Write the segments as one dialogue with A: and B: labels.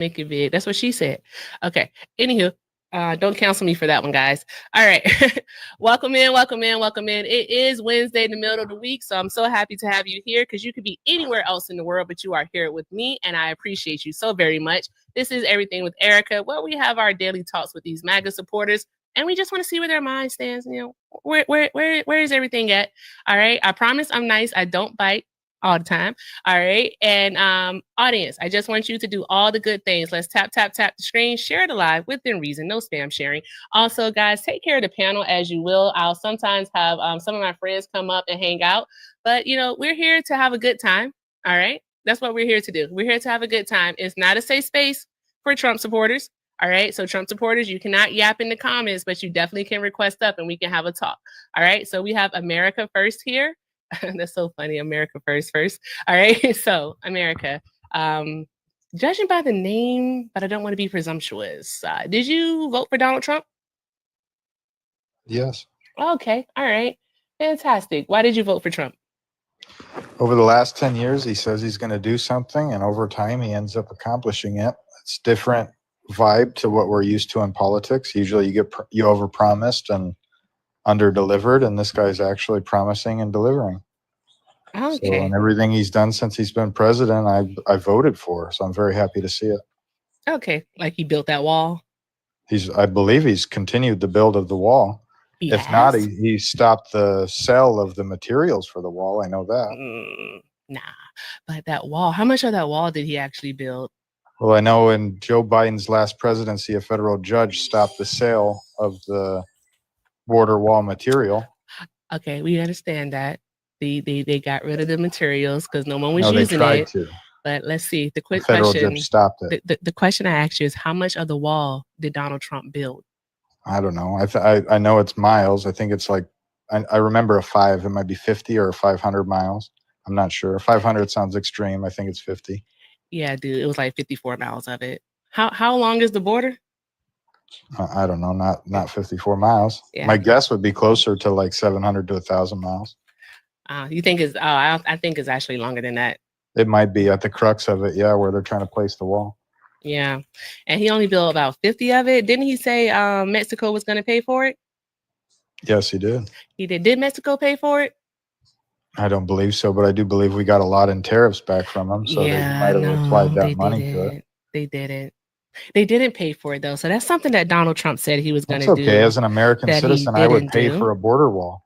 A: Make it big. That's what she said. Okay. Anywho, don't cancel me for that one, guys. All right. Welcome in, welcome in, welcome in. It is Wednesday in the middle of the week, so I'm so happy to have you here because you could be anywhere else in the world, but you are here with me, and I appreciate you so very much. This is Everything with Erica, where we have our daily talks with these MAGA supporters, and we just want to see where their mind stands. You know, where is everything at? All right. I promise I'm nice. I don't bite all the time. All right. And audience, I just want you to do all the good things. Let's tap the screen, share it live within reason, no spam sharing. Also, guys, take care of the panel as you will. I'll sometimes have some of my friends come up and hang out, but you know, we're here to have a good time. All right. That's what we're here to do. We're here to have a good time. It's not a safe space for Trump supporters. All right. So Trump supporters, you cannot yap in the comments, but you definitely can request up and we can have a talk. All right. So we have America First here. That's so funny. America first. All right. So America, judging by the name, but I don't want to be presumptuous. Did you vote for Donald Trump?
B: Yes.
A: Okay. All right. Fantastic. Why did you vote for Trump?
B: Over the last 10 years, he says he's going to do something, and over time, he ends up accomplishing it. It's different vibe to what we're used to in politics. Usually, you overpromised and under-delivered, and this guy's actually promising and delivering.
A: Okay.
B: So, and everything he's done since he's been president, I voted for. So I'm very happy to see it.
A: Okay, like he built that wall.
B: I believe he's continued the build of the wall. If not, he stopped the sale of the materials for the wall. I know that.
A: Nah, but that wall. How much of that wall did he actually build?
B: Well, I know in Joe Biden's last presidency, a federal judge stopped the sale of the border wall material.
A: Okay, we understand that. They got rid of the materials because no one was using
B: it. They tried
A: it.
B: to.
A: But let's see. The quick
B: federal
A: question.
B: Judge stopped it.
A: The question I asked you is how much of the wall did Donald Trump build?
B: I don't know. I know it's miles. I think it's like I remember a 5. It might be 50 or 500 miles. I'm not sure. 500 sounds extreme. I think it's 50.
A: Yeah, dude. It was like 54 miles of it. How long is the border?
B: I don't know. Not 54 miles.
A: Yeah.
B: My guess would be closer to like 700 to 1,000 miles.
A: You think it's? I think it's actually longer than that.
B: It might be at the crux of it. Yeah, where they're trying to place the wall.
A: Yeah, and he only built about 50 of it. Didn't he say Mexico was going to pay for it?
B: Yes, he did.
A: He did. Did Mexico pay for it?
B: I don't believe so, but I do believe we got a lot in tariffs back from them. So they might have applied that money to it.
A: They didn't. They didn't pay for it, though. So that's something that Donald Trump said he was going to do.
B: That's okay. As an American citizen, I would pay for a border wall.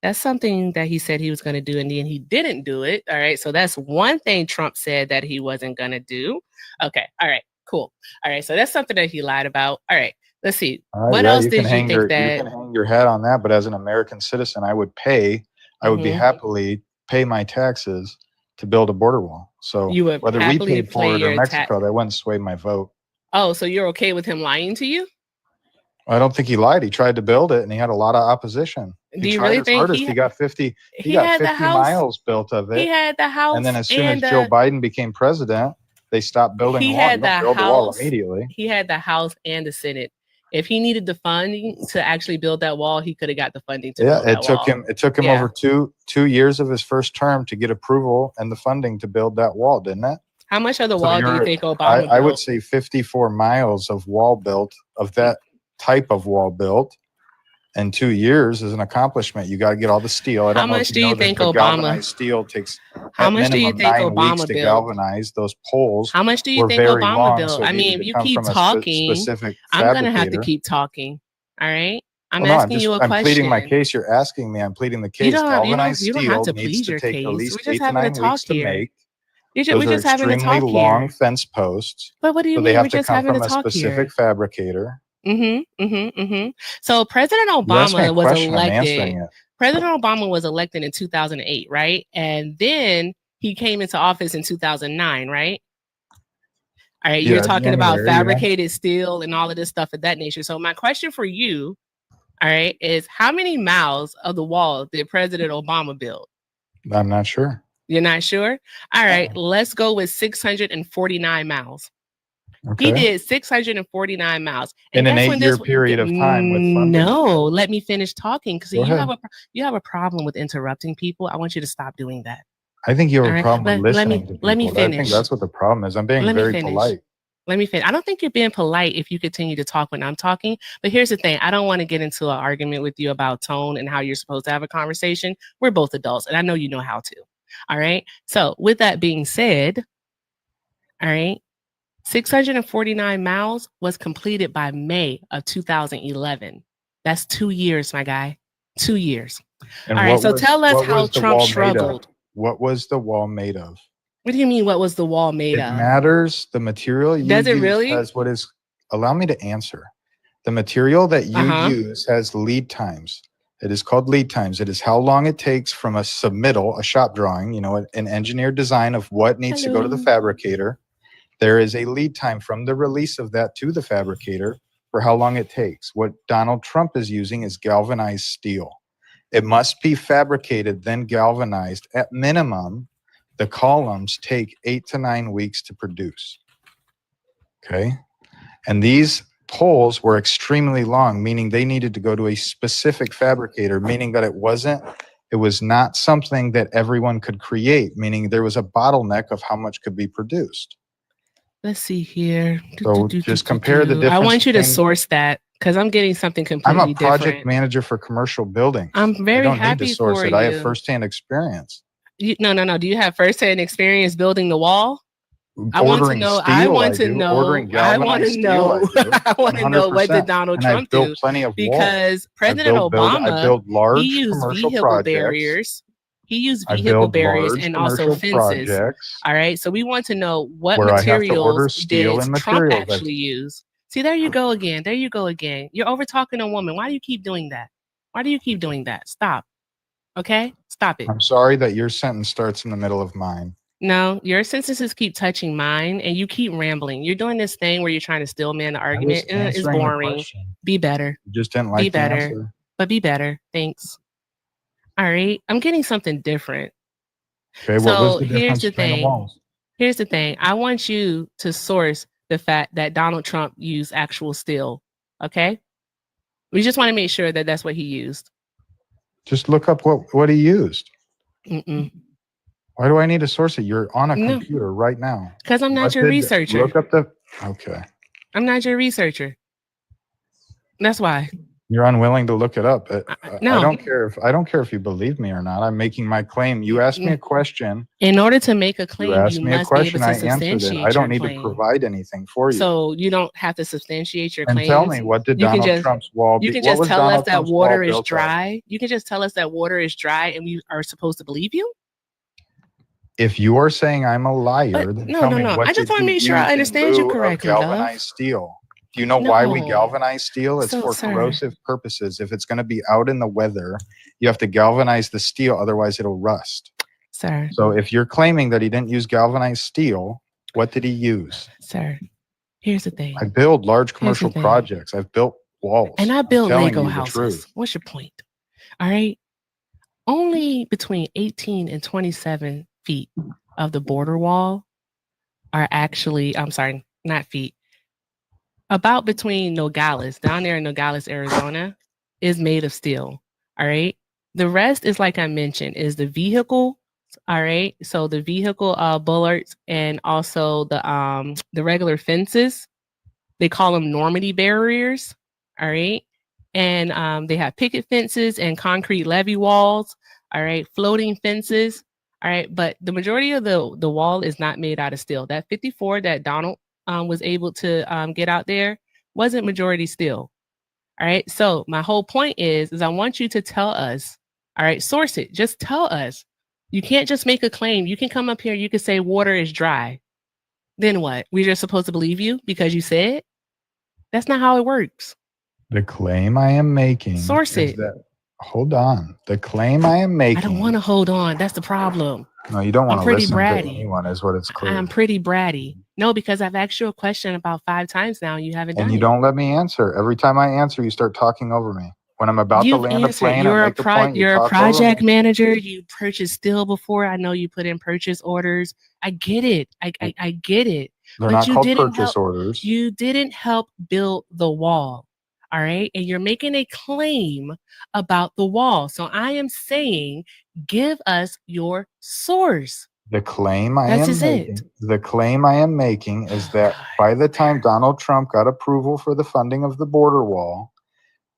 A: That's something that he said he was going to do, and then he didn't do it. All right. So that's one thing Trump said that he wasn't going to do. Okay. All right. Cool. All right. So that's something that he lied about. All right. Let's see. What else did you think that?
B: You can hang your hat on that, but as an American citizen, I would pay. I would be happily pay my taxes to build a border wall. So whether we paid for it or Mexico, that wouldn't sway my vote.
A: Oh, so you're okay with him lying to you?
B: I don't think he lied. He tried to build it, and he had a lot of opposition.
A: Do you really think
B: he got 50? He got 50 miles built of it.
A: He had the house,
B: and then as soon as Joe Biden became president, they stopped building the wall. Build the wall immediately.
A: He had the House and the Senate. If he needed the funding to actually build that wall, he could have got the funding to build that wall.
B: It took him over two years of his first term to get approval and the funding to build that wall, didn't it?
A: How much of the wall do you think Obama built?
B: I would say 54 miles of wall built, of that type of wall built, in 2 years is an accomplishment. You got to get all the steel.
A: How much do you think Obama?
B: Steel takes
A: how much do you think Obama
B: built to galvanize those poles?
A: How much do you think Obama built? I mean, if you keep talking, I'm gonna have to keep talking. All right. I'm asking you a question.
B: I'm pleading my case. You're asking me. I'm pleading the case. Galvanized steel needs to take at least 8 to 9 weeks to make.
A: We're just having a talk here.
B: Extremely long fence posts.
A: But what do you mean?
B: They have
A: we're
B: to
A: just
B: come
A: having
B: from
A: a
B: a
A: talk
B: specific
A: here.
B: fabricator.
A: So President Obama was elected.
B: It.
A: President Obama was elected in 2008, right? And then he came into office in 2009, right? All right, you're talking about fabricated steel and all of this stuff of that nature. So my question for you, all right, is how many miles of the wall did President Obama build?
B: I'm not sure.
A: You're not sure? All right, let's go with 649 miles.
B: Okay.
A: He did 649 miles.
B: And in an 8-year period of time with funding.
A: No, let me finish talking because you have a problem with interrupting people. I want you to stop doing that.
B: I think you have a problem with listening to people.
A: Let me finish.
B: I think that's what the problem is. I'm being very polite.
A: Let me finish. I don't think you're being polite if you continue to talk when I'm talking. But here's the thing. I don't want to get into an argument with you about tone and how you're supposed to have a conversation. We're both adults, and I know you know how to. All right. So with that being said, all right, 649 miles was completed by May of 2011. That's 2 years, my guy. 2 years.
B: And
A: All right. So tell us
B: what
A: how
B: was the
A: Trump
B: wall made of?
A: struggled.
B: What was the wall made of?
A: What do you mean? What was the wall made
B: It
A: of?
B: matters. The material you
A: Does it
B: use
A: really?
B: has what is. Allow me to answer. The material that you
A: Uh-huh.
B: use has lead times. It is called lead times. It is how long it takes from a submittal, a shop drawing, an engineered design of what needs to go to the
A: Hello.
B: fabricator. There is a lead time from the release of that to the fabricator for how long it takes. What Donald Trump is using is galvanized steel. It must be fabricated, then galvanized. At minimum, the columns take 8 to 9 weeks to produce. Okay. And these poles were extremely long, meaning they needed to go to a specific fabricator, meaning that it was not something that everyone could create, meaning there was a bottleneck of how much could be produced.
A: Let's see here.
B: So just compare the difference.
A: I want you to
B: between-
A: source that because I'm getting something
B: I'm
A: completely
B: a project
A: different.
B: manager for commercial buildings.
A: I'm
B: I
A: very
B: don't need
A: happy
B: to source
A: for
B: it. I have
A: you.
B: firsthand experience.
A: No. Do you have firsthand experience building the wall? I want to
B: Ordering
A: know.
B: steel,
A: I want to
B: do.
A: know.
B: Ordering
A: I want
B: galvanized
A: to
B: steel,
A: know.
B: I do.
A: I want to know what did
B: 100%.
A: Donald
B: And I've
A: Trump
B: built
A: do?
B: plenty of walls.
A: Because
B: I
A: President Obama,
B: build large
A: he used
B: commercial
A: vehicle
B: projects.
A: barriers. He used
B: I
A: vehicle
B: build
A: barriers
B: large
A: and also
B: commercial
A: fences.
B: projects
A: All right. So we want to know what
B: where I have to
A: materials
B: order steel
A: did
B: and
A: Trump
B: materials.
A: actually use. See, there you go again. There you go again. You're over talking a woman. Why do you keep doing that? Why do you keep doing that? Stop. Okay? Stop it.
B: I'm sorry that your sentence starts in the middle of mine.
A: No, your sentences keep touching mine and you keep rambling. You're doing this thing where you're trying to still man the argument. It's boring. Be better.
B: You just didn't like
A: Be
B: the
A: better.
B: answer.
A: But be better. Thanks. All right. I'm getting something different.
B: Okay,
A: So
B: what was the
A: here's
B: difference
A: the
B: between the
A: thing.
B: walls?
A: Here's the thing. I want you to source the fact that Donald Trump used actual steel. Okay? We just want to make sure that that's what he used.
B: Just look up what he used.
A: Mm-mm.
B: Why do I need to source it? You're on a
A: No.
B: computer right now.
A: Because I'm not your researcher.
B: Look up okay.
A: I'm not your researcher. That's why.
B: You're unwilling to look it up.
A: No.
B: I don't care if you believe me or not. I'm making my claim. You asked me a question.
A: In order to make a claim,
B: You asked
A: you
B: me a
A: must be able
B: question.
A: to
B: I answered
A: substantiate
B: it. I don't
A: your
B: need to
A: claim.
B: provide anything for you.
A: So you don't have to substantiate your
B: And
A: claims.
B: tell me, what did Donald Trump's wall be?
A: You can
B: What
A: just
B: was
A: tell us
B: Donald
A: that
B: Trump's
A: water
B: wall
A: is
B: built of?
A: dry. You can just tell us that water is dry and we are supposed to believe you?
B: If you are saying I'm a liar, then tell me what
A: I just want to
B: did
A: make
B: you
A: sure I
B: use in
A: understand you
B: lieu of
A: correctly, Dove.
B: galvanized steel. Do you know why we
A: No.
B: galvanize steel? It's
A: So,
B: for
A: sir.
B: corrosive purposes. If it's going to be out in the weather, you have to galvanize the steel, otherwise it'll rust.
A: Sir,
B: So if you're claiming that he didn't use galvanized steel, what did he use?
A: sir, here's the thing.
B: I build large commercial
A: thing.
B: projects. I've built walls.
A: And I
B: I'm
A: build
B: telling
A: Lego
B: you the
A: houses.
B: truth.
A: What's your point? All right. Only between 18 and 27 feet of the border wall are actually, I'm sorry, not feet. About between Nogales, down there in Nogales, Arizona, is made of steel. All right. The rest is, like I mentioned, is the vehicle. All right. So the vehicle bullards and also the regular fences. They call them Normandy barriers. All right. And they have picket fences and concrete levee walls. All right. Floating fences. All right. But the majority of the wall is not made out of steel. That 54 that Donald was able to get out there wasn't majority steel. All right. So my whole point is I want you to tell us, all right, source it. Just tell us. You can't just make a claim. You can come up here, you can say water is dry. Then what? We're just supposed to believe you because you said? That's not how it works.
B: The claim I am making
A: Source
B: is
A: it.
B: that, hold on. The claim I am making.
A: I don't want to hold on. That's the problem.
B: No, you don't want to
A: pretty
B: listen
A: bratty.
B: to anyone is what it's clear.
A: I'm pretty bratty. No, because I've asked you a question about 5 times now and you haven't done it.
B: And you don't let me answer. Every time I answer, you start talking over me. When I'm about to land a plane
A: You're
B: and make a point,
A: you're a project manager. You purchased steel before. I know you put in purchase orders. I get it. I get it.
B: They're
A: But
B: not
A: you
B: called
A: didn't
B: purchase orders.
A: You didn't help build the wall. All right. And you're making a claim about the wall. So I am saying, give us your source.
B: The claim I
A: That's
B: am
A: just it.
B: making, the claim I am making is that by the time Donald Trump got approval for the funding of the border wall,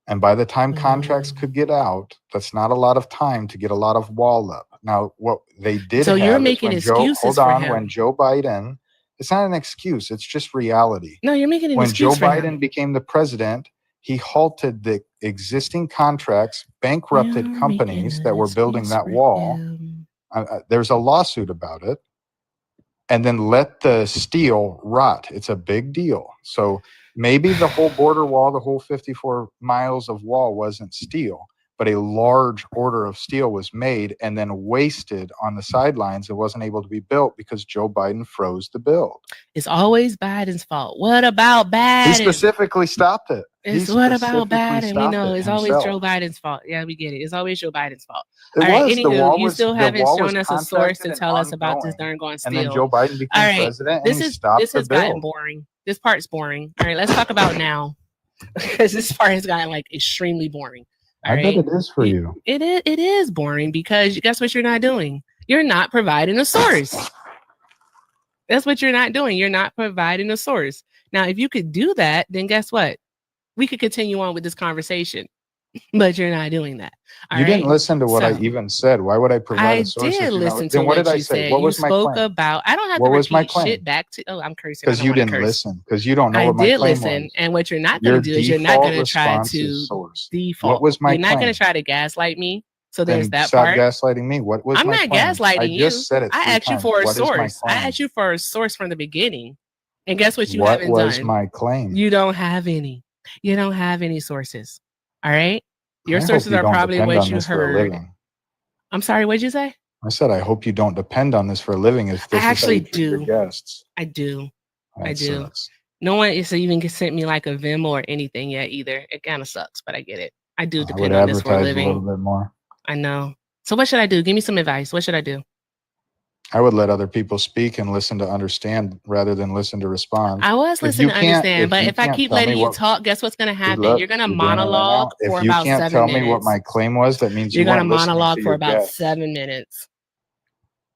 B: and by the time contracts could get out, that's not a lot of time to get a lot of wall up. Now, what they did
A: So you're
B: have is
A: making
B: when Joe,
A: excuses
B: hold
A: for
B: on,
A: him.
B: when Joe Biden, it's not an excuse, it's just reality.
A: No, you're making an
B: When Joe
A: excuse for him.
B: Biden became the president, he halted the existing contracts, bankrupted companies that were building that wall. There's a lawsuit about it. And then let the steel rot. It's a big deal. So maybe the whole border wall, the whole 54 miles of wall wasn't steel, but a large order of steel was made and then wasted on the sidelines. It wasn't able to be built because Joe Biden froze the build.
A: It's always Biden's fault. What about Biden?
B: He specifically stopped it.
A: What about Biden? We know it's always Joe Biden's fault. Yeah, we get it. It's always Joe Biden's fault.
B: It
A: all right,
B: was.
A: anywho,
B: The wall
A: you
B: was,
A: still
B: the
A: haven't
B: wall
A: shown
B: was
A: us a source to
B: contracted
A: tell us
B: and
A: about this
B: ongoing.
A: darn gone steel.
B: And then Joe Biden became
A: all right,
B: president and he stopped
A: this
B: the
A: has gotten
B: bill.
A: boring. This part's boring. All right, let's talk about now. Because this part has gotten like extremely boring. All
B: I
A: right?
B: bet it is for you.
A: It is boring because guess what you're not doing? You're not providing a source. That's what you're not doing. You're not providing a source. Now, if you could do that, then guess what? We could continue on with this conversation, but you're not doing that.
B: You didn't listen to what I even said. Why would I provide a source?
A: I did listen to
B: then what did I
A: you
B: say?
A: said.
B: What was
A: you
B: my
A: spoke
B: claim?
A: about. I don't have
B: What
A: to
B: was my
A: repeat
B: claim?
A: shit back to. Oh, I'm cursing
B: because you didn't listen. Because you don't know what my claim was.
A: I did listen, and what you're not going to do is you're not going to try to default.
B: What was my
A: You're
B: claim?
A: not going to try to gaslight me. So there's
B: then
A: that
B: stop
A: part.
B: gaslighting me. What was my claim?
A: I'm not gaslighting you.
B: I just said it.
A: I asked you for a
B: what
A: source. I asked you for a source from the beginning, and guess what? You
B: what
A: haven't
B: was
A: done.
B: my claim?
A: You don't have any. You don't have any sources. All right. Your sources are probably what you heard. I'm sorry, what'd you say?
B: I said, I hope you don't depend on this for a living. If this
A: I actually
B: is your guests.
A: I do.
B: That
A: I do.
B: Sucks.
A: No one is even sent me like a Venmo or anything yet either. It kind of sucks, but I get it. I do depend on this for a living.
B: A little bit more.
A: I know. So what should I do? Give me some advice. What should I do?
B: I would let other people speak and listen to understand rather than listen to respond.
A: I was listening to understand, but if I keep letting you talk, guess what's going to happen? You're going to monologue for about 7 minutes. If you can't tell me
B: what my claim was, that means
A: you're going to monologue for about 7 minutes.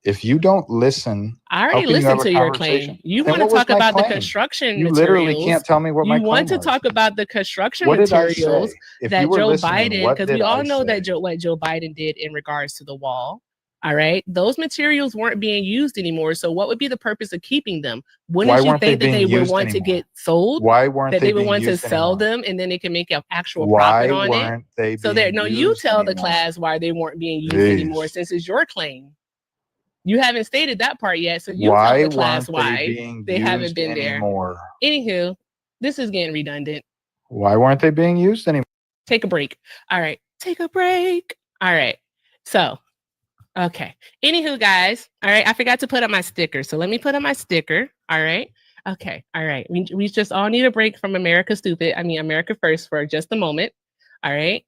B: If you don't listen,
A: I already listened to your claim. You want to talk about the construction materials.
B: You literally can't tell me what my claim was.
A: You want to talk about the construction materials that Joe Biden, because we all know that what Joe Biden did in regards to the wall. All right. Those materials weren't being used anymore. So what would be the purpose of keeping them? Wouldn't you think that they would want to get sold?
B: Why weren't
A: that they would want to sell them and then they can make an actual profit on it? So there, no, you tell the class why they weren't being used anymore, since it's your claim. You haven't stated that part yet. So you tell the class why they haven't been there. Anywho, this is getting redundant.
B: Why weren't they being used anymore?
A: Take a break. All right. Take a break. All right. So okay. Anywho, guys. All right. I forgot to put up my sticker. So let me put up my sticker. All right. Okay. All right. We just all need a break from America First for just a moment. All right.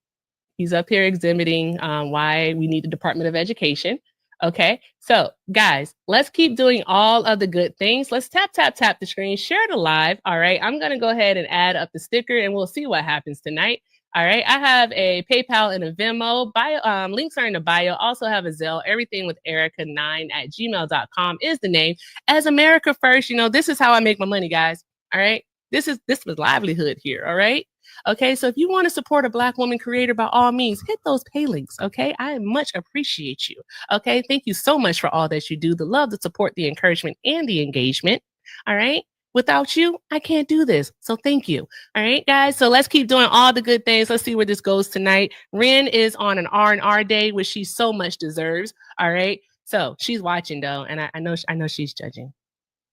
A: He's up here exhibiting why we need the Department of Education. Okay. So guys, let's keep doing all of the good things. Let's tap the screen, share the live. All right. I'm going to go ahead and add up the sticker and we'll see what happens tonight. All right. I have a PayPal and a Venmo. Bio, links are in the bio. Also have a Zelle. Everything with Erica9@gmail.com is the name. As America First, this is how I make my money, guys. All right. This was livelihood here. All right. Okay. So if you want to support a Black woman creator, by all means, hit those pay links. Okay. I much appreciate you. Okay. Thank you so much for all that you do. The love, the support, the encouragement, and the engagement. All right. Without you, I can't do this. So thank you. All right, guys. So let's keep doing all the good things. Let's see where this goes tonight. Ren is on an R&R day, which she so much deserves. All right. So she's watching though. And I know she's judging.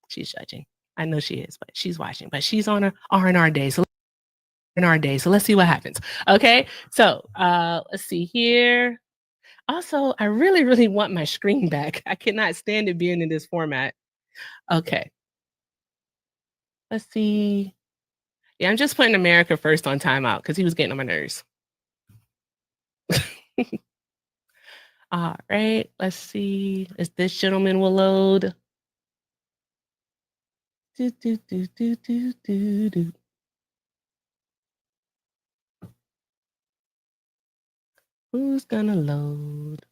A: She's judging. I know she is, but she's watching. But she's on an R&R day. So let's see what happens. Okay. So let's see here. Also, I really, really want my screen back. I cannot stand it being in this format. Okay. Let's see. Yeah, I'm just putting America First on timeout because he was getting on my nerves. All right, let's see if this gentleman will load. Who's gonna load?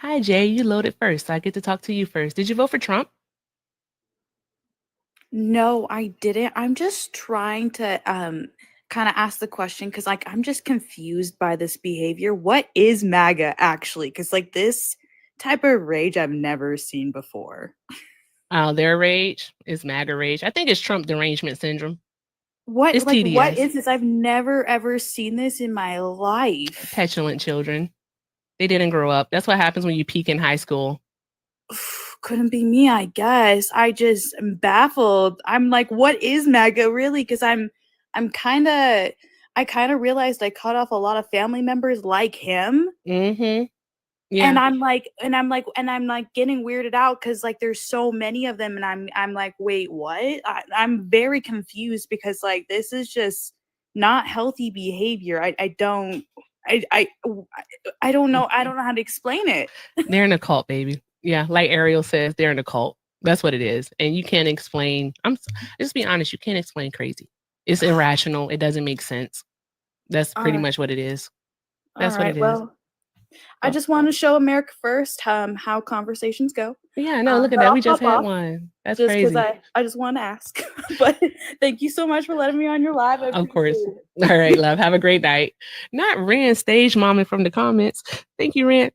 A: Hi, Jay. You loaded first. So I get to talk to you first. Did you vote for Trump?
C: No, I didn't. I'm just trying to kind of ask the question because like I'm just confused by this behavior. What is MAGA actually? Because like this type of rage I've never seen before.
A: Their rage is MAGA rage. I think it's Trump derangement syndrome.
C: What
A: It's
C: like what
A: TDS.
C: is this? I've never ever seen this in my life.
A: Petulant children. They didn't grow up. That's what happens when you peak in high school.
C: Couldn't be me, I guess. I just am baffled. I'm like, what is MAGA really? Because I'm kind of I kind of realized I cut off a lot of family members like him.
A: Mm-hmm.
C: And
A: Yeah.
C: I'm like getting weirded out because like there's so many of them, and I'm like, wait, what? I'm very confused because like this is just not healthy behavior. I don't I don't know. I don't know how to explain it.
A: They're in a cult, baby. Yeah, like Ariel says, they're in a cult. That's what it is. And you can't explain. Just be honest. You can't explain crazy. It's irrational. It doesn't make sense. That's
C: All
A: pretty
C: right.
A: much what it is.
C: All
A: That's what
C: right.
A: it is.
C: Well, I
A: Well,
C: just want to show America first how conversations go.
A: yeah, no, look at
C: But
A: that.
C: I'll
A: We just
C: pop
A: had
C: off
A: one. That's
C: just because
A: crazy.
C: I just want to ask. But thank you so much for letting me on your live. I
A: Of
C: appreciate
A: course.
C: it.
A: All right, love. Have a great night. Not Rand stage mommy from the comments. Thank you, Rand.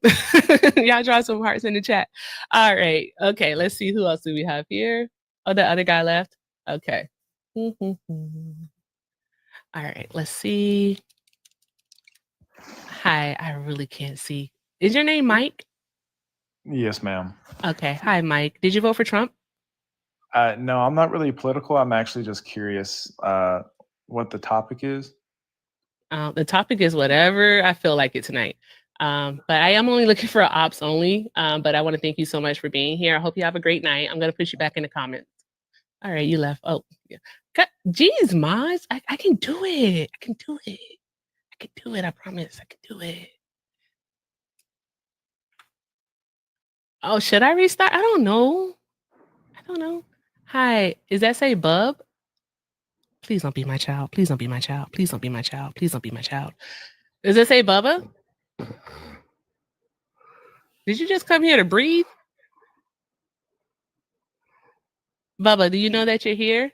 A: Y'all draw some hearts in the chat. All right. Okay, let's see who else do we have here. Oh, the other guy left. Okay. All right, let's see. Hi, I really can't see. Is your name Mike?
D: Yes, ma'am.
A: Okay. Hi, Mike. Did you vote for Trump?
D: No, I'm not really political. I'm actually just curious what the topic is.
A: The topic is whatever I feel like it tonight. But I am only looking for ops only. But I want to thank you so much for being here. I hope you have a great night. I'm going to push you back in the comments. All right, you left. Oh, yeah. Jeez, Maz, I can do it. I can do it. I can do it. I promise. I can do it. Oh, should I restart? I don't know. I don't know. Hi, is that say bub? Please don't be my child. Please don't be my child. Please don't be my child. Please don't be my child. Does it say Bubba? Did you just come here to breathe? Bubba, do you know that you're here?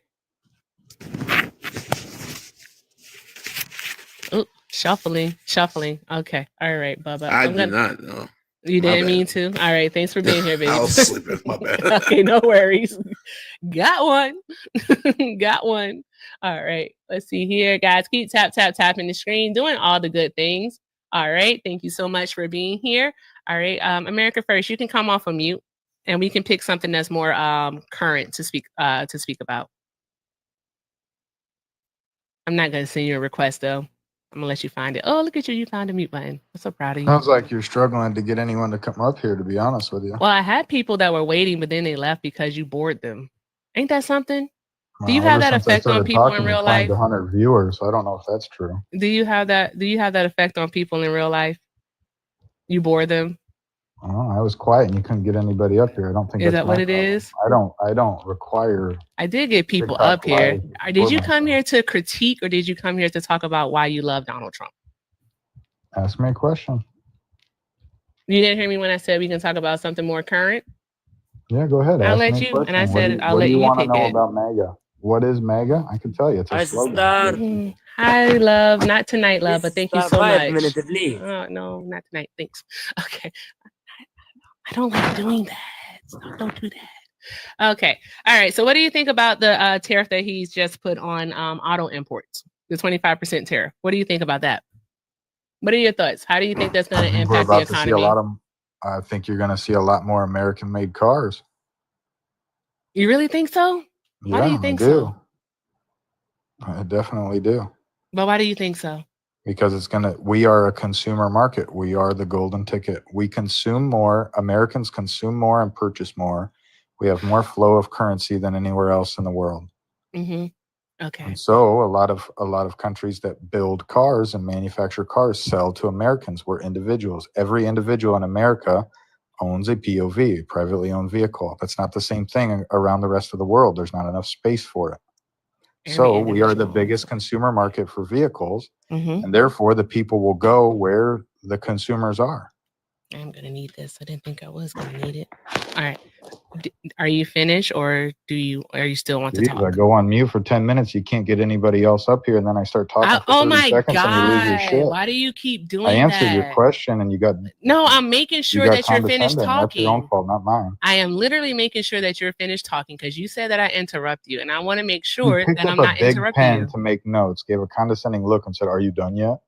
A: Oh, shuffling. Okay. All right, Bubba.
E: I did not know.
A: You
E: My
A: didn't
E: bad.
A: mean to? All right. Thanks for being here, baby.
E: I was sleeping. My bad.
A: Okay, no worries. Got one. Got one. All right. Let's see here, guys. Keep tapping the screen, doing all the good things. All right. Thank you so much for being here. All right. America First, you can come off of mute and we can pick something that's more current to speak about. I'm not gonna send you a request though. I'm gonna let you find it. Oh, look at you. You found a mute button. I'm so proud of you.
B: Sounds like you're struggling to get anyone to come up here, to be honest with you.
A: Well, I had people that were waiting, but then they left because you bored them. Ain't that something? Do you
B: Well,
A: have
B: ever
A: that
B: since I
A: effect on
B: started
A: people
B: talking,
A: in
B: you
A: real
B: climbed
A: life?
B: 100 viewers, so I don't know if that's true.
A: Do you have that effect on people in real life? You bore them?
B: Oh, I was quiet and you couldn't get anybody up here. I don't think
A: Is
B: that's
A: that what
B: my
A: it
B: problem.
A: is?
B: I don't require.
A: I did get people
B: TikTok
A: up here.
B: live
A: Did
B: for
A: you come
B: myself.
A: here to critique or did you come here to talk about why you love Donald Trump?
B: Ask me a question.
A: You didn't hear me when I said we can talk about something more current?
B: Yeah, go ahead.
A: I'll
B: Ask
A: let
B: me a
A: you.
B: question.
A: And I said I'll
B: what
A: let
B: do you
A: you
B: want to
A: pick
B: know
A: it.
B: about MAGA? What is MAGA? I can tell you. It's a slogan.
A: Hi, love. Not tonight, love, but thank you so much.
F: Please.
A: No, not tonight. Thanks. Okay. I don't like doing that. So don't do that. Okay. All right. So what do you think about the tariff that he's just put on auto imports? The 25% tariff. What do you think about that? What are your thoughts? How do you think that's going to
B: We're
A: impact the
B: about to see a
A: economy?
B: lot of. I think you're going to see a lot more American-made cars.
A: You really think so? Why do you think
B: I do.
A: so?
B: I definitely do.
A: But why do you think so?
B: Because we are a consumer market. We are the golden ticket. We consume more. Americans consume more and purchase more. We have more flow of currency than anywhere else in the world.
A: Mm-hmm. Okay.
B: And so a lot of countries that build cars and manufacture cars sell to Americans. We're individuals. Every individual in America owns a POV, privately owned vehicle. That's not the same thing around the rest of the world. There's not enough space for it. So we are the biggest consumer market for vehicles, and therefore the people will go where the consumers are.
A: I'm gonna need this. I didn't think I was gonna need it. All right. Are you finished, or you still want to
B: Jeez, I
A: talk?
B: go on mute for 10 minutes. You can't get anybody else up here, and then I start talking for
A: Oh
B: 30
A: my
B: seconds, and you lose your
A: God!
B: shit.
A: Why do you keep doing
B: I answered
A: that?
B: your question, and you got
A: No, I'm making sure that you're finished
B: condescending. That's your own
A: talking.
B: fault, not mine.
A: I am literally making sure that you're finished talking because you said that I interrupt you, and I want to make
B: You
A: sure
B: picked
A: that
B: up
A: I'm
B: a
A: not
B: big
A: interrupting
B: pen
A: you.
B: to make notes, gave a condescending look, and said, "Are you done yet?"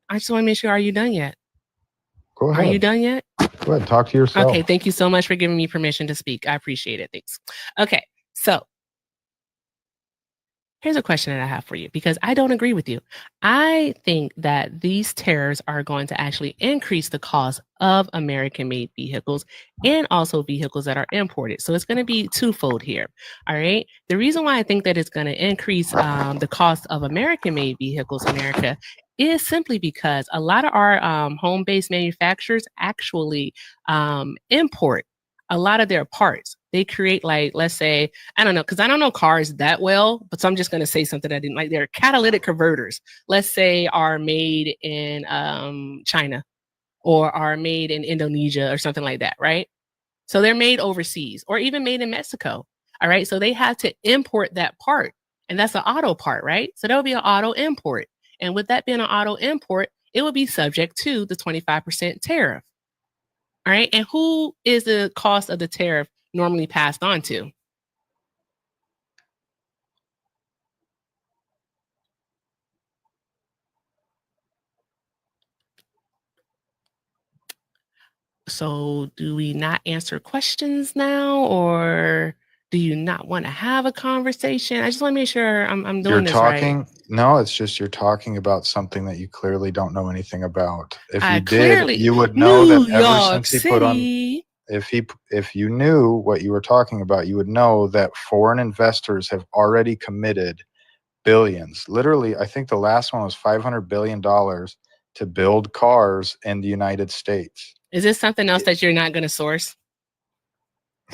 A: I just want to make sure. Are you done yet?
B: Go ahead.
A: Are you done yet?
B: Go ahead. Talk to yourself.
A: Okay. Thank you so much for giving me permission to speak. I appreciate it. Thanks. Okay. So here's a question that I have for you because I don't agree with you. I think that these tariffs are going to actually increase the cost of American-made vehicles and also vehicles that are imported. So it's going to be twofold here. All right. The reason why I think that it's going to increase the cost of American-made vehicles in America is simply because a lot of our home-based manufacturers actually import a lot of their parts. They create, like, let's say, I don't know, because I don't know cars that well, but so I'm just going to say something I didn't like. Their catalytic converters, let's say, are made in China or are made in Indonesia or something like that, right? So they're made overseas or even made in Mexico. All right. So they have to import that part. And that's an auto part, right? So there'll be an auto import. And with that being an auto import, it will be subject to the 25% tariff. All right. And who is the cost of the tariff normally passed on to? So do we not answer questions now, or do you not want to have a conversation? I just want to make sure I'm doing this right.
B: No, it's just you're talking about something that you clearly don't know anything about. If
A: I
B: you did,
A: clearly
B: you would know
A: New
B: that ever
A: York
B: since he put on,
A: City.
B: if you knew what you were talking about, you would know that foreign investors have already committed billions. Literally, I think the last one was $500 billion to build cars in the United States.
A: Is this something else that you're not going to source?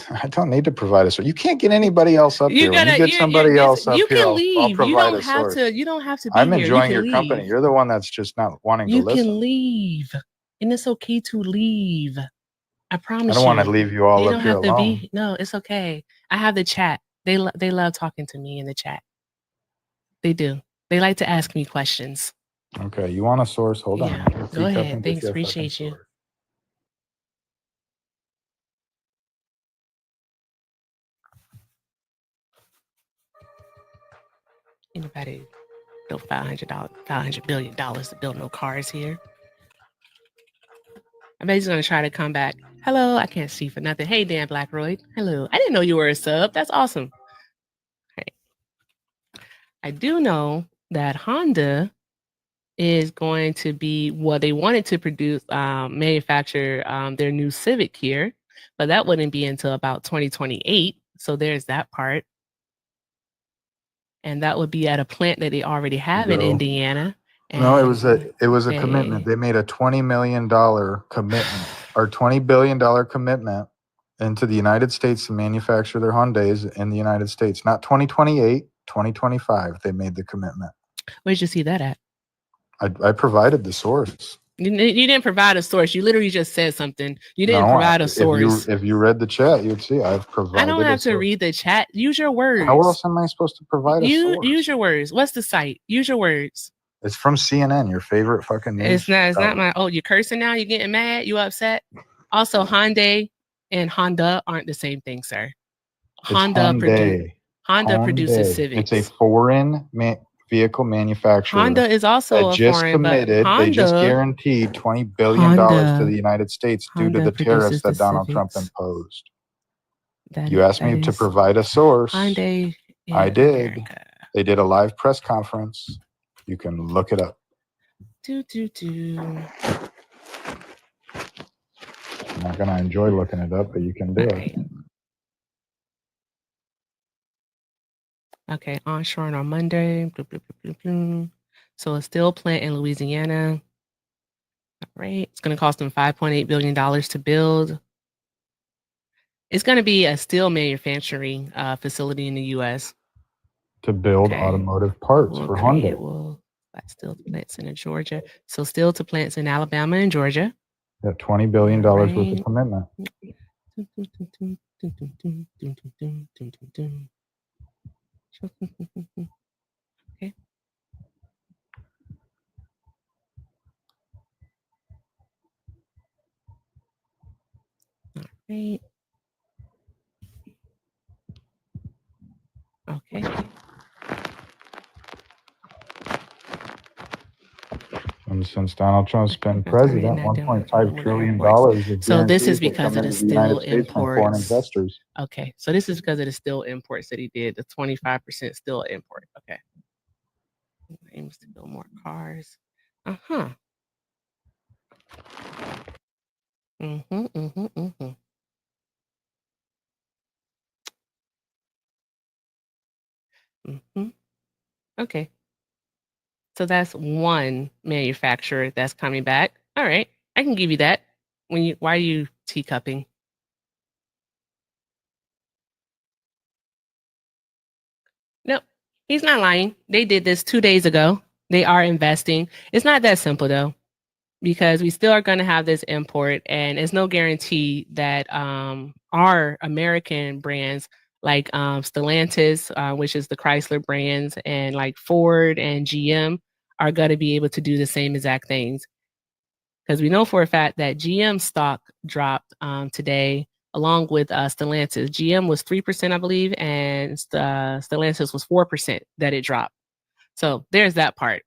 B: I don't need to provide a source. You can't get anybody else up here. When you get somebody else up
A: You
B: here,
A: can
B: I'll
A: leave. You
B: provide
A: don't
B: a
A: have
B: source.
A: to. You don't have to be
B: I'm
A: here.
B: enjoying
A: You
B: your
A: can
B: company.
A: leave.
B: You're the one that's just not wanting to
A: You
B: listen.
A: can leave, and it's okay to leave. I promise you.
B: I don't want to leave you all
A: You
B: up
A: don't
B: here
A: have to
B: alone.
A: be. No, it's okay. I have the chat. They love talking to me in the chat. They do. They like to ask me questions.
B: Okay, you want a source? Hold on.
A: Yeah, go ahead. Thanks. Appreciate you. Anybody built $500 billion to build no cars here? I bet he's gonna try to come back. Hello, I can't see for nothing. Hey, Dan Blackroyd. Hello. I didn't know you were a sub. That's awesome. Right. I do know that Honda is going to be, well, they wanted to manufacture their new Civic here, but that wouldn't be until about 2028. So there's that part. And that would be at a plant that they already have in Indiana.
B: No, it was a commitment. They made a $20 million commitment or $20 billion commitment into the United States to manufacture their Hyundais in the United States. Not 2028, 2025. They made the commitment.
A: Where'd you see that at?
B: I provided the source.
A: You didn't provide a source. You literally just said something. You didn't provide a source.
B: If you read the chat, you'd see I've provided.
A: I don't have to read the chat. Use your words.
B: How else am I supposed to provide a source?
A: Use your words. What's the site? Use your words.
B: It's from CNN, your favorite fucking news.
A: It's not my. Oh, you're cursing now. You're getting mad. You upset. Also, Hyundai and Honda aren't the same thing, sir. Honda produces Civics.
B: It's a foreign vehicle manufacturer.
A: Honda is also a
B: just
A: foreign,
B: committed.
A: Honda,
B: they just guaranteed $20 billion to the United States due to the tariffs that Donald Trump imposed. You asked me to provide a source.
A: Hyundai.
B: I did. America. They did a live press conference. You can look it up.
A: I'm
B: not going to enjoy looking it up, but you can do it.
A: Okay, onshoring on Monday. So a steel plant in Louisiana. All right, it's going to cost them $5.8 billion to build. It's going to be a steel manufacturing facility in the U.S.
B: to build automotive parts for Honda.
A: Steel plants in Georgia. So steel to plants in Alabama and Georgia.
B: Yeah, $20 billion worth
A: Right.
B: of commitment.
A: Okay. All right. Okay.
B: And since Donald Trump's been
A: That's already
B: president,
A: not doing
B: $1.5 trillion of
A: So this is
B: guarantees have
A: because
B: come
A: of the
B: into the United
A: steel
B: States from foreign
A: imports.
B: investors.
A: Okay, so this is because of the steel imports that he did, the 25% steel import. Okay. Aims to build more cars. Uh-huh. Mm-hmm, mm-hmm, mm-hmm. Mm-hmm. Okay. So that's one manufacturer that's coming back. All right. I can give you that. Why are you teacupping? Nope. He's not lying. They did this 2 days ago. They are investing. It's not that simple though, because we still are going to have this import, and it's no guarantee that our American brands like Stellantis, which is the Chrysler brands, and like Ford and GM are going to be able to do the same exact things. Because we know for a fact that GM stock dropped today, along with Stellantis. GM was 3%, I believe, and Stellantis was 4% that it dropped. So there's that part.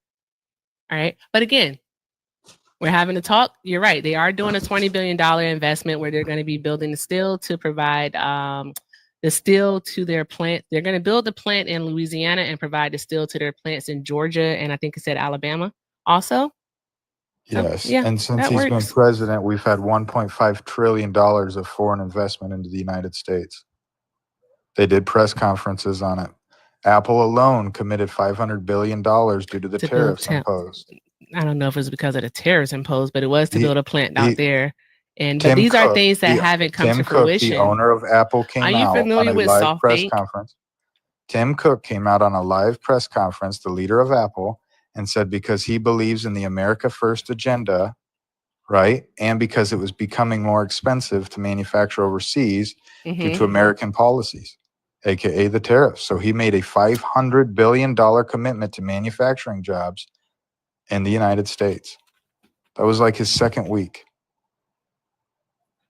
A: All right. But again, we're having a talk. You're right. They are doing a $20 billion investment where they're going to be building the steel to provide the steel to their plant. They're going to build the plant in Louisiana and provide the steel to their plants in Georgia, and I think it said Alabama also. So,
B: Yes.
A: yeah,
B: And since
A: that
B: he's been
A: works.
B: president, we've had $1.5 trillion of foreign investment into the United States. They did press conferences on it. Apple alone committed $500 billion due to the
A: To build
B: tariffs imposed.
A: I don't know if it was because of the tariffs imposed, but it was to build a plant out there. But
B: Tim
A: these are
B: Cook,
A: things that haven't come to
B: Tim Cook,
A: fruition.
B: the owner of Apple,
A: Are
B: came
A: you
B: out on
A: familiar
B: a
A: with
B: live press
A: SoftBank?
B: conference. Tim Cook came out on a live press conference, the leader of Apple, and said because he believes in the America First agenda, right, and because it was becoming more expensive to manufacture overseas due to American policies, aka the tariffs. So he made a $500 billion commitment to manufacturing jobs in the United States. That was like his second week.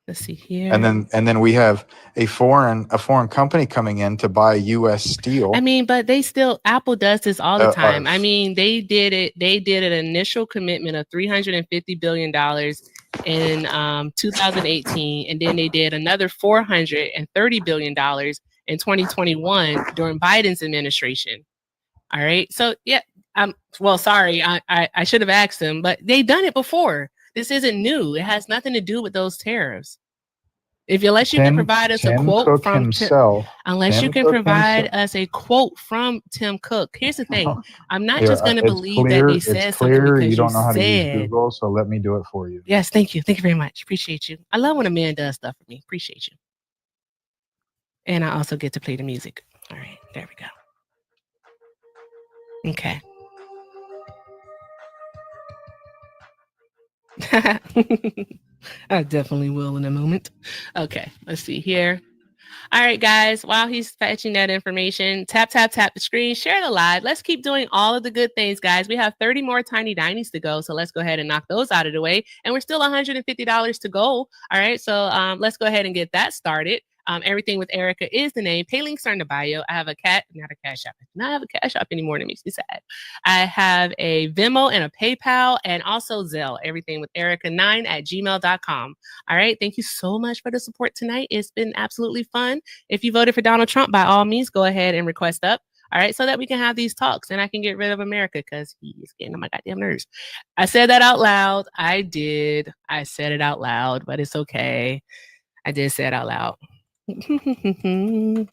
A: Let's see here.
B: And then we have a foreign company coming in to buy U.S. steel.
A: I mean, but they still, Apple does this all the time. I mean, they did an initial commitment of $350 billion in 2018, and then they did another $430 billion in 2021 during Biden's administration. All right. So yeah, well, sorry, I should have asked them, but they've done it before. This isn't new. It has nothing to do with those tariffs. Unless you can provide us a quote from himself, unless you can provide us a quote from Tim Cook. Here's the thing: I'm not just going to believe that they said something because
B: you don't know how to use
A: said.
B: Google, so let me do it for you.
A: Yes, thank you very much. Appreciate you. I love when a man does stuff for me. Appreciate you. And I also get to play the music. All right, there we go. Okay. I definitely will in a moment. Okay, let's see here. All right, guys, while he's fetching that information, tap the screen, share the live. Let's keep doing all of the good things, guys. We have 30 more Tiny Dinies to go, so let's go ahead and knock those out of the way. And we're still $150 to go. All right, so let's go ahead and get that started. Everything with Erica is the name. Pay links are in the bio. I have not a Cash App. I do not have a Cash App anymore. That makes me sad. I have a Venmo and a PayPal and also Zelle. Everything with Erica9@gmail.com. All right. Thank you so much for the support tonight. It's been absolutely fun. If you voted for Donald Trump, by all means, go ahead and request up. All right, so that we can have these talks and I can get rid of America because he is getting on my goddamn nerves. I said that out loud. I did. I said it out loud, but it's okay. I did say it out loud.
B: The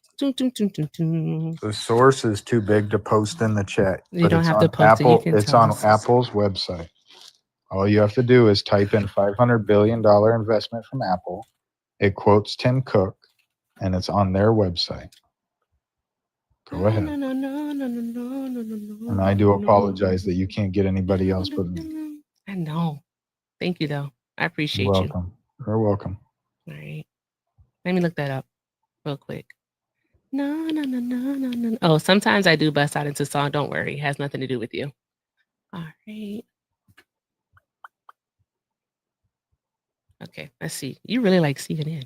B: source is too big to post in the chat.
A: You don't have to post it. You can
B: it's on Apple's website. All you have to do is type in $500 billion investment from Apple. It quotes Tim Cook, and it's on their website. Go ahead. And I do apologize that you can't get anybody else but me.
A: I know. Thank you, though. I appreciate
B: You're welcome. You're welcome.
A: you. All right. Let me look that up real quick. No. Oh, sometimes I do bust out into song. Don't worry. It has nothing to do with you. All right. Okay, let's see. You really like CNN.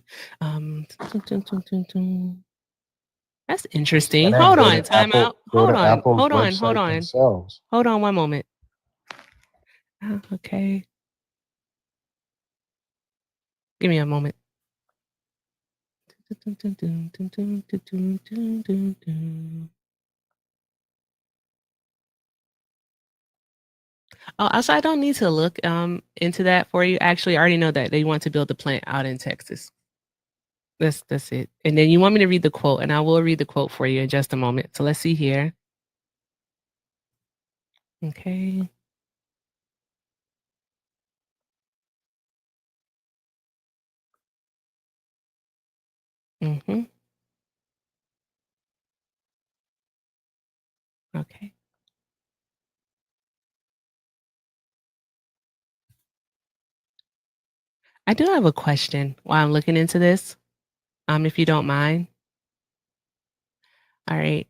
A: That's interesting.
B: And then
A: Hold
B: go
A: on.
B: to
A: Time
B: Apple-
A: out.
B: go
A: Hold
B: to
A: on.
B: Apple's
A: Hold on.
B: website
A: Hold on.
B: themselves.
A: Hold on one moment. Okay. Give me a moment. Oh, also, I don't need to look into that for you. Actually, I already know that they want to build a plant out in Texas. That's it. And then you want me to read the quote, and I will read the quote for you in just a moment. So let's see here. Okay. Mm-hmm. Okay. I do have a question while I'm looking into this, if you don't mind. All right.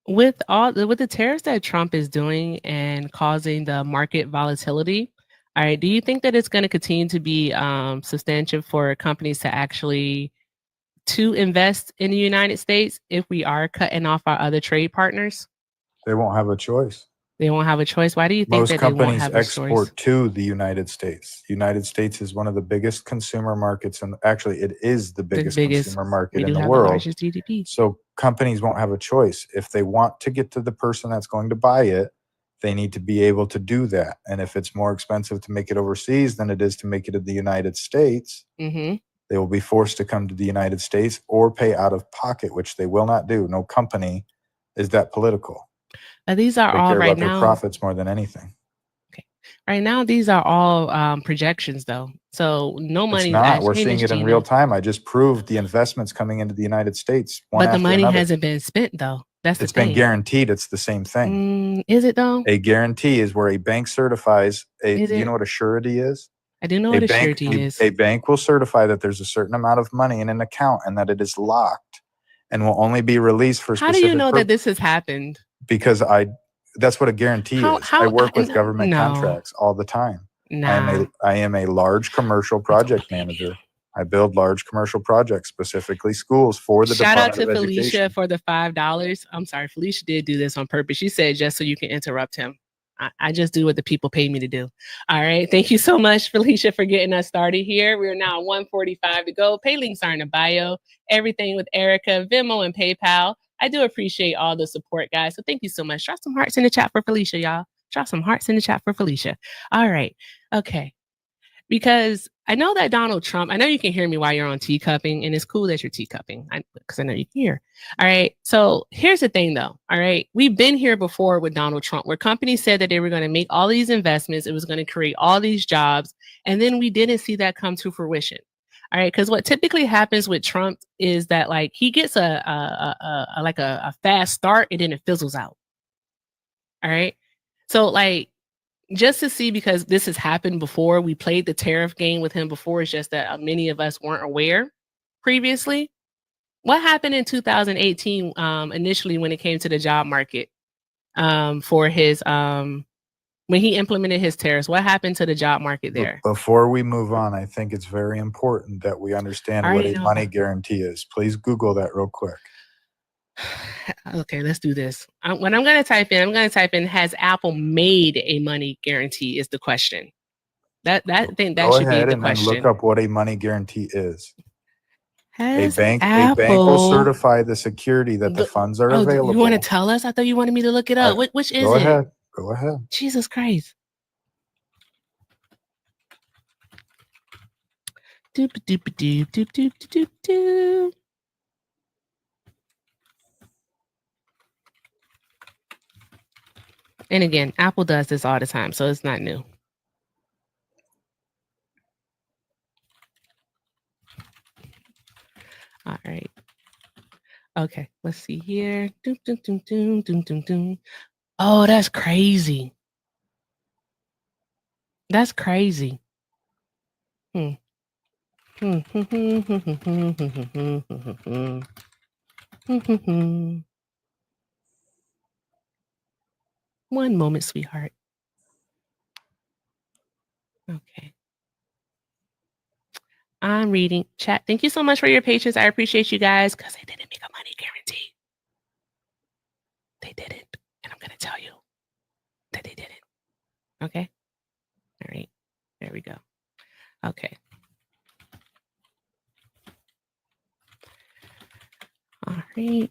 A: With the tariffs that Trump is doing and causing the market volatility, all right, do you think that it's going to continue to be substantial for companies to actually to invest in the United States if we are cutting off our other trade partners?
B: They won't have a choice.
A: They won't have a choice. Why do you think
B: Most
A: that they won't
B: companies
A: have a choice?
B: export to the United States. The United States is one of the biggest consumer markets, and actually, it is the biggest consumer
A: We
B: market
A: do
B: in the
A: have the
B: world.
A: largest GDP.
B: So companies won't have a choice. If they want to get to the person that's going to buy it, they need to be able to do that. And if it's more expensive to make it overseas than it is to make it in the United States,
A: Mm-hmm.
B: they will be forced to come to the United States or pay out of pocket, which they will not do. No company is that political.
A: These are
B: They
A: all
B: care
A: right
B: about their
A: now.
B: profits more than anything.
A: Right now, these are all projections, though. So no
B: It's
A: money.
B: not. We're seeing it in real time. I just proved the investments coming into the United States.
A: But the money hasn't been spent, though. That's the
B: It's
A: thing.
B: been guaranteed. It's the same thing.
A: Is it though?
B: A guarantee is where a bank certifies a.
A: Is
B: Do you
A: it?
B: know what a surety is?
A: I do know what a surety is.
B: A bank will certify that there's a certain amount of money in an account and that it is locked and will only be released for
A: How
B: specific.
A: do you know that this has happened?
B: Because that's what a guarantee is. I work with government contracts all the time.
A: Nah.
B: I am a large commercial project manager. I build large commercial projects, specifically schools for the
A: Shout out
B: Department
A: to
B: of
A: Felicia
B: Education.
A: for the $5. I'm sorry, Felicia did do this on purpose. She said just so you can interrupt him. I just do what the people pay me to do. All right. Thank you so much, Felicia, for getting us started here. We're now 1:45 to go. Pay links are in the bio. Everything with Erica, Venmo, and PayPal. I do appreciate all the support, guys. So thank you so much. Drop some hearts in the chat for Felicia, y'all. Drop some hearts in the chat for Felicia. All right. Okay. Because I know that Donald Trump, I know you can hear me while you're on teacupping, and it's cool that you're teacupping because I know you can hear. All right. So here's the thing, though. All right. We've been here before with Donald Trump, where companies said that they were going to make all these investments, it was going to create all these jobs, and then we didn't see that come to fruition. All right. Because what typically happens with Trump is that like he gets a fast start and then it fizzles out. All right. So like, just to see, because this has happened before, we played the tariff game with him before. It's just that many of us weren't aware previously. What happened in 2018 initially when it came to the job market for his when he implemented his tariffs? What happened to the job market there?
B: Before we move on, I think it's very important that we understand what a money guarantee is. Please Google that real quick.
A: Okay, let's do this. What I'm going to type in, has Apple made a money guarantee is the question. That should be the question.
B: And then look up what a money guarantee is.
A: Has
B: a bank will certify the security that the funds are available.
A: You want to tell us? I thought you wanted me to look it up. Which is it?
B: Go ahead.
A: Jesus Christ. Doop doop doop doop doop doop doop. And again, Apple does this all the time, so it's not new. All right. Okay, let's see here. Doom, doom, doom, doom, doom, doom, doom. Oh, that's crazy. That's crazy. One moment, sweetheart. Okay. I'm reading chat. Thank you so much for your patience. I appreciate you guys because they didn't make a money guarantee. They didn't. And I'm going to tell you that they didn't. Okay. All right. There we go. Okay. All right.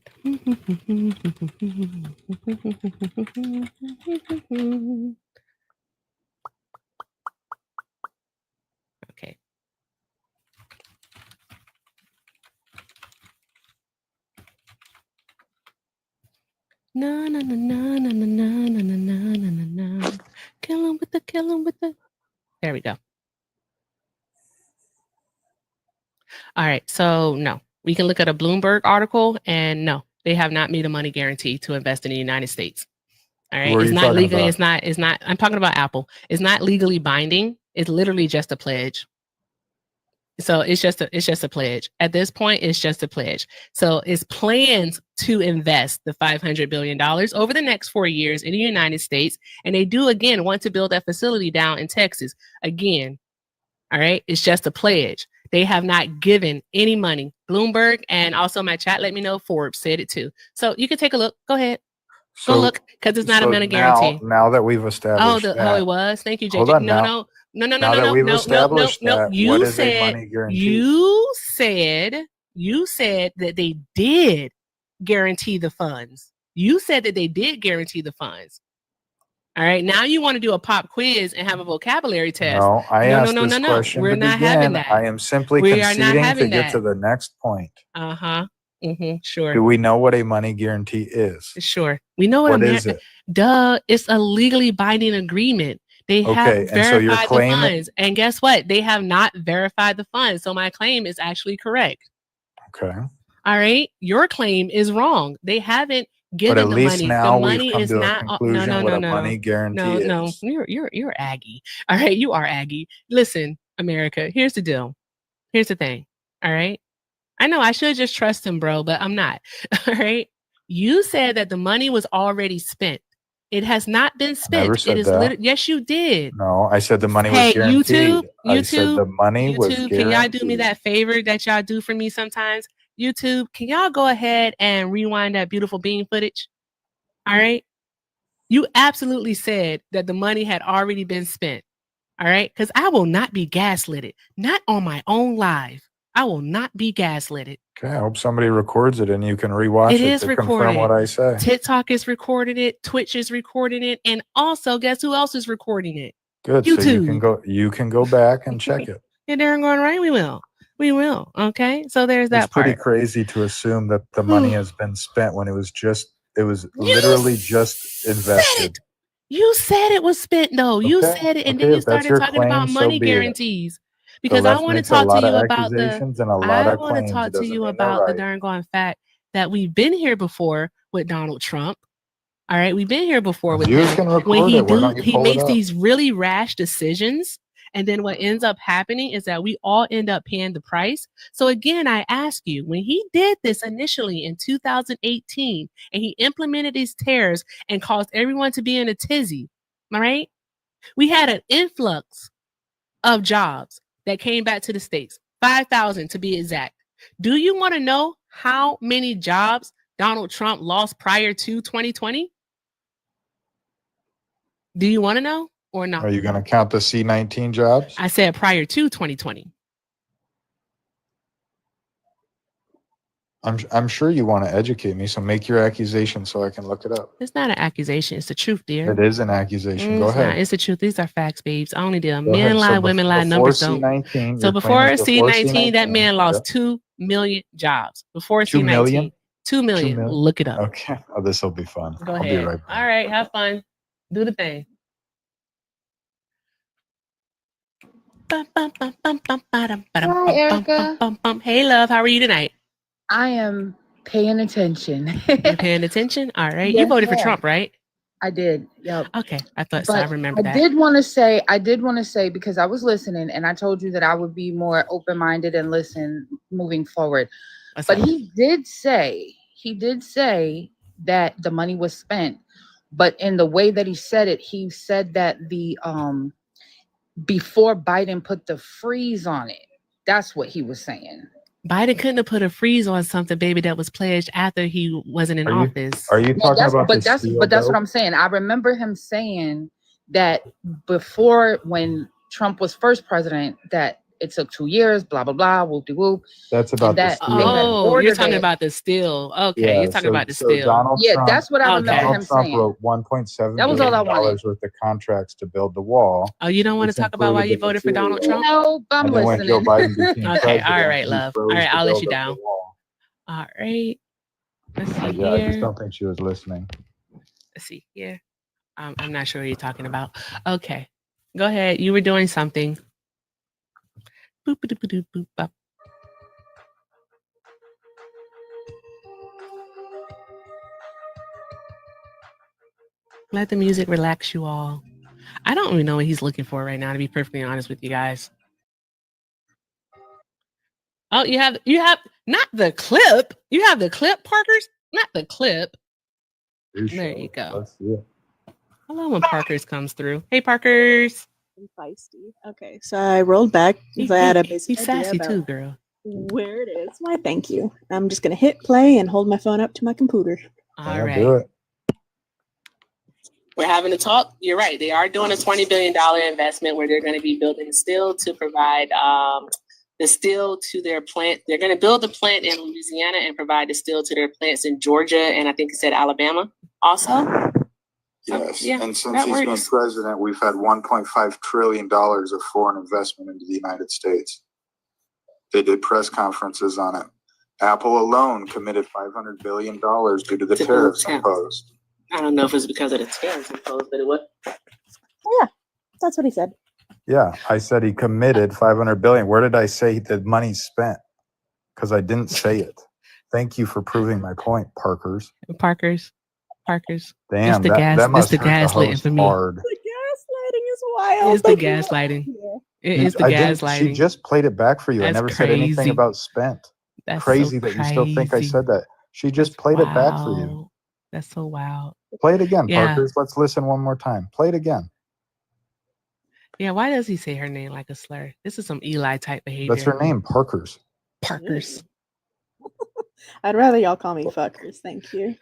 A: Okay. No, no, no, no, no, no, no, no, no, no, no, no. Kill him with the. There we go. All right. So no, we can look at a Bloomberg article and no, they have not made a money guarantee to invest in the United States. All right. It's not legal. It's not, I'm talking about Apple. It's not legally binding. It's literally just a pledge. So it's just a pledge. At this point, it's just a pledge. So it's plans to invest the $500 billion over the next 4 years in the United States. And they do, again, want to build that facility down in Texas. Again, all right, it's just a pledge. They have not given any money. Bloomberg and also my chat let me know Forbes said it too. So you can take a look. Go ahead. Go look because it's not a money guarantee.
B: Now that we've established
A: that. It was. Thank you, JJ.
B: Hold on,
A: no. You said that they did guarantee the funds. You said that they did guarantee the funds. All right. Now you want to do a pop quiz and have a vocabulary test.
B: No, I asked this question.
A: We're not having that.
B: I am simply conceding to get to the next point.
A: Sure.
B: Do we know what a money guarantee is?
A: Sure. We know what
B: is it?
A: Duh. It's a legally binding agreement. They have verified the funds. And guess what? They have not verified the funds. So my claim is actually correct.
B: Okay.
A: All right. Your claim is wrong. They haven't given the money.
B: But at least now
A: the money
B: we've come
A: is
B: to
A: not
B: a conclusion what a money guarantee is.
A: No, you're Aggie. All right. You are Aggie. Listen, America, here's the deal. Here's the thing. All right. I know I should just trust him, bro, but I'm not. All right. You said that the money was already spent. It has not been spent.
B: I never said that.
A: Yes, you did.
B: No, I said the money was guaranteed.
A: YouTube,
B: said the money was guaranteed.
A: Can y'all do me that favor that y'all do for me sometimes? YouTube, can y'all go ahead and rewind that beautiful bean footage? All right. You absolutely said that the money had already been spent. All right. Because I will not be gaslit. Not on my own live. I will not be gaslit.
B: Okay, I hope somebody records it and you can rewatch it to confirm what I say.
A: TikTok is recording it, Twitch is recording it, and also guess who else is recording it?
B: Good.
A: YouTube.
B: So you can go back and check it.
A: Yeah, they're going right. We will. Okay. So there's that part.
B: It's pretty crazy to assume that the money has been spent when it was literally just invested.
A: You said it was spent though. You said it, and then you started talking about money guarantees. Because I want to talk to you about the darn gone fact that we've been here before with Donald Trump. All right, we've been here before with him when he makes these really rash decisions, and then what ends up happening is that we all end up paying the price. So again, I ask you, when he did this initially in 2018, and he implemented these tariffs and caused everyone to be in a tizzy, all right, we had an influx of jobs that came back to the States, 5,000 to be exact. Do you want to know how many jobs Donald Trump lost prior to 2020? Do you want to know or not?
B: Are you going to count the C-19 jobs?
A: I said prior to 2020.
B: I'm sure you want to educate me, so make your accusation so I can look it up.
A: It's not an accusation. It's the truth, dear.
B: It is an accusation. Go ahead.
A: It's the truth. These are facts, babes. I only deal. Men lie, women lie, numbers don't. So before C-19, that man lost 2 million jobs. Before C-19, 2 million. Look it up.
B: Okay. Oh, this will be fun.
A: Go ahead. I'll be right back. All right. Have fun. Do the thing.
F: Hi, Erica.
A: Hey, love. How are you tonight?
F: I am paying attention.
A: You're paying attention? All right.
F: Yes,
A: you voted for Trump, right?
F: I did. Yep.
A: Okay, I thought so. I
F: But
A: remember
F: I
A: that.
F: did want to say, because I was listening and I told you that I would be more open-minded and listen moving forward.
A: What's
F: But
A: up?
F: he did say that the money was spent. But in the way that he said that the before Biden put the freeze on it. That's what he was saying.
A: Biden couldn't have put a freeze on something, baby, that was pledged after he wasn't in office.
B: Are you talking about the steel
F: that's what
B: dope?
F: I'm saying. I remember him saying that before, when Trump was first president, that it took 2 years, blah blah blah, whoop de whoop.
B: That's about the steel.
A: Oh, you're talking about the steel. Okay,
B: Yeah,
A: you're talking about the steel.
B: Donald Trump,
F: that's what I remember him
B: Donald Trump
F: saying.
B: wrote $1.7
F: That was all I
B: billion
F: wanted.
B: worth of contracts to build the wall.
A: Oh, you don't want to
B: which
A: talk about why you
B: included the
A: voted for Donald
B: material.
A: Trump?
F: No, I'm
B: And then when Joe
F: listening.
B: Biden became
A: Okay,
B: president,
A: all right,
B: he
A: love. All
B: froze
A: right,
B: the
A: I'll let you
B: build of
A: down.
B: the wall.
A: All right. Let's see
B: Yeah, I just
A: here.
B: don't think she was listening.
A: Let's see here. I'm not sure what you're talking about. Okay, go ahead. You were doing something. Boop, boop, boop, boop, boop, bop. Let the music relax you all. I don't even know what he's looking for right now, to be perfectly honest with you guys. Oh, you have not the clip. You have the clip, Parkers, not the clip. There you go.
B: Let's see it.
A: I love when Parkers comes through. Hey, Parkers.
G: Feisty. Okay, so I rolled back because I had a basic
A: He's
G: idea
A: sassy
G: about
A: too, girl.
G: where it is. Why, thank you. I'm just gonna hit play and hold my phone up to my computer.
A: All
B: Yeah,
A: right.
B: do it.
A: We're having a talk. You're right. They are doing a $20 billion investment where they're going to be building steel to provide the steel to their plant. They're going to build the plant in Louisiana and provide the steel to their plants in Georgia and I think it said Alabama also.
B: Yes,
A: Yeah,
B: and since
A: that
B: he's been
A: works.
B: president, we've had $1.5 trillion of foreign investment into the United States. They did press conferences on it. Apple alone committed $500 billion due to the tariffs imposed.
A: I don't know if it's because of the tariffs imposed, but it was.
G: Yeah, that's what he said.
B: Yeah, I said he committed $500 billion. Where did I say the money's spent? Because I didn't say it. Thank you for proving my point, Parkers.
A: Parkers.
B: Damn,
A: the
B: that must
A: the
B: hurt the
A: gaslighting
B: host
A: for me.
B: hard.
G: The gaslighting is wild.
A: It's the
G: Like,
A: gaslighting.
G: yeah.
A: It is the gaslighting.
B: She just played it back for you.
A: That's
B: I never said anything
A: crazy.
B: about spent.
A: That's
B: Crazy
A: so
B: that you still think I
A: crazy.
B: said that. She just played it back for you.
A: That's so wild.
B: Play it again,
A: Yeah.
B: Parkers. Let's listen one more time. Play it again.
A: Yeah, why does he say her name like a slur? This is some Eli type behavior.
B: That's her name, Parkers.
A: Parkers.
G: I'd rather y'all call me fuckers. Thank you.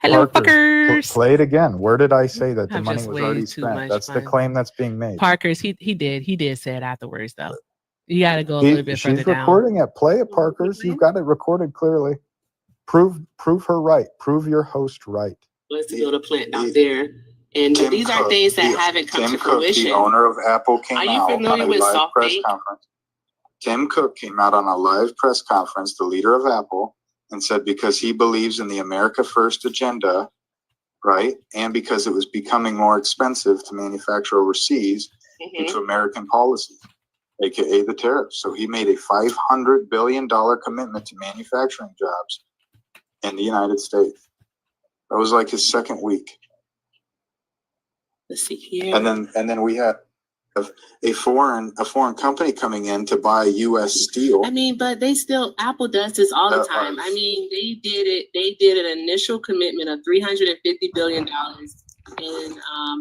A: Hello,
B: Parkers.
A: fuckers.
B: Play it again. Where did I say that the
A: I'm
B: money
A: just
B: was
A: way
B: already
A: too
B: spent?
A: much
B: That's the
A: fun.
B: claim that's being made.
A: Parkers, he did say it afterwards though. You got to go a little bit further
B: She's
A: down.
B: recording it. Play it, Parkers. You've got it recorded clearly. Prove her right. Prove your host right.
A: Let's build a plant out there. And these are things that haven't come to fruition.
B: The owner of Apple, came
A: Are you
B: out
A: familiar
B: on a
A: with
B: live
A: soft
B: press
A: bake?
B: conference. Tim Cook came out on a live press conference, the leader of Apple, and said because he believes in the America First agenda, right, and because it was becoming more expensive to manufacture overseas due to American policy, aka the tariffs. So he made a $500 billion commitment to manufacturing jobs in the United States. That was like his second week.
A: Let's see here.
B: And then we had a foreign company coming in to buy U.S. steel.
A: I mean, but they still, Apple does this all the time. I mean, they did an initial commitment of $350 billion in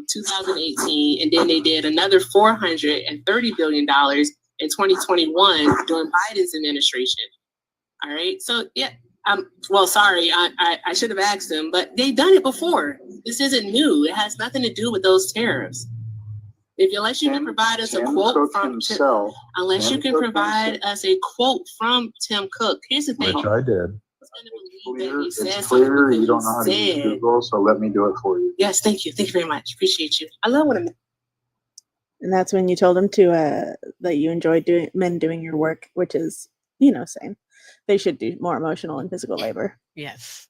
A: 2018, and then they did another $430 billion in 2021 during Biden's administration. All right, so yeah. Well, sorry, I should have asked them, but they've done it before. This isn't new. It has nothing to do with those tariffs. Unless you can provide us a quote from Tim, unless you can provide us a quote from Tim Cook. Here's the thing.
B: Which I did.
A: It's
B: clear. You don't know how to use Google, so let me do it for you.
A: Yes, thank you. Thank you very much. Appreciate you. I love when I'm.
G: And that's when you told him to that you enjoy men doing your work, which is, same. They should do more emotional and physical labor.
A: Yes.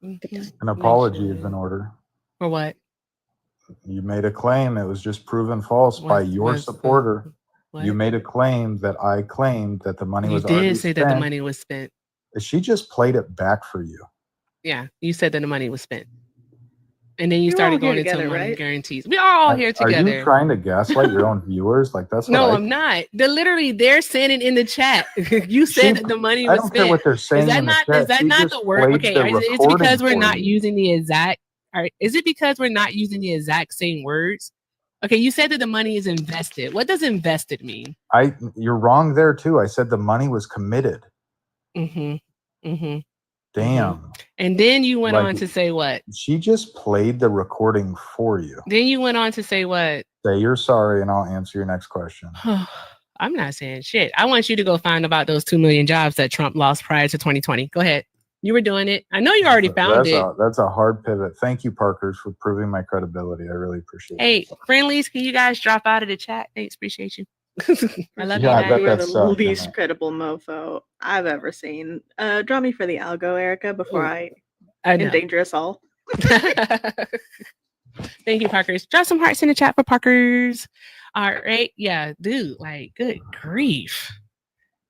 B: An apology is in order.
A: For what?
B: You made a claim. It was just proven false by your supporter. You made a claim that I claimed that the money was already spent.
A: You did say that the money was spent.
B: She just played it back for you.
A: Yeah, you said that the money was spent. And then you
G: We're all
A: started
G: here
A: going into
G: together,
A: money
G: right?
A: guarantees. We are all here
B: Are you
A: together.
B: trying to gaslight your own viewers? Like that's what
A: No,
B: I
A: I'm not. They're saying it in the chat. You
B: She-
A: said that the money
B: I
A: was
B: don't care
A: spent.
B: what they're saying
A: Is that
B: in the
A: not?
B: chat.
A: Is that
B: She
A: not
B: just
A: the word?
B: played
A: Okay,
B: the
A: is it
B: recording
A: because we're
B: for
A: not
B: you.
A: using the exact? All right, is it because we're not using the exact same words? Okay, you said that the money is invested. What does invested mean?
B: You're wrong there too. I said the money was committed.
A: Mm-hmm. Mm-hmm.
B: Damn.
A: And then you went
B: Like-
A: on to say what?
B: She just played the recording for you.
A: Then you went on to say what?
B: Say you're sorry and I'll answer your next question.
A: I'm not saying shit. I want you to go find about those 2 million jobs that Trump lost prior to 2020. Go ahead. You were doing it. I know you already found it.
B: That's a hard pivot. Thank you, Parkers, for proving my credibility. I really appreciate it.
A: Hey, friendlies, can you guys drop out of the chat? Thanks, appreciate you. I love
B: Yeah, I
A: you
B: bet
G: You
A: guys.
G: are
B: that
G: the
B: sucked,
G: least
B: didn't it?
G: credible mofo I've ever seen. Draw me for the algo, Erica, before
A: Ooh,
G: I
A: I know.
G: endanger us all.
A: Thank you, Parkers. Drop some hearts in the chat for Parkers. All right. Yeah, dude, like, good grief.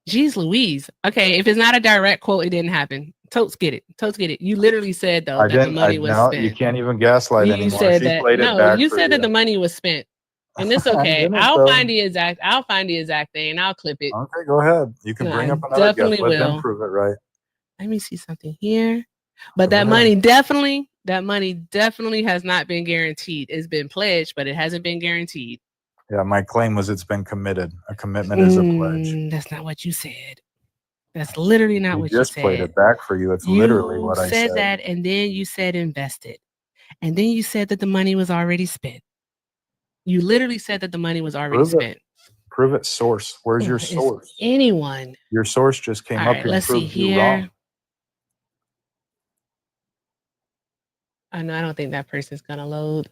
A: Jeez Louise. Okay, if it's not a direct quote, it didn't happen. Totes get it. Totes get it. You literally said, though,
B: I
A: that the
B: didn't.
A: money was
B: No,
A: spent.
B: you can't even gaslight
A: You
B: anymore.
A: said
B: She
A: that.
B: played it
A: No,
B: back
A: you
B: for
A: said that the
B: you.
A: money was spent. And it's
B: I
A: okay.
B: didn't,
A: I'll
B: though.
A: find the exact thing and I'll clip it.
B: Okay, go ahead. You can
A: No,
B: bring
A: I
B: up another guest.
A: definitely
B: Let them
A: will.
B: prove it right.
A: Let me see something here. But
B: Go
A: that
B: ahead.
A: money definitely has not been guaranteed. It's been pledged, but it hasn't been guaranteed.
B: Yeah, my claim was it's been committed. A commitment is a pledge.
A: That's not what you said. That's literally not
B: You
A: what you
B: just played
A: said.
B: it back for you. It's literally what I
A: You said
B: said.
A: that, and then you said invested. And then you said that the money was already spent. You literally said that the money was already
B: Prove it.
A: spent.
B: Prove it. Source. Where's your
A: Is
B: source?
A: anyone?
B: Your source just came
A: All
B: up
A: right,
B: here and
A: let's see
B: proved you wrong.
A: here. I know, I don't think that person's gonna load.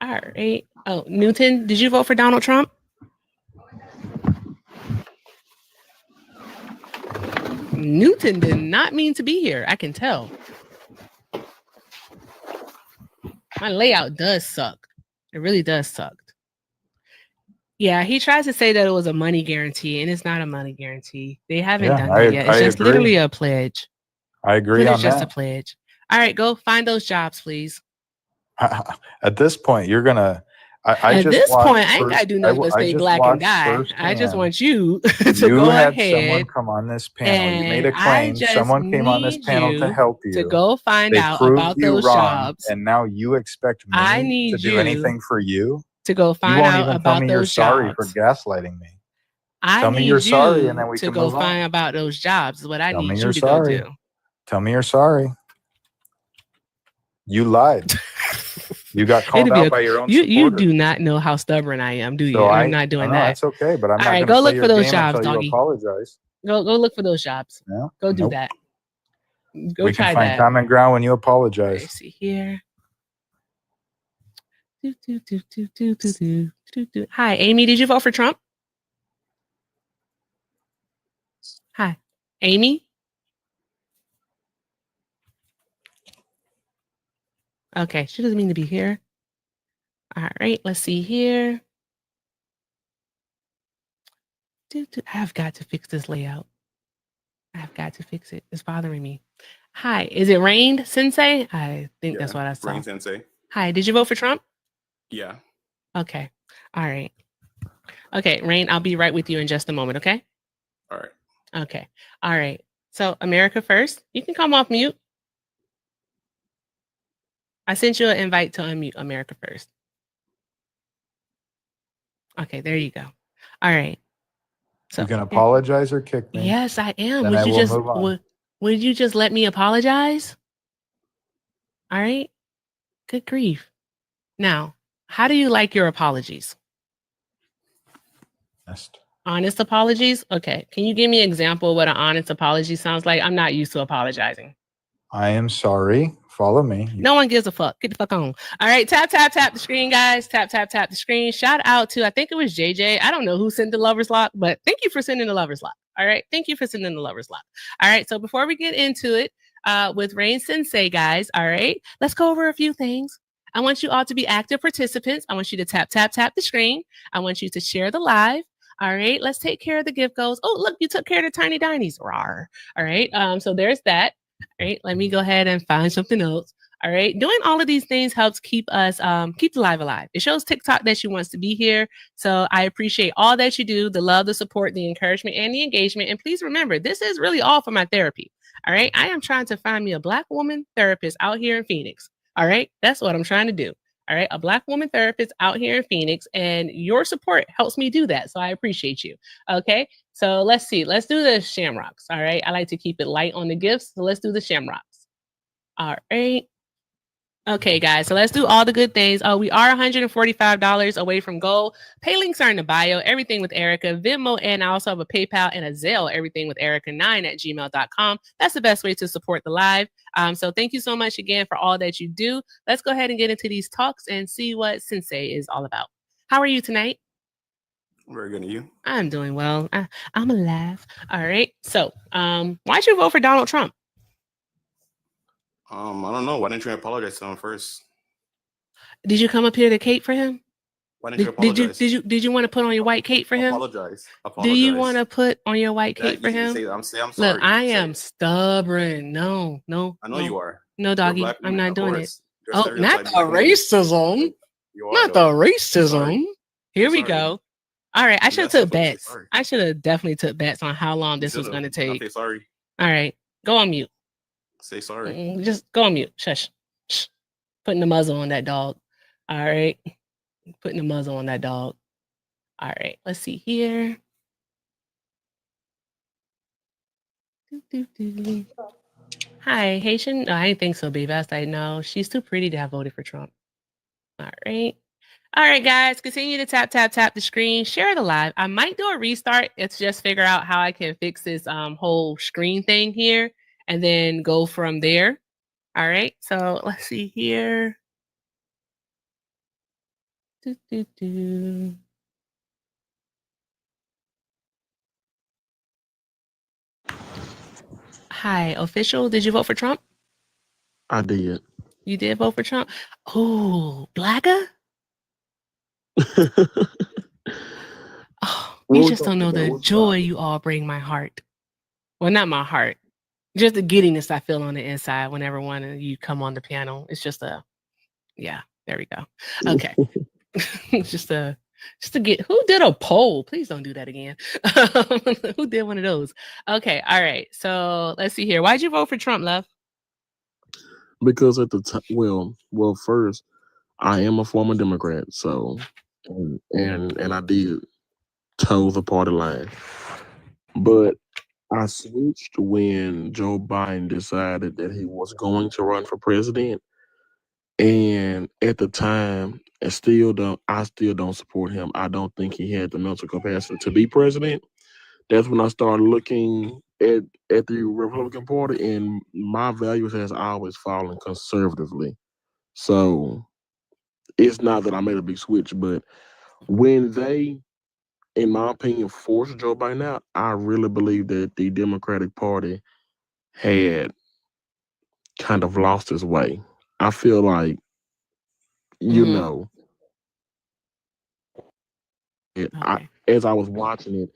A: All right. Oh, Newton, did you vote for Donald Trump? Newton did not mean to be here. I can tell. My layout does suck. It really does suck. Yeah, he tries to say that it was a money guarantee, and it's not a money guarantee. They haven't done that yet. It's
B: I
A: just
B: agree.
A: literally a pledge.
B: I agree on
A: It's just a
B: that.
A: pledge. All right, go find those jobs, please.
B: At this point, you're gonna. I
A: At
B: just
A: this
B: watched
A: point, I ain't gotta do nothing but
B: I
A: stay
B: just
A: black and
B: watched
A: die. I
B: firsthand.
A: just want you to
B: You
A: go
B: had someone
A: ahead
B: come on this panel. You made a
A: and I
B: claim.
A: just
B: Someone came on this
A: need
B: panel to
A: you
B: help
A: to
B: you.
A: go find
B: They
A: out
B: proved
A: about
B: you
A: those
B: wrong,
A: jobs.
B: and now you expect
A: I
B: me
A: need
B: to do
A: you
B: anything for you?
A: to go
B: You
A: find
B: won't
A: out
B: even tell
A: about
B: me you're
A: those
B: sorry for
A: jobs.
B: gaslighting me.
A: I
B: Tell me
A: need
B: you're sorry, and
A: you
B: then we
A: to
B: can
A: go
B: move
A: find
B: on.
A: about those jobs is what I
B: Tell me
A: need
B: you're
A: you to go
B: sorry.
A: do.
B: Tell me you're sorry. You lied. You got called
A: It'll be
B: out by your own
A: you
B: supporters.
A: do not know how stubborn I am, do you?
B: So
A: I'm not doing
B: no,
A: that.
B: that's okay, but I'm
A: All
B: not
A: right,
B: going to
A: go
B: play
A: look
B: your
A: for those
B: game
A: jobs,
B: until you
A: doggy.
B: apologize.
A: Go look for those jobs.
B: No,
A: Go do
B: nope.
A: that. Go
B: We
A: try
B: can find
A: that.
B: common ground when you
A: Let's
B: apologize.
A: see here. Hi, Amy. Did you vote for Trump? Hi, Amy. Okay, she doesn't mean to be here. All right, let's see here. I've got to fix this layout. I've got to fix it. It's bothering me. Hi, is it Rain Sensei? I think that's what I saw.
E: Rain Sensei.
A: Hi, did you vote for Trump?
E: Yeah.
A: Okay. All right. Okay, Rain, I'll be right with you in just a moment, okay?
E: All right.
A: Okay. All right. So, America First, you can come off mute. I sent you an invite to unmute America First. Okay, there you go. All right. So
B: You can apologize or kick me.
A: yes, I am.
B: Then
A: Would
B: I
A: you
B: will
A: just
B: move on.
A: would you just let me apologize? All right. Good grief. Now, how do you like your apologies? Honest apologies? Okay. Can you give me an example of what an honest apology sounds like? I'm not used to apologizing.
B: I am sorry. Follow me.
A: No one gives a fuck. Get the fuck on. All right. Tap the screen, guys. Tap the screen. Shout out to, I think it was JJ. I don't know who sent the lover's lock, but thank you for sending the lover's lock. All right. Thank you for sending the lover's lock. All right. So before we get into it with Rain Sensei, guys, all right, let's go over a few things. I want you all to be active participants. I want you to tap the screen. I want you to share the live. All right, let's take care of the gift goals. Oh, look, you took care of the tiny dinies. Rawr. All right, so there's that. All right, let me go ahead and find something else. All right. Doing all of these things helps keep us keep the live alive. It shows TikTok that she wants to be here. So I appreciate all that you do, the love, the support, the encouragement, and the engagement. And please remember, this is really all for my therapy. All right. I am trying to find me a Black woman therapist out here in Phoenix. All right. That's what I'm trying to do. All right. A Black woman therapist out here in Phoenix. And your support helps me do that. So I appreciate you. Okay. So let's see. Let's do the shamrocks. All right. I like to keep it light on the gifts. So let's do the shamrocks. All right. Okay, guys, so let's do all the good things. Oh, we are $145 away from goal. Pay links are in the bio. Everything with Erica, Venmo, and I also have a PayPal and a Zelle, everything with Erica9@gmail.com. That's the best way to support the live. So thank you so much again for all that you do. Let's go ahead and get into these talks and see what Sensei is all about. How are you tonight?
E: Very good. And you?
A: I'm doing well. I'm alive. All right. So why'd you vote for Donald Trump?
E: I don't know. Why didn't you apologize to him first?
A: Did you come up here to cape for him?
E: Why didn't you apologize?
A: Did you want to put on your white cape for him?
E: Apologize.
A: Do you want to put on your white
E: That
A: cape for
E: easy to
A: him?
E: say that. I'm sorry.
A: Look, I
E: Say
A: am
E: it.
A: stubborn. No.
E: I know you are.
A: No,
E: You're a
A: doggy.
E: black
A: I'm
E: woman,
A: not
E: of
A: doing it.
E: course. You're
A: Oh,
E: stereotyping
A: not the
E: black women.
A: racism.
E: You are,
A: Not the
E: though.
A: racism.
E: Sorry.
A: Here we
E: Sorry.
A: go. All right. I
E: You
A: should have
E: messed
A: took
E: up, but say
A: bets.
E: sorry.
A: I should have definitely took bets on how long
E: You
A: this was
E: should've.
A: going to take.
E: Okay, sorry.
A: All right. Go on mute.
E: Say sorry.
A: Just go on mute. Shush. Shh. Putting the muzzle on that dog. All right. Putting the muzzle on that dog. All right. Let's see here. Hi, Haitian. No, I didn't think so, baby. I was like, no, she's too pretty to have voted for Trump. All right. All right, guys, continue to tap the screen, share the live. I might do a restart. It's just figure out how I can fix this whole screen thing here and then go from there. All right, so let's see here. Hi, official. Did you vote for Trump?
H: I did.
A: You did vote for Trump? Oh, Blacka? Oh, you just don't know the joy you all bring my heart. Well, not my heart. Just the giddiness I feel on the inside whenever one of you come on the panel. It's just yeah, there we go. Okay. just to get, who did a poll? Please don't do that again. Who did one of those? Okay. All right. So let's see here. Why'd you vote for Trump, love?
H: Because at the time, well, first, I am a former Democrat, so and I did toe the party line, but I switched when Joe Biden decided that he was going to run for president, and at the time, I still don't support him. I don't think he had the mental capacity to be president. That's when I started looking at the Republican Party, and my values has always fallen conservatively. So it's not that I made a big switch, but when they, in my opinion, forced Joe Biden out, I really believe that the Democratic Party had kind of lost its way. I feel like, you
A: Mhm.
H: know,
A: Okay.
H: as I was watching it,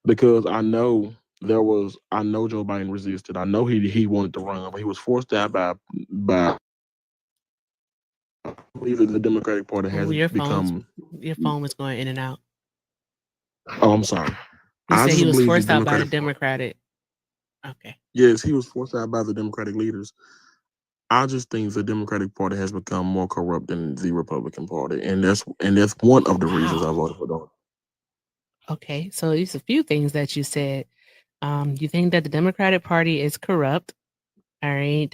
H: because I know Joe Biden resisted. I know he wanted to run, but he was forced out by I believe that the Democratic Party has
A: Oh, your
H: become.
A: phone was going in and out.
H: Oh, I'm sorry.
A: You
H: I
A: said
H: just
A: he was
H: believe
A: forced out by the
H: Democratic.
A: Okay.
H: Yes, he was forced out by the Democratic leaders. I just think the Democratic Party has become more corrupt than the Republican Party, and that's one of the reasons I voted for Donald.
A: Okay. So there's a few things that you said. You think that the Democratic Party is corrupt. All right.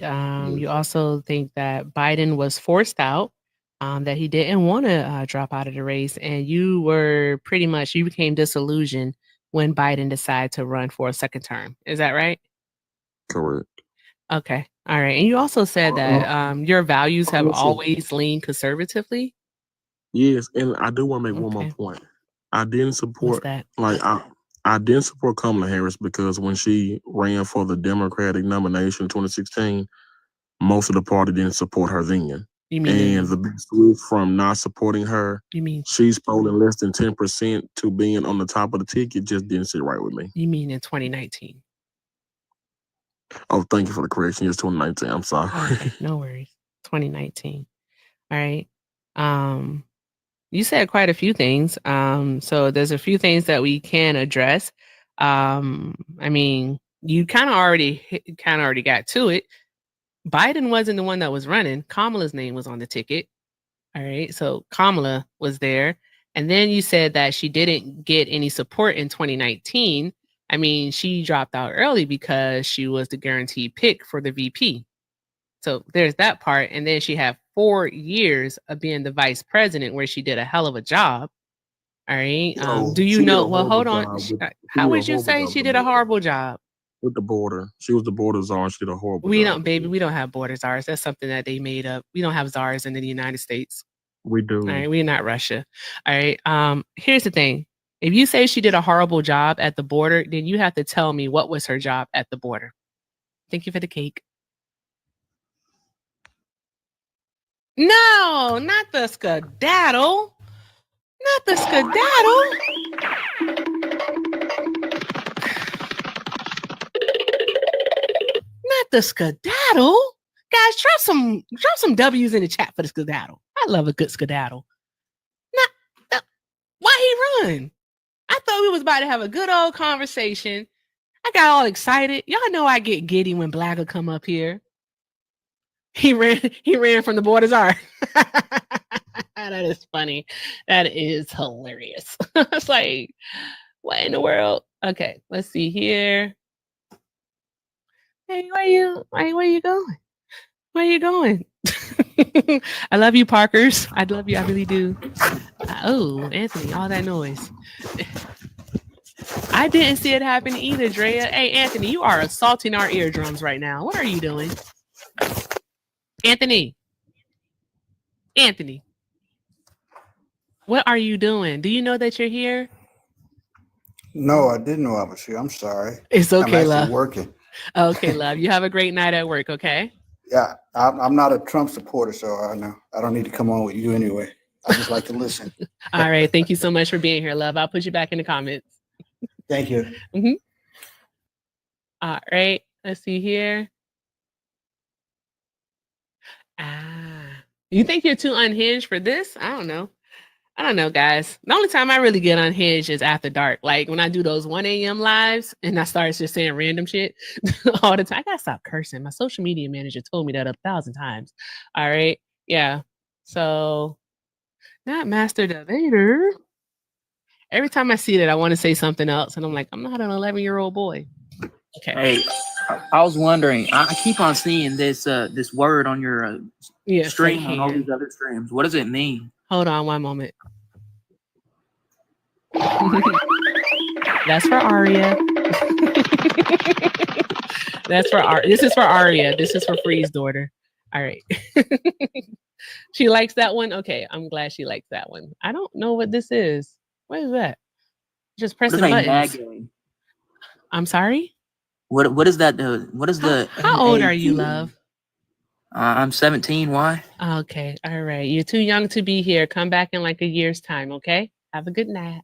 A: You also think that Biden was forced out, that he didn't want to drop out of the race, and you became disillusioned when Biden decided to run for a second term. Is that right?
H: Correct.
A: Okay. All right. And you also said that your values have
H: Listen.
A: always leaned conservatively.
H: Yes, and I do want to make one more
A: Okay.
H: point. I didn't
A: What's
H: support
A: that?
H: I didn't support Kamala Harris because when she ran for the Democratic nomination in 2016, most of the party didn't support her then.
A: You mean
H: And the big switch from not supporting her, she's polling less than 10% to being on the top of the ticket just didn't sit right with me.
A: You mean in 2019?
H: Oh, thank you for the correction. It's 2019. I'm sorry.
A: Okay, no worries. 2019. All right. You said quite a few things. So there's a few things that we can address. I mean, you kind of already got to it. Biden wasn't the one that was running. Kamala's name was on the ticket. All right. So Kamala was there. And then you said that she didn't get any support in 2019. I mean, she dropped out early because she was the guaranteed pick for the VP. So there's that part. And then she had 4 years of being the vice president where she did a hell of a job. All right. Do you know? Well, hold on. How would you say she did a horrible job?
H: With the border. She was the border czar. She did a horrible job.
A: We don't, baby. We don't have border czars. That's something that they made up. We don't have czars in the United States.
H: We do.
A: All right. We're not Russia. All right. Here's the thing. If you say she did a horrible job at the border, then you have to tell me what was her job at the border. Thank you for the cake. No, not the skedaddle. Not the skedaddle. Not the skedaddle. Guys, drop some W's in the chat for the skedaddle. I love a good skedaddle. Why he run? I thought we was about to have a good old conversation. I got all excited. Y'all know I get giddy when Blagger come up here. He ran from the border czar. That is funny. That is hilarious. It's like, what in the world? Okay, let's see here. Hey, where you going? Where you going? I love you, Parkers. I love you. I really do. Oh, Anthony, all that noise. I didn't see it happen either, Drea. Hey, Anthony, you are assaulting our eardrums right now. What are you doing? Anthony, what are you doing? Do you know that you're here?
I: No, I didn't know I was here. I'm sorry.
A: It's okay,
I: I'm
A: love.
I: working.
A: Okay, love. You have a great night at work, okay?
I: Yeah, I'm not a Trump supporter, so I don't need to come on with you anyway. I just like to listen.
A: All right. Thank you so much for being here, love. I'll put you back in the comments.
I: Thank you.
A: Mm-hmm. All right. Let's see here. You think you're too unhinged for this? I don't know, guys. The only time I really get unhinged is after dark. Like when I do those 1 a.m. lives and I start just saying random shit all the time. I gotta stop cursing. My social media manager told me that 1,000 times. All right. Yeah. So not Master Debater. Every time I see that, I want to say something else. And I'm like, I'm not an 11-year-old boy. Okay.
J: Hey, I was wondering. I keep on seeing this word on your stream and all these other streams. What does it mean?
A: Hold on one moment. That's for Aria. That's for Aria. This is for Aria. This is for Free's daughter. All right. She likes that one. Okay, I'm glad she likes that one. I don't know what this is. What is that? Just pressing buttons.
J: MAGA?
A: I'm sorry?
J: What is that? What is the?
A: How old are you, love?
J: I'm 17. Why?
A: Okay. All right. You're too young to be here. Come back in like a year's time. Okay. Have a good night.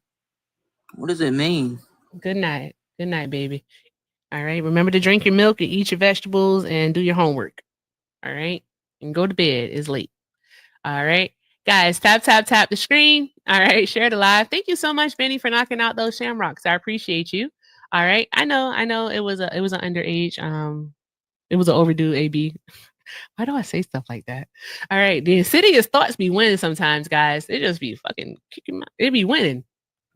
J: What does it mean?
A: Good night. Good night, baby. All right. Remember to drink your milk and eat your vegetables and do your homework. All right. And go to bed. It's late. All right. Guys, tap the screen. All right. Share the live. Thank you so much, Benny, for knocking out those shamrocks. I appreciate you. All right. I know it was an underage. It was an overdue AB. Why do I say stuff like that? All right. The insidious thoughts be winning sometimes, guys. It just be fucking kicking my, it be winning.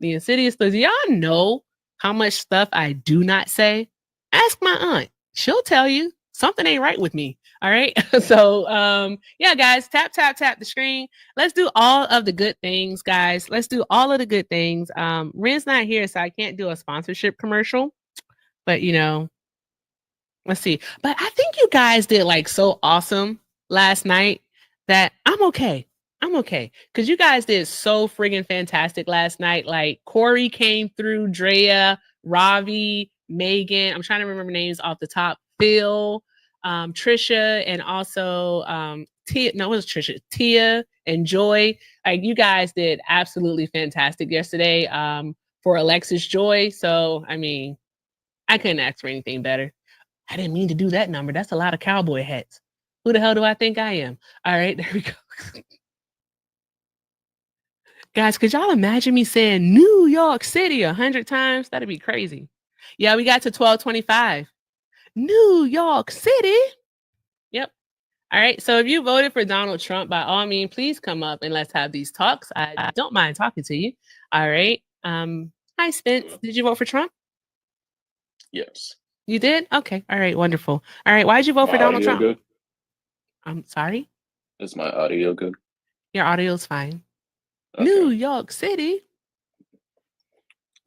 A: The insidious thoughts. Y'all know how much stuff I do not say? Ask my aunt. She'll tell you something ain't right with me. All right. So yeah, guys, tap the screen. Let's do all of the good things, guys. Let's do all of the good things. Ren's not here, so I can't do a sponsorship commercial. But you know, let's see. But I think you guys did like so awesome last night that I'm okay. Because you guys did so friggin' fantastic last night. Like Corey came through, Drea, Ravi, Megan. I'm trying to remember names off the top. Phil, Trisha, and also Tia. No, it was Trisha. Tia and Joy. Like you guys did absolutely fantastic yesterday for Alexis Joy. So I mean, I couldn't ask for anything better. I didn't mean to do that number. That's a lot of cowboy hats. Who the hell do I think I am? All right, there we go. Guys, could y'all imagine me saying New York City 100 times? That'd be crazy. Yeah, we got to 1225. New York City. Yep. All right. So if you voted for Donald Trump, by all means, please come up and let's have these talks. I don't mind talking to you. All right. Hi, Spence. Did you vote for Trump?
K: Yes.
A: You did? Okay. All right. Wonderful. All right. Why did you vote for Donald Trump?
K: Good?
A: I'm sorry.
K: Is my audio good?
A: Your audio's fine.
K: Okay.
A: New York City.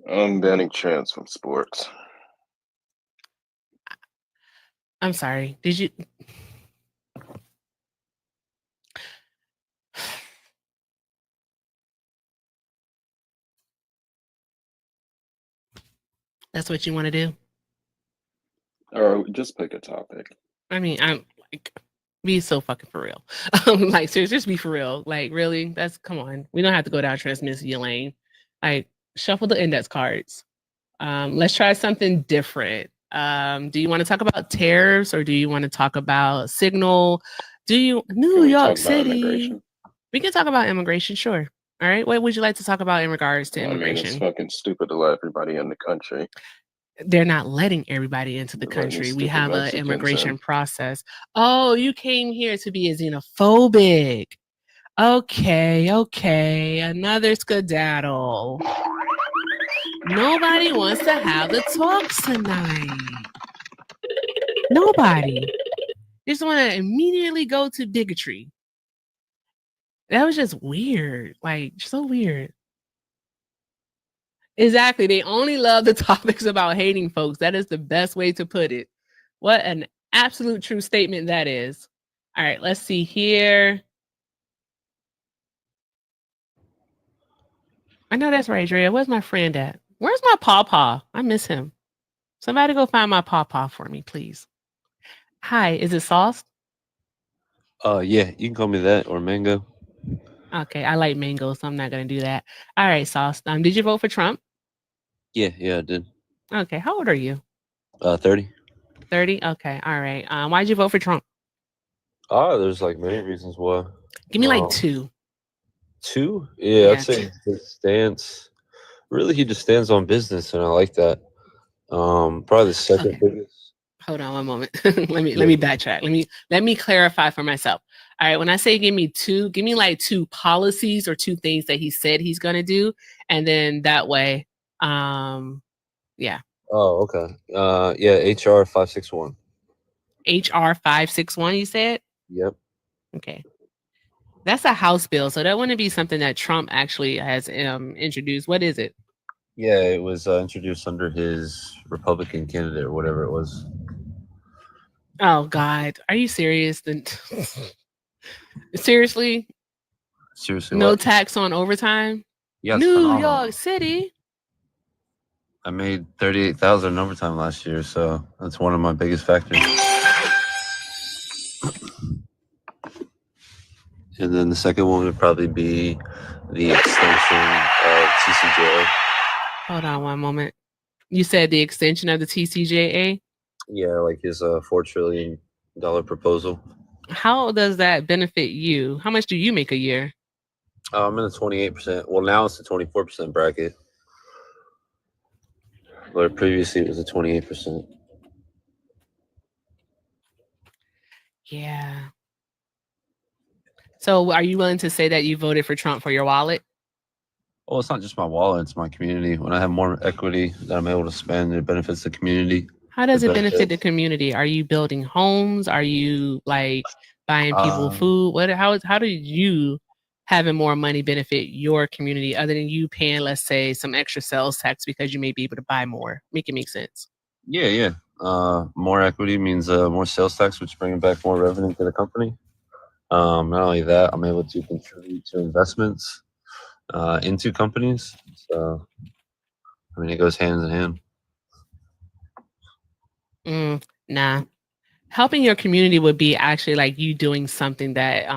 K: I'm banning trans from sports.
A: I'm sorry. Did you? That's what you want to do?
K: Or just pick a topic.
A: I mean, I'm like, be so fucking for real. Like, seriously, just be for real. Like, really? Come on. We don't have to go down transmissivity lane. Like, shuffle the index cards. Let's try something different. Do you want to talk about tariffs or do you want to talk about Signal? New York City? We can talk about immigration, sure. All right. What would you like to talk about in regards to immigration?
K: I mean, it's fucking stupid to let everybody in the country.
A: They're not letting everybody into the country. We have an immigration process. Oh, you came here to be a xenophobic. Okay. Another skedaddle. Nobody wants to have the talks tonight. Nobody. They just want to immediately go to bigotry. That was just weird. Like, so weird. Exactly. They only love the topics about hating folks. That is the best way to put it. What an absolute true statement that is. All right, let's see here. I know that's right, Drea. Where's my friend at? Where's my pawpaw? I miss him. Somebody go find my pawpaw for me, please. Hi, is it Sauce?
L: Yeah, you can call me that or Mango.
A: Okay, I like mango, so I'm not gonna do that. All right, Sauce. Did you vote for Trump?
L: Yeah, I did.
A: Okay, how old are you?
L: 30.
A: 30? Okay, all right. Why'd you vote for Trump?
L: There's like many reasons why.
A: Give me like two.
L: Two? Yeah, I'd say his stance. Really, he just stands on business, and I like that. Probably the second biggest.
A: Hold on one moment. let me backtrack. Let me clarify for myself. All right, when I say give me like two policies or two things that he said he's gonna do, and then that way, yeah.
L: Oh, okay. Yeah, HR 561.
A: HR 561, you said?
L: Yep.
A: Okay. That's a House bill, so that wouldn't be something that Trump actually has introduced. What is it?
L: Yeah, it was introduced under his Republican candidate or whatever it was.
A: Oh God, are you serious? Seriously?
L: Seriously,
A: no
L: what?
A: tax on overtime?
L: Yeah,
A: New York City.
L: I made 38,000 in overtime last year, so that's one of my biggest factors. And then the second one would probably be the extension of TCJA.
A: Hold on one moment. You said the extension of the TCJA?
L: Yeah, like his $4 trillion proposal.
A: How does that benefit you? How much do you make a year?
L: I'm in the 28%. Well, now it's the 24% bracket. But previously it was a 28%.
A: Yeah. So are you willing to say that you voted for Trump for your wallet?
L: Well, it's not just my wallet, it's my community. When I have more equity that I'm able to spend, it benefits the community.
A: How does it benefit the community? Are you building homes? Are you like buying people food? How do you having more money benefit your community other than you paying, let's say, some extra sales tax because you may be able to buy more? Make it make sense.
L: Yeah. More equity means more sales tax, which brings back more revenue to the company. Not only that, I'm able to contribute to investments into companies. So, I mean, it goes hand in hand.
A: Nah. Helping your community would be actually like you doing something that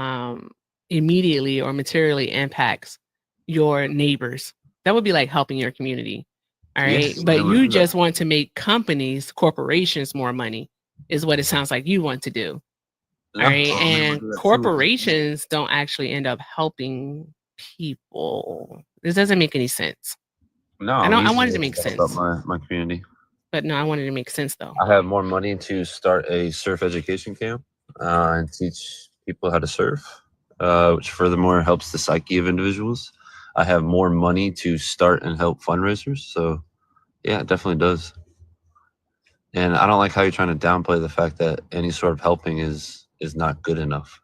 A: immediately or materially impacts your neighbors. That would be like helping your community. All right.
L: Yes,
A: but you just want to make corporations more money is what it sounds like you want to do. All right. And corporations don't actually end up helping people. This doesn't make any sense.
L: No,
A: I wanted to make sense.
L: About my community.
A: But no, I wanted to make sense though.
L: I have more money to start a surf education camp and teach people how to surf, which furthermore helps the psyche of individuals. I have more money to start and help fundraisers. So yeah, it definitely does. And I don't like how you're trying to downplay the fact that any sort of helping is not good enough.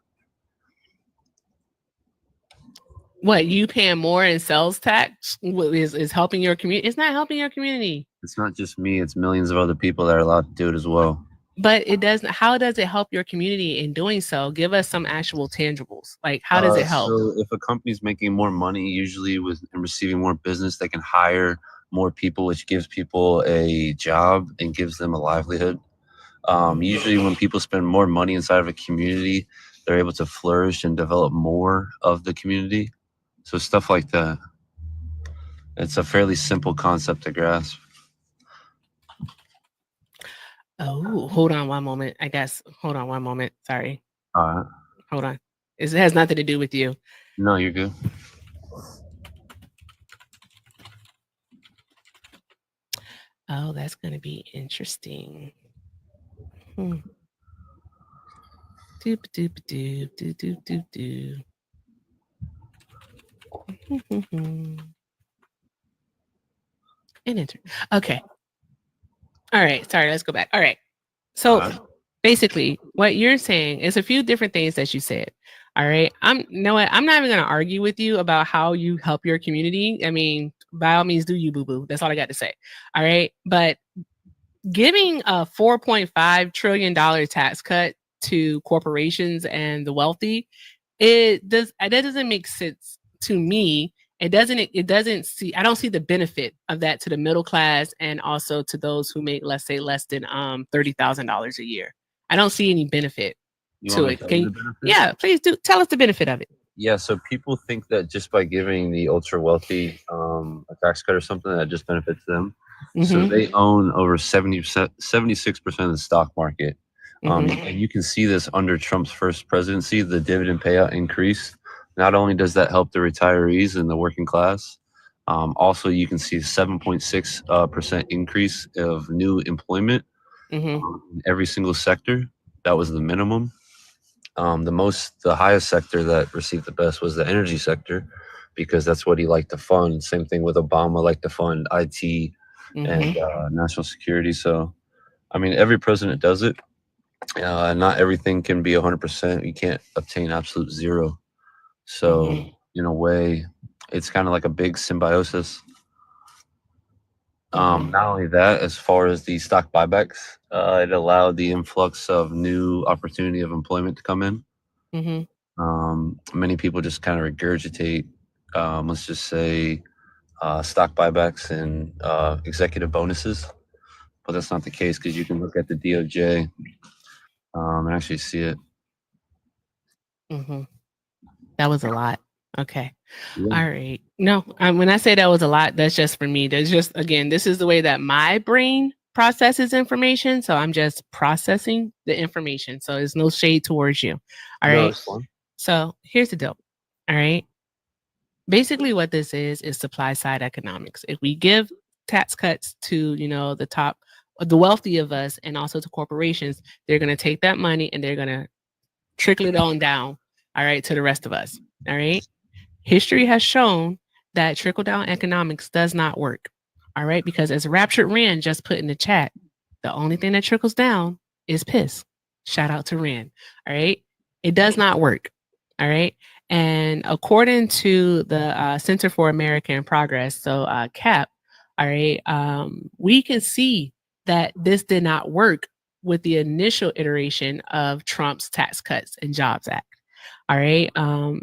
A: What, you paying more in sales tax is helping your community? It's not helping your community.
L: It's not just me, it's millions of other people that are allowed to do it as well.
A: But it doesn't. How does it help your community in doing so? Give us some actual tangibles. Like, how does it help?
L: So if a company's making more money, usually and receiving more business, they can hire more people, which gives people a job and gives them a livelihood. Usually when people spend more money inside of a community, they're able to flourish and develop more of the community. So stuff like that. It's a fairly simple concept to grasp.
A: Oh, hold on one moment. Hold on one moment. Sorry.
L: Hold
A: on. It has nothing to do with you.
L: No, you're good.
A: Oh, that's going to be interesting. Doop doop doop doop doop doop doop. Okay. All right. Sorry, let's go back. All right. So basically, what you're saying is a few different things that you said. All right. I'm not even going to argue with you about how you help your community. I mean, by all means, do you, boo boo. That's all I got to say. All right. But giving a $4.5 trillion tax cut to corporations and the wealthy, that doesn't make sense to me. I don't see the benefit of that to the middle class and also to those who make, let's say, less than $30,000 a year. I don't see any benefit to it. Yeah, please do tell us the benefit of it.
L: Yeah, so people think that just by giving the ultra wealthy a tax cut or something, that just benefits them. So they own over 76% of the stock market. And you can see this under Trump's first presidency, the dividend payout increased. Not only does that help the retirees and the working class, also you can see 7.6% increase of new employment in every single sector. That was the minimum. The highest sector that received the best was the energy sector, because that's what he liked to fund. Same thing with Obama, liked to fund IT and national security. So, I mean, every president does it. Not everything can be 100%. You can't obtain absolute zero. So in a way, it's kind of like a big symbiosis. Not only that, as far as the stock buybacks, it allowed the influx of new opportunity of employment to come in. Many people just kind of regurgitate, let's just say, stock buybacks and executive bonuses, but that's not the case, because you can look at the DOJ and actually see it.
A: That was a lot. Okay. All right. No, when I say that was a lot, that's just for me. There's just, again, this is the way that my brain processes information. So I'm just processing the information. So there's no shade towards you. All right. So here's the deal. All right. Basically what this is supply side economics. If we give tax cuts to, the wealthy of us and also to corporations, they're going to take that money and they're going to trickle it on down. All right, to the rest of us. All right. History has shown that trickle down economics does not work. All right. Because as Raptured Rand just put in the chat, the only thing that trickles down is piss. Shout out to Rand. All right. It does not work. All right. And according to the Center for American Progress, so CAP, all right, we can see that this did not work with the initial iteration of Trump's Tax Cuts and Jobs Act. All right.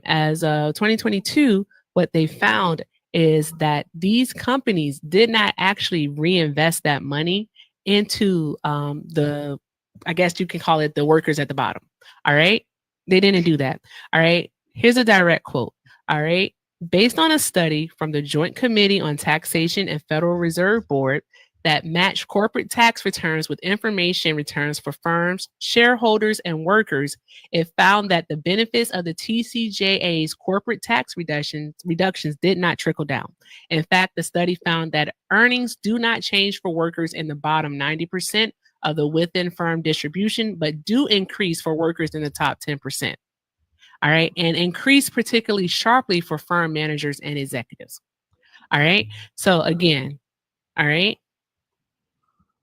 A: As of 2022, what they found is that these companies did not actually reinvest that money into I guess you can call it the workers at the bottom. All right. They didn't do that. All right. Here's a direct quote. All right. Based on a study from the Joint Committee on Taxation and Federal Reserve Board, that matched corporate tax returns with information returns for firms, shareholders, and workers, it found that the benefits of the TCJA's corporate tax reductions did not trickle down. In fact, the study found that earnings do not change for workers in the bottom 90% of the within firm distribution, but do increase for workers in the top 10%. All right, and increase particularly sharply for firm managers and executives. All right, so again, all right,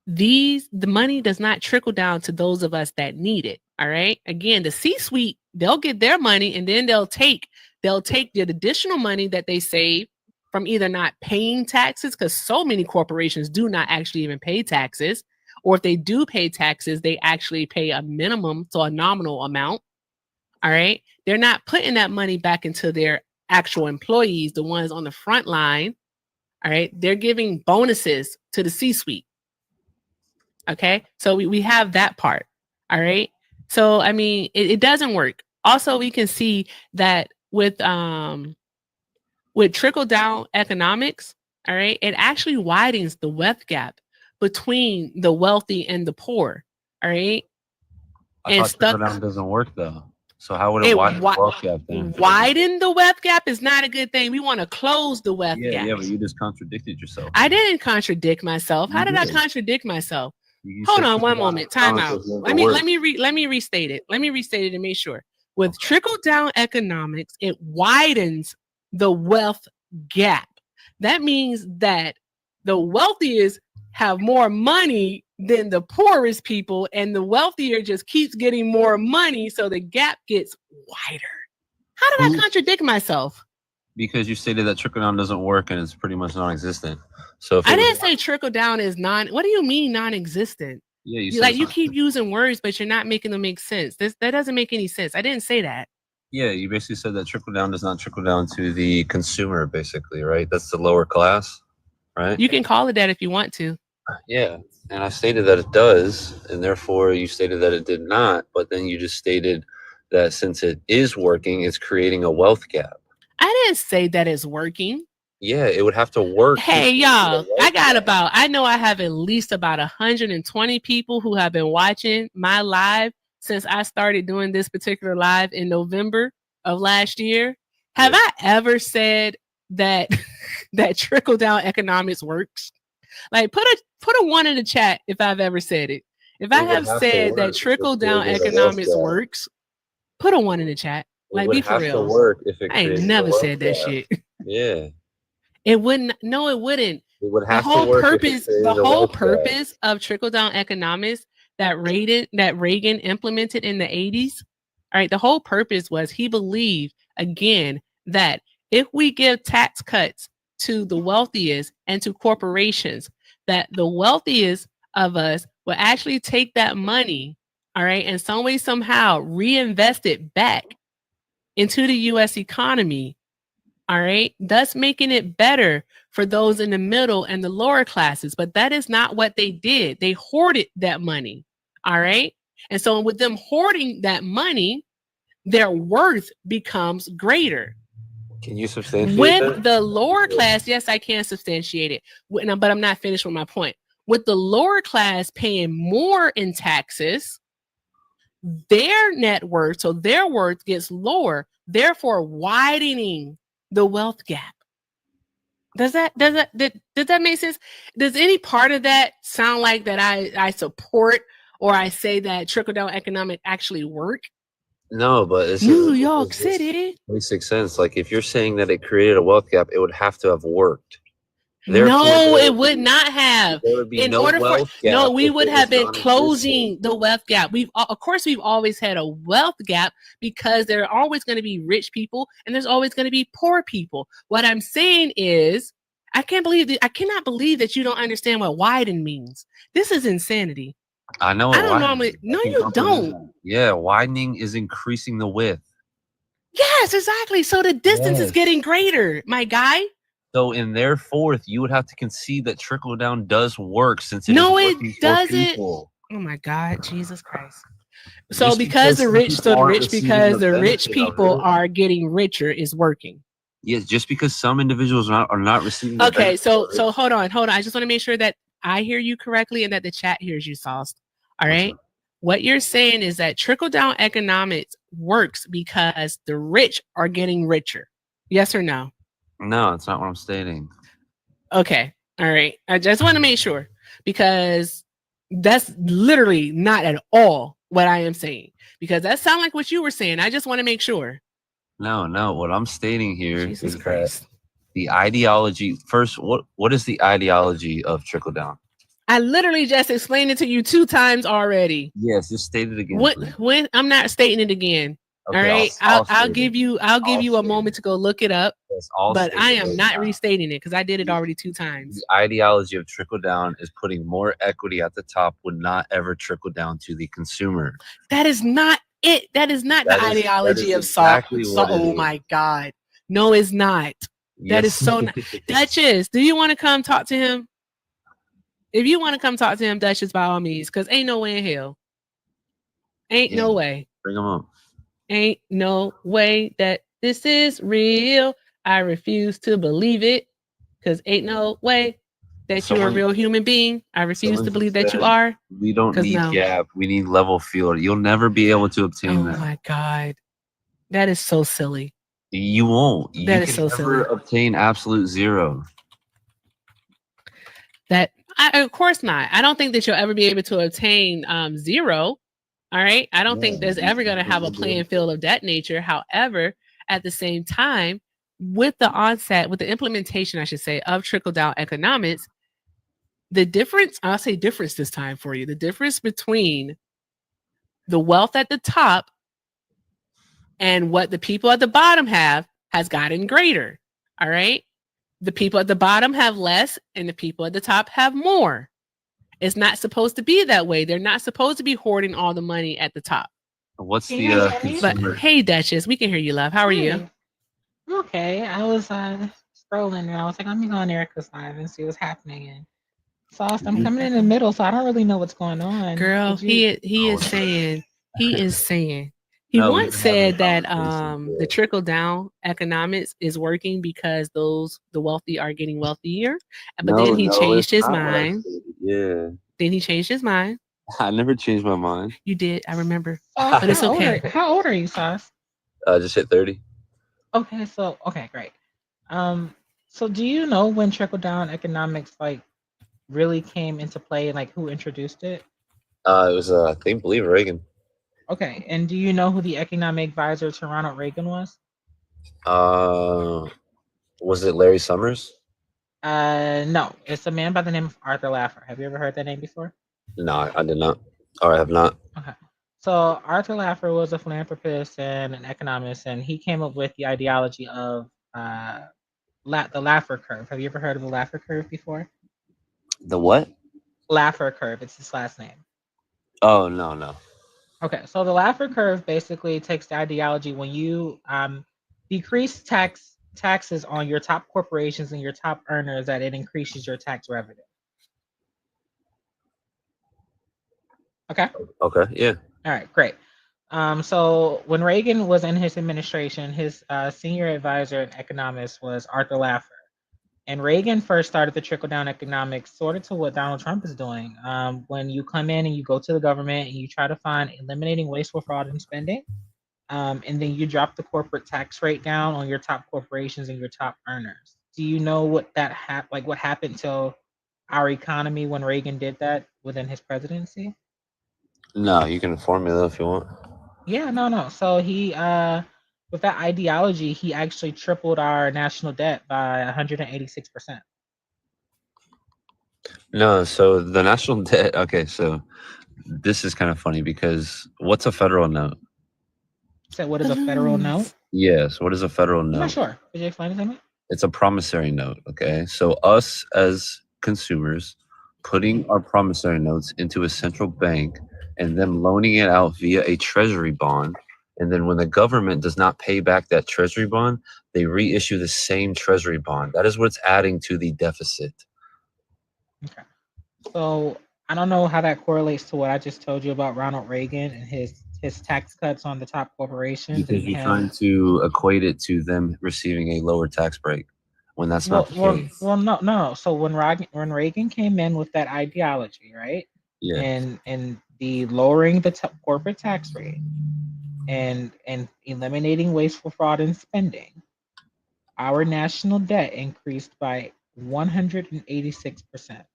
A: the money does not trickle down to those of us that need it. All right, again, the C-suite, they'll get their money and then they'll take the additional money that they save from either not paying taxes, because so many corporations do not actually even pay taxes, or if they do pay taxes, they actually pay a minimum, so a nominal amount. All right, they're not putting that money back into their actual employees, the ones on the front line. All right, they're giving bonuses to the C-suite. Okay, so we have that part. All right, so I mean, it doesn't work. Also, we can see that with trickle down economics, all right, it actually widens the wealth gap between the wealthy and the poor. All right,
L: I thought trickle down doesn't work though. So how would it widen the wealth gap then?
A: Widen the wealth gap is not a good thing. We want to close the wealth gap.
L: Yeah, but you just contradicted yourself.
A: I didn't contradict myself. How did I contradict myself? Hold on one moment. Time out. Let me restate it. Let me restate it and make sure. With trickle down economics, it widens the wealth gap. That means that the wealthiest have more money than the poorest people, and the wealthier just keeps getting more money, so the gap gets wider. How did I contradict myself?
L: Because you stated that trickle down doesn't work and it's pretty much non-existent. So if
A: I didn't say trickle down is what do you mean non-existent?
L: Yeah,
A: you keep using words, but you're not making them make sense. That doesn't make any sense. I didn't say that.
L: Yeah, you basically said that trickle down does not trickle down to the consumer, basically, right? That's the lower class, right?
A: You can call it that if you want to.
L: Yeah, and I stated that it does, and therefore you stated that it did not, but then you just stated that since it is working, it's creating a wealth gap.
A: I didn't say that it's working.
L: Yeah, it would have to work.
A: Hey, y'all, I know I have at least about 120 people who have been watching my live since I started doing this particular live in November of last year. Have I ever said that that trickle down economics works? Like put a 1 in the chat if I've ever said it. If I have said that trickle down economics works, put a 1 in the chat. Like be for real. I ain't never said that shit.
L: Yeah.
A: It wouldn't. No, it wouldn't.
L: It would have to work.
A: The whole purpose of trickle down economics that Reagan implemented in the 80s. All right, the whole purpose was he believed again that if we give tax cuts to the wealthiest and to corporations, that the wealthiest of us will actually take that money, all right, and some way somehow reinvest it back into the U.S. economy. All right, thus making it better for those in the middle and the lower classes. But that is not what they did. They hoarded that money. All right. And so with them hoarding that money, their worth becomes greater.
L: Can you substantiate
A: with
L: that?
A: The lower class? Yes, I can substantiate it. But I'm not finished with my point. With the lower class paying more in taxes, their net worth, so their worth gets lower, therefore widening the wealth gap. Does that make sense? Does any part of that sound like that I support or I say that trickle down economic actually work?
L: No, but it's
A: New York City.
L: Basic sense. Like if you're saying that it created a wealth gap, it would have to have worked.
A: No, it would not have.
L: There would be no wealth gap.
A: We would have been closing the wealth gap. Of course, we've always had a wealth gap because there are always going to be rich people and there's always going to be poor people. What I'm saying is, I cannot believe that you don't understand what widen means. This is insanity.
L: I know.
A: I don't normally. No, you don't.
L: Yeah, widening is increasing the width.
A: Yes, exactly. So the distance is getting greater, my guy.
L: So in their fourth, you would have to concede that trickle down does work since it
A: doesn't. Oh my God, Jesus Christ! So because the rich people are getting richer is working.
L: Yes, just because some individuals are not receiving.
A: Okay, so hold on. I just want to make sure that I hear you correctly and that the chat hears you, Sauce. All
L: What's
A: right. What you're saying is that trickle down economics works because the rich are getting richer. Yes or no?
L: No, that's not what I'm stating.
A: Okay. All right. I just want to make sure because that's literally not at all what I am saying because that sounds like what you were saying. I just want to make sure.
L: No. What I'm stating here
A: Jesus
L: is
A: Christ.
L: that the ideology. First, what is the ideology of trickle down?
A: I literally just explained it to you 2 times already.
L: Yes, just state it again. Please.
A: When I'm not stating it again.
L: Okay,
A: all right. I'll give you a moment to go look it up.
L: Yes,
A: but I am not restating it because I did it already 2 times.
L: The ideology of trickle down is putting more equity at the top would not ever trickle down to the consumer.
A: That is not it. That is not the ideology of
L: exactly
A: SALT. Oh my God. No, it's not. That is so not. Duchess, do you want to come talk to him? If you want to come talk to him, Duchess, by all means, because ain't no way in hell. Ain't no way.
L: Bring him up.
A: Ain't no way that this is real. I refuse to believe it because ain't no way that you're a real human being. I refuse to believe that you are.
L: We don't need gap. We need level field. You'll never be able to obtain that.
A: Oh my God. That is so silly.
L: You won't.
A: That is so silly.
L: Obtain absolute zero.
A: Of course not. I don't think that you'll ever be able to obtain zero. All right. I don't think there's ever going to have a playing field of that nature. However, at the same time, with the implementation, I should say, of trickle down economics, the difference, I'll say difference this time for you, the difference between the wealth at the top and what the people at the bottom have has gotten greater. All right. The people at the bottom have less and the people at the top have more. It's not supposed to be that way. They're not supposed to be hoarding all the money at the top.
L: What's
A: But hey, Duchess, we can hear you, love. How are you?
M: Okay, I was scrolling and I was like, let me go on Erica's live and see what's happening. And Sauce, I'm coming in the middle, so I don't really know what's going on.
A: Girl, he is saying. He once said that the trickle down economics is working because the wealthy are getting wealthier. But then he changed his mind.
L: Yeah.
A: Then he changed his mind.
L: I never changed my mind.
A: You did, I remember. But it's okay.
M: How old are you, Sauce?
L: Just hit 30.
M: Okay, great. So do you know when trickle down economics really came into play and who introduced it?
L: It was I believe Reagan.
M: Okay, and do you know who the economic advisor to Ronald Reagan was?
L: Was it Larry Summers?
M: No, it's a man by the name of Arthur Laffer. Have you ever heard that name before?
L: No, I did not. Or I have not.
M: Okay. So Arthur Laffer was a philanthropist and an economist, and he came up with the ideology of the Laffer curve. Have you ever heard of the Laffer curve before?
L: The what?
M: Laffer curve. It's his last name.
L: Oh, no.
M: Okay, so the Laffer curve basically takes the ideology when you decrease taxes on your top corporations and your top earners, that it increases your tax revenue. Okay.
L: Okay. Yeah.
M: All right. Great. So when Reagan was in his administration, his senior advisor and economist was Arthur Laffer. And Reagan first started the trickle-down economics, sort of to what Donald Trump is doing. When you come in and you go to the government and you try to find eliminating wasteful fraud and spending, and then you drop the corporate tax rate down on your top corporations and your top earners. Do you know what what happened to our economy when Reagan did that within his presidency?
L: No, you can inform me though if you want.
M: Yeah, no. So he with that ideology, he actually tripled our national debt by 186%.
L: No, so the national debt. Okay, so this is kind of funny because what's a federal note?
M: So what is a federal note?
L: Yes, what is a federal note?
M: I'm not sure. Could you explain it to me?
L: It's a promissory note. Okay, so us as consumers putting our promissory notes into a central bank and them loaning it out via a treasury bond. And then when the government does not pay back that treasury bond, they reissue the same treasury bond. That is what's adding to the deficit.
M: Okay. So I don't know how that correlates to what I just told you about Ronald Reagan and his tax cuts on the top corporations.
L: Because you're trying to equate it to them receiving a lower tax break. when that's not the case.
M: No. So when Reagan came in with that ideology, right?
L: Yeah.
M: And the lowering the corporate tax rate and eliminating wasteful fraud and spending, our national debt increased by 186%.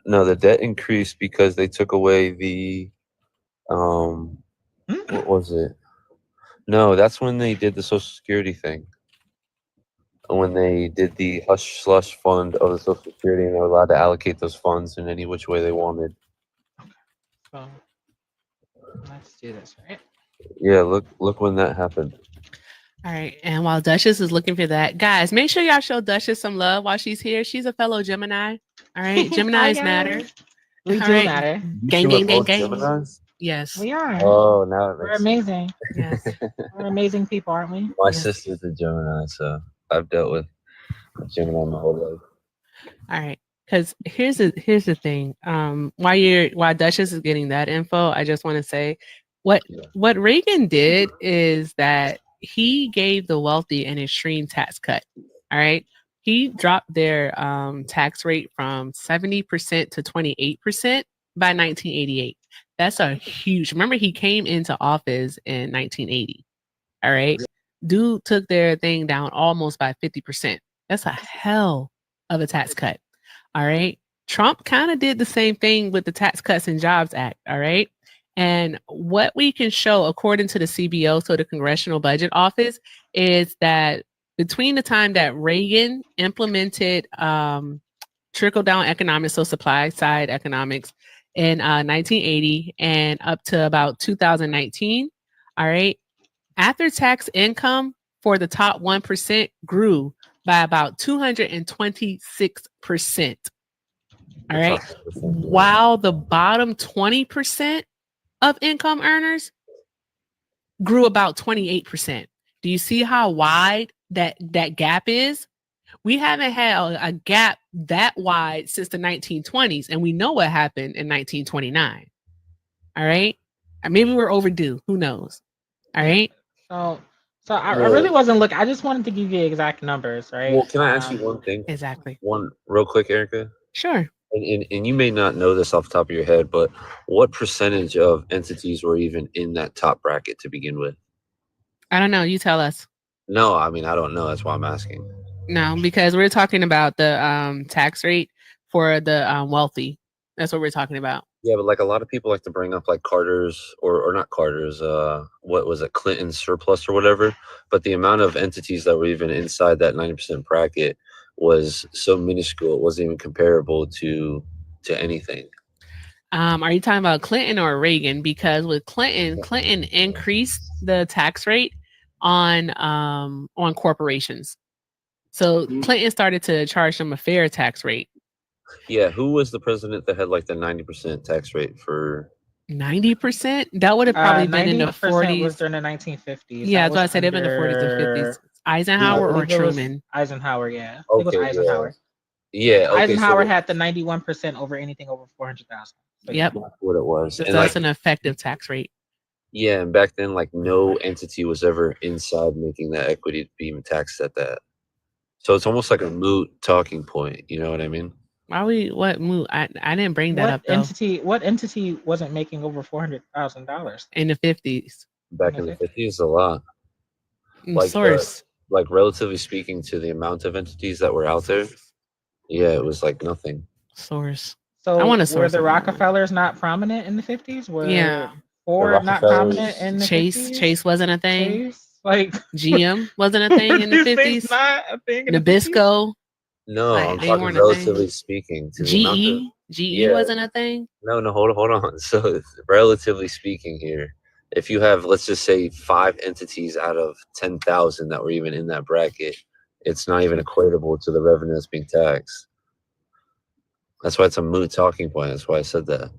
L: No, the debt increased because they took away the what was it? No, that's when they did the Social Security thing. When they did the hush slush fund of the Social Security, and they were allowed to allocate those funds in any which way they wanted.
M: So let's do this, right?
L: Yeah, look when that happened.
A: All right. And while Duchess is looking for that, guys, make sure y'all show Duchess some love while she's here. She's a fellow Gemini. All right. Geminis matter.
M: We
A: All
M: do
A: right.
M: matter.
A: Gang, gang, gang, gang.
L: Geminis?
A: Yes.
M: We are.
L: Oh, now it
M: We're
L: makes
M: amazing.
A: Yes.
M: We're amazing people, aren't we?
L: My
A: Yes.
L: sister's a Gemini, so I've dealt with Gemini my whole life.
A: All right. Because here's the thing. While Duchess is getting that info, I just want to say what Reagan did is that he gave the wealthy an extreme tax cut. All right. He dropped their tax rate from 70% to 28% by 1988. That's a huge. Remember, he came into office in 1980. All right. Dude took their thing down almost by 50%. That's a hell of a tax cut. All right. Trump kind of did the same thing with the Tax Cuts and Jobs Act. All right. And what we can show, according to the CBO, so the Congressional Budget Office, is that between the time that Reagan implemented trickle down economics, so supply side economics in 1980 and up to about 2019, all right, after tax income for the top 1% grew by about 226%. All right. While the bottom 20% of income earners grew about 28%. Do you see how wide that gap is? We haven't had a gap that wide since the 1920s, and we know what happened in 1929. All right. Maybe we're overdue. Who knows? All right.
M: So I really wasn't looking. I just wanted to give you exact numbers, right?
L: Well, can I ask you one thing?
A: Exactly.
L: One real quick, Erica.
A: Sure.
L: And you may not know this off the top of your head, but what percentage of entities were even in that top bracket to begin with?
A: I don't know. You tell us.
L: No, I mean, I don't know. That's why I'm asking.
A: No, because we're talking about the tax rate for the wealthy. That's what we're talking about.
L: Yeah, but like a lot of people like to bring up like Carter's or not Carter's, what was it, Clinton's surplus or whatever. But the amount of entities that were even inside that 90% bracket was so minuscule, it wasn't even comparable to anything.
A: Are you talking about Clinton or Reagan? Because with Clinton increased the tax rate on corporations. So Clinton started to charge them a fair tax rate.
L: Yeah, who was the president that had like the 90% tax rate for
A: 90%? That would have probably been in the 40s.
M: Was during the 1950s.
A: Yeah, that's what I said. It was in the 40s and 50s. Eisenhower or Truman?
M: Eisenhower, yeah.
L: Okay,
M: it was Eisenhower.
L: Yeah, okay,
M: Eisenhower had the 91% over anything over 400,000.
A: So yep,
L: that's what it was.
A: So
L: and
A: that's
L: like,
A: an effective tax rate.
L: Yeah, and back then, like no entity was ever inside making that equity being taxed at that. So it's almost like a moot talking point. You know what I mean?
A: What moot? I didn't bring that up though.
M: What entity wasn't making over $400,000
A: in the 50s?
L: Back in the 50s, a lot.
A: Like source.
L: Like relatively speaking to the amount of entities that were out there, yeah, it was like nothing.
A: Source.
M: So
A: I want to source.
M: Were the Rockefellers not prominent in the 50s?
A: Yeah.
M: Ford not prominent in the
A: Chase.
M: 50s?
A: Chase wasn't a thing.
M: Chase, like
A: GM wasn't a thing in the 50s.
M: Not a thing in
A: Nabisco.
L: No,
A: like,
L: I'm talking relatively speaking. To
A: GE. GE wasn't a thing.
L: No, hold on. So relatively speaking here, if you have, let's just say 5 entities out of 10,000 that were even in that bracket, it's not even equatable to the revenue that's being taxed. That's why it's a moot talking point. That's why I said that.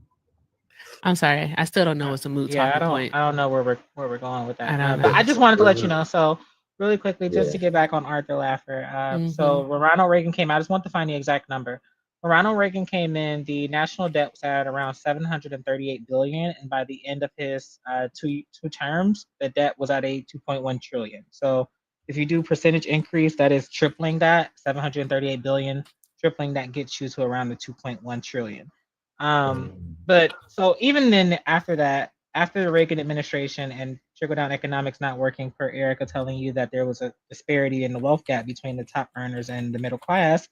A: I'm sorry. I still don't know what's a moot talking point.
M: I don't know where we're going with that.
A: I don't
M: but
A: know.
M: I just wanted to let you know. So really quickly, just to get back on Arthur Laffer. So when Ronald Reagan came out, I just want to find the exact number. When Ronald Reagan came in, the national debt was at around $738 billion, and by the end of his two terms, the debt was at a $2.1 trillion. So If you do percentage increase, that is tripling that 738 billion. Tripling that gets you to around the 2.1 trillion. But so even then, after that, after the Reagan administration and trickle down economics not working, per Erica telling you that there was a disparity in the wealth gap between the top earners and the middle class,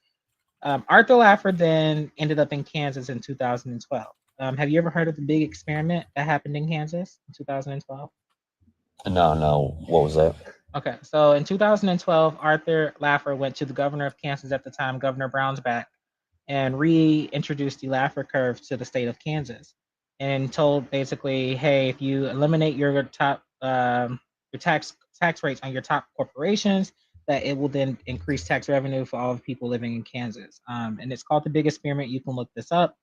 M: Arthur Laffer then ended up in Kansas in 2012. Have you ever heard of the big experiment that happened in Kansas in 2012?
L: No. What was that?
M: Okay, so in 2012, Arthur Laffer went to the governor of Kansas at the time, Governor Brownsback, and reintroduced the Laffer curve to the state of Kansas, and told basically, hey, if you eliminate your top your tax rates on your top corporations, that it will then increase tax revenue for all the people living in Kansas. And it's called the Big Experiment. You can look this up.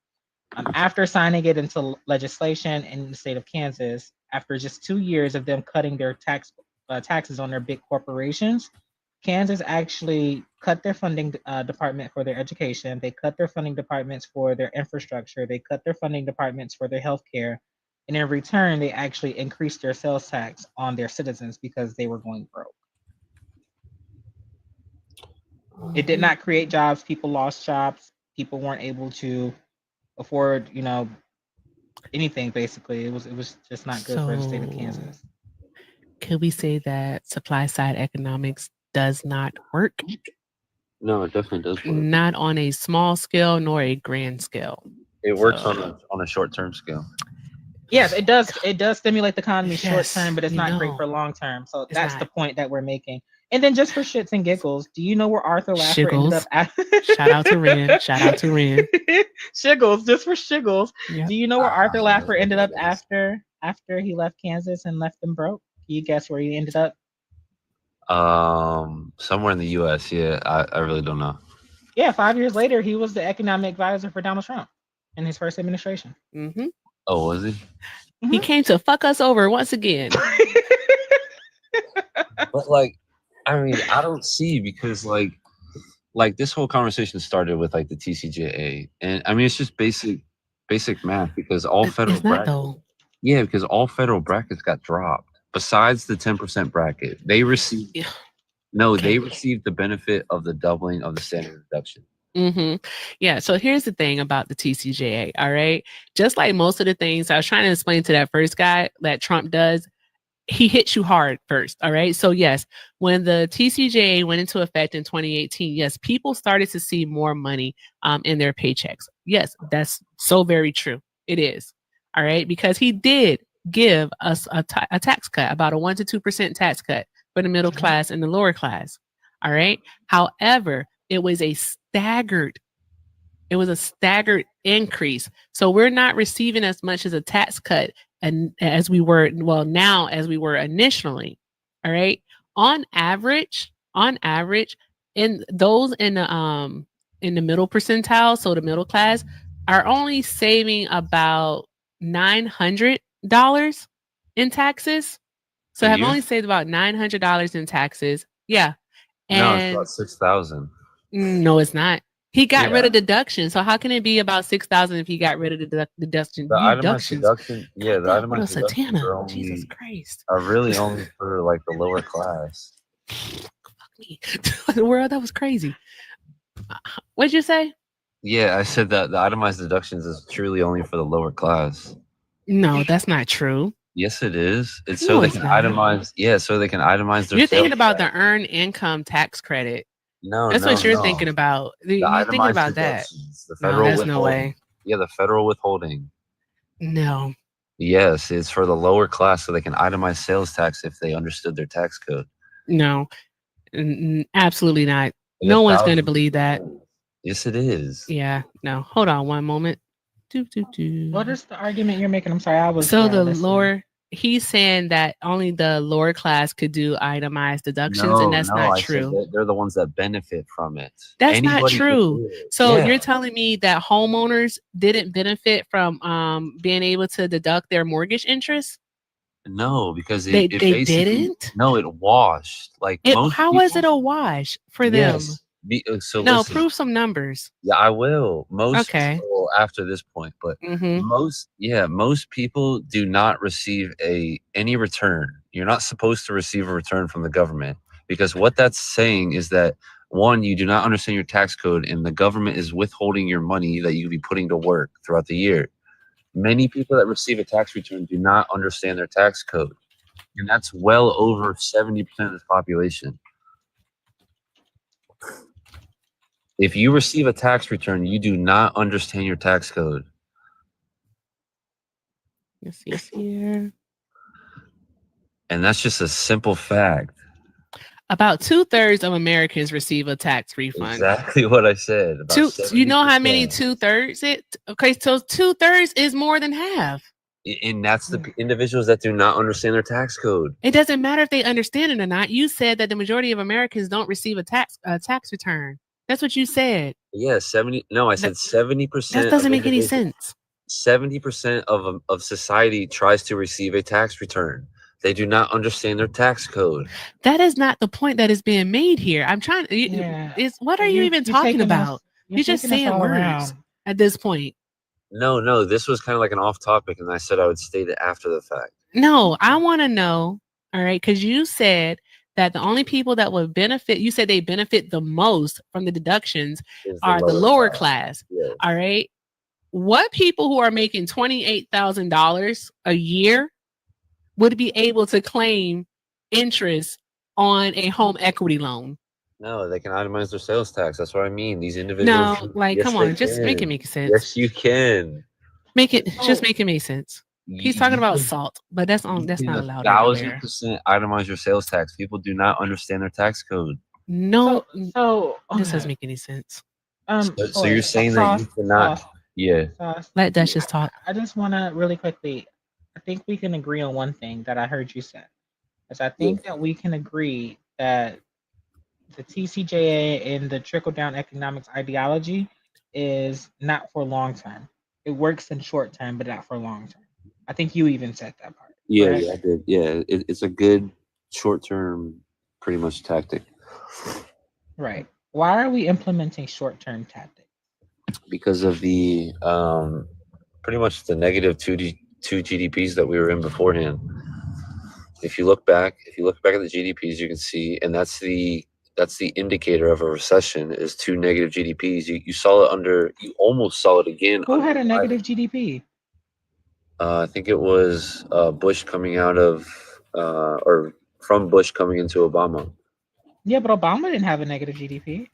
M: After signing it into legislation in the state of Kansas, after just 2 years of them cutting their taxes on their big corporations, Kansas actually cut their funding department for their education. They cut their funding departments for their infrastructure. They cut their funding departments for their healthcare. And in return, they actually increased their sales tax on their citizens because they were going broke. It did not create jobs. People lost jobs. People weren't able to afford, anything basically. It was just not good for the state of Kansas.
A: Could we say that supply side economics does not work?
L: No, it definitely does work.
A: Not on a small scale nor a grand scale.
L: It works on a short term scale.
M: Yes, it does. It does stimulate the economy short
A: Yes,
M: term, but it's
A: we
M: not great
A: know.
M: for long term. So
A: It's
M: that's
A: not.
M: the point that we're making. And then just for shits and giggles, do you know where Arthur Laffer ended up at?
A: Shout out to Ren. Shout out to Ren.
M: Shiggles, just for shiggles.
A: Yep.
M: Do you know where Arthur
L: that's
M: Laffer
L: what
M: ended
L: that
M: up after he left Kansas and left them broke? Can you guess where he ended up?
L: Somewhere in the U.S. Yeah, I really don't know.
M: Yeah, 5 years later, he was the economic advisor for Donald Trump in his first administration.
A: Mm-hmm.
L: Oh, was he?
A: He came to fuck us over once again.
L: But like, I mean, I don't see, because like this whole conversation started with like the TCJA, and I mean it's just basic math, because all federal
A: It's not
L: brackets,
A: though.
L: yeah, because all federal brackets got dropped. Besides the 10% bracket, they received
A: Yeah.
L: they received the benefit of the doubling of the standard deduction.
A: Mm-hmm. Yeah. So here's the thing about the TCJA. All right. Just like most of the things I was trying to explain to that first guy that Trump does, he hits you hard first. All right. So yes, when the TCJA went into effect in 2018, yes, people started to see more money in their paychecks. Yes, that's so very true. It is. All right. Because he did give us a tax cut, about a 1 to 2% tax cut for the middle class and the lower class. All right. However, it was a staggered increase. So we're not receiving as much as a tax cut and as we were initially. All right. On average, in those in the middle percentile, so the middle class are only saving about $900 in taxes. So have only saved about $900 in taxes. Yeah.
L: No, it's
A: And
L: about 6,000.
A: no, it's not. He got rid of deduction. So how can it be about 6,000 if he got rid of the deduction?
L: The itemized
A: Deductions.
L: deduction, yeah, the
A: God,
L: itemized
A: bro,
L: deductions
A: Satana.
L: are
A: Jesus Christ.
L: really only for like the lower class.
A: Fuck me. The world, that was crazy. What'd you say?
L: Yeah, I said that the itemized deductions is truly only for the lower class.
A: No, that's not true.
L: Yes, it is. It's
A: No,
L: so they
A: it's
L: can
A: not.
L: itemize. Yeah, so they can itemize their.
A: You're thinking
L: sales
A: about
L: tax.
A: the earned income tax credit.
L: No,
A: That's
L: no,
A: what you're
L: no.
A: thinking about.
L: The
A: You're thinking
L: itemized
A: about that.
L: deductions, the
A: No,
L: federal
A: there's no
L: withholding.
A: way.
L: Yeah, the federal withholding.
A: No.
L: Yes, it's for the lower class, so they can itemize sales tax if they understood their tax code.
A: No. Absolutely not. No one's going to believe that.
L: Yes, it is.
A: Yeah. No. Hold on one moment.
M: What is the argument you're making? I'm sorry, I was
A: So the
M: listening.
A: lower, he's saying that only the lower class could do itemized deductions,
L: No,
A: and that's
L: no,
A: not
L: I
A: true.
L: said that they're the ones that benefit from it.
A: That's
L: Anybody
A: not
L: can
A: true.
L: do it.
A: So
L: Yeah.
A: you're telling me that homeowners didn't benefit from being able to deduct their mortgage interest?
L: No, because
A: They
L: it basically
A: didn't?
L: No, it washed. Like most
A: How was it a wash for them?
L: Yes. So
A: No,
L: listen.
A: prove some numbers.
L: Yeah, I will. Most
A: Okay.
L: people after this point, but
A: Mhm.
L: most people do not receive any return. You're not supposed to receive a return from the government. because what that's saying is that, one, you do not understand your tax code, and the government is withholding your money that you could be putting to work throughout the year. Many people that receive a tax return do not understand their tax code, and that's well over 70% of the population. If you receive a tax return, you do not understand your tax code.
A: Yes, here.
L: And that's just a simple fact.
A: About 2/3 of Americans receive a tax refund.
L: Exactly what I said. About
A: You know how many
L: 70%.
A: 2/3 it? Okay, so 2/3 is more than half.
L: And that's the individuals that do not understand their tax code.
A: It doesn't matter if they understand it or not. You said that the majority of Americans don't receive a tax return. That's what you said.
L: Yeah, 70. No, I said 70%.
A: That doesn't make any sense.
L: 70% of society tries to receive a tax return. They do not understand their tax code.
A: That is not the point that is being made here. I'm trying. What are you even talking about? You're just saying words at this point.
L: No, this was kind of like an off topic, and I said I would state it after the fact.
A: No, I want to know, all right, because you said that the only people that would benefit, you said they benefit the most from the deductions are the lower class.
L: Yes.
A: All right. What people who are making $28,000 a year would be able to claim interest on a home equity loan?
L: No, they can itemize their sales tax. That's what I mean. These individuals.
A: No, like, come on, just make it make sense.
L: Yes, you can.
A: Just make it make sense. He's talking about salt, but that's not allowed.
L: 1,000% itemize your sales tax. People do not understand their tax code.
A: No,
M: so
A: this doesn't make any sense.
L: So you're saying that you cannot? Yeah.
A: Let Duchess talk.
M: I just want to really quickly. I think we can agree on one thing that I heard you say, is I think that we can agree that the TCJA and the trickle-down economics ideology is not for long term. It works in short term, but not for long term. I think you even said that part.
L: Yeah,
M: correct?
L: yeah, I did. Yeah, it's a good short-term, pretty much tactic.
M: Right. Why are we implementing short-term tactics?
L: Because of the pretty much the negative two GDPs that we were in beforehand. If you look back at the GDPs, you can see, and that's the indicator of a recession is 2 negative GDPs. You saw it you almost saw it again.
M: Who had a negative GDP?
L: I think it was Bush coming out of or from Bush coming into Obama.
M: Yeah, but Obama didn't have a negative GDP.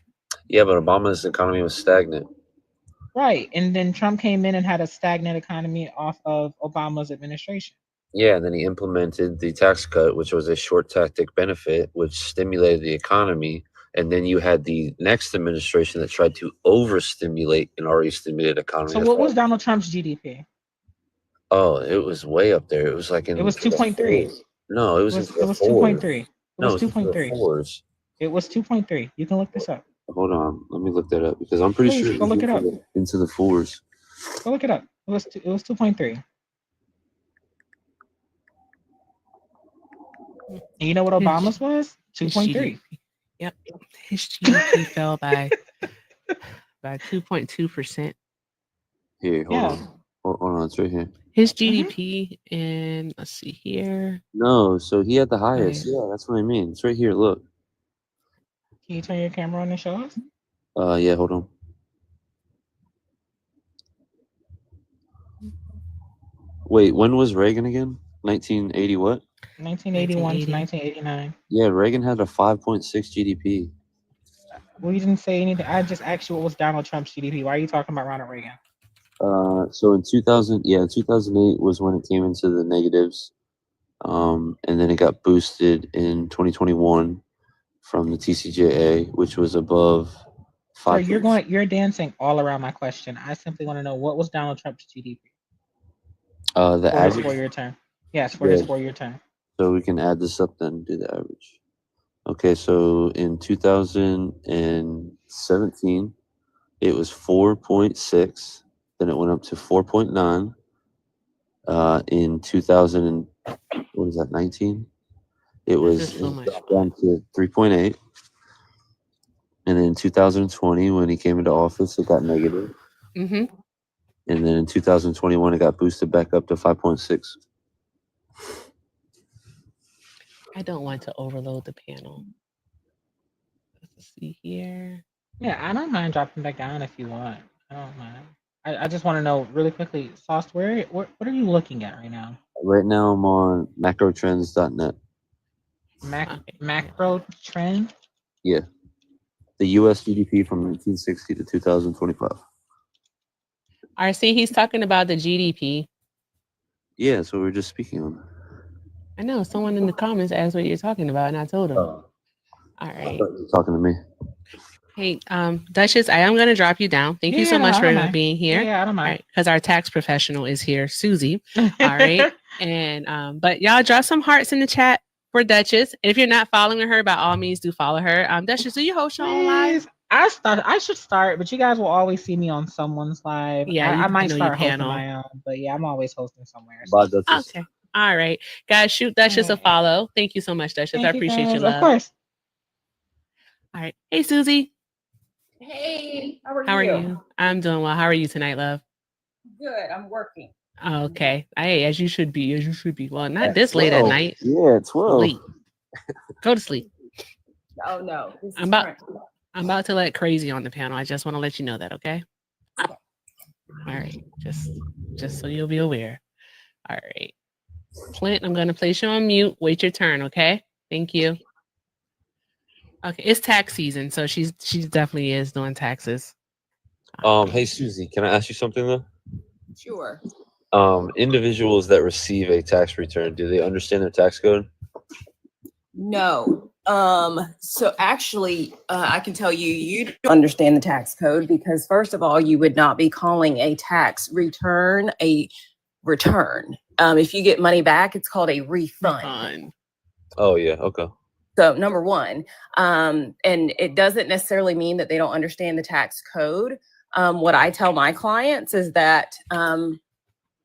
L: Yeah, but Obama's economy was stagnant.
M: Right, and then Trump came in and had a stagnant economy off of Obama's administration.
L: Yeah, and then he implemented the tax cut, which was a short tactic benefit, which stimulated the economy. And then you had the next administration that tried to overstimulate an already stimulated economy.
M: So what was Donald Trump's GDP?
L: Oh, it was way up there. It was like
M: It was 2.3.
L: No, it was
M: 2.3. It was
L: 2.3.
M: It was 2.3. You can look this up.
L: Hold on, let me look that up because I'm pretty sure
M: go look it up.
L: Into the fours.
M: Go look it up. It was 2.3. And you know what Obama's was? 2.3.
A: Yep, his GDP fell by 2.2%.
L: Here, hold on, it's right here.
A: His GDP, and let's see here.
L: No, so he had the highest.
A: Okay.
L: Yeah, that's what I mean. It's right here. Look.
M: Can you turn your camera on and show us?
L: Yeah, hold on. Wait, when was Reagan again? 1980 what?
M: 1981 to 1989.
L: Yeah, Reagan had a 5.6 GDP.
M: Well, you didn't say anything. I just asked you what was Donald Trump's GDP. Why are you talking about Ronald Reagan?
L: So in 2008 was when it came into the negatives. And then it got boosted in 2021 from the TCJA, which was above 5.
M: So you're dancing all around my question. I simply want to know what was Donald Trump's GDP?
L: The average.
M: His 4-year term. Yes, for his 4-year term.
L: So we can add this up then and do the average. Okay, so in 2017, it was 4.6. Then it went up to 4.9. In 19, it was down to 3.8. And then in 2020, when he came into office, it got negative.
A: Mm-hmm.
L: And then in 2021, it got boosted back up to 5.6.
A: I don't want to overload the panel. Let's see here.
M: Yeah, I don't mind dropping back down if you want. I don't mind. I just want to know really quickly, Sauce, what are you looking at right now?
L: Right now, I'm on macrotrends.net.
M: Macro trend?
L: Yeah. The U.S. GDP from 1960 to 2025.
A: RC, he's talking about the GDP.
L: Yeah, so we're just speaking on.
A: I know someone in the comments asked what you're talking about, and I told him.
L: Oh.
A: All
L: I
A: right.
L: thought you were talking to me.
A: Hey, Duchess, I am going to drop you down. Thank you so much
M: I don't
A: for
M: mind.
A: being here.
M: Yeah, I don't mind.
A: Because our tax professional is here, Susie. All right. And but y'all drop some hearts in the chat for Duchess. And if you're not following her, by all means, do follow her. Duchess, do you host your own live?
M: I should start, but you guys will always see me on someone's live.
A: Yeah,
M: I might
A: know
M: start
A: your
M: hosting
A: panel.
M: my own, but yeah, I'm always hosting somewhere.
L: Bye, Duchess.
A: Okay. All right. Guys, shoot Duchess a follow. Thank you so much, Duchess. I appreciate your love.
M: Of course.
A: All right. Hey, Susie.
N: Hey, how
A: How are you? I'm doing well. How are you tonight, love?
N: Good. I'm working.
A: Okay. Hey, as you should be. As you should be. Well, not this late at night.
L: Yeah, 12.
A: Late. Go to sleep.
N: Oh no. This is
A: I'm about to let crazy on the panel. I just want to let you know that, okay? All right. Just so you'll be aware. All right. Clint, I'm gonna place you on mute. Wait your turn, okay? Thank you. Okay, it's tax season, so she definitely is doing taxes.
L: Hey Susie, can I ask you something though?
N: Sure.
L: Individuals that receive a tax return, do they understand their tax code?
N: No. So actually, I can tell you, you don't understand the tax code because first of all, you would not be calling a tax return a return. If you get money back, it's called a refund.
L: Oh yeah, okay.
N: So number one, and it doesn't necessarily mean that they don't understand the tax code. What I tell my clients is that,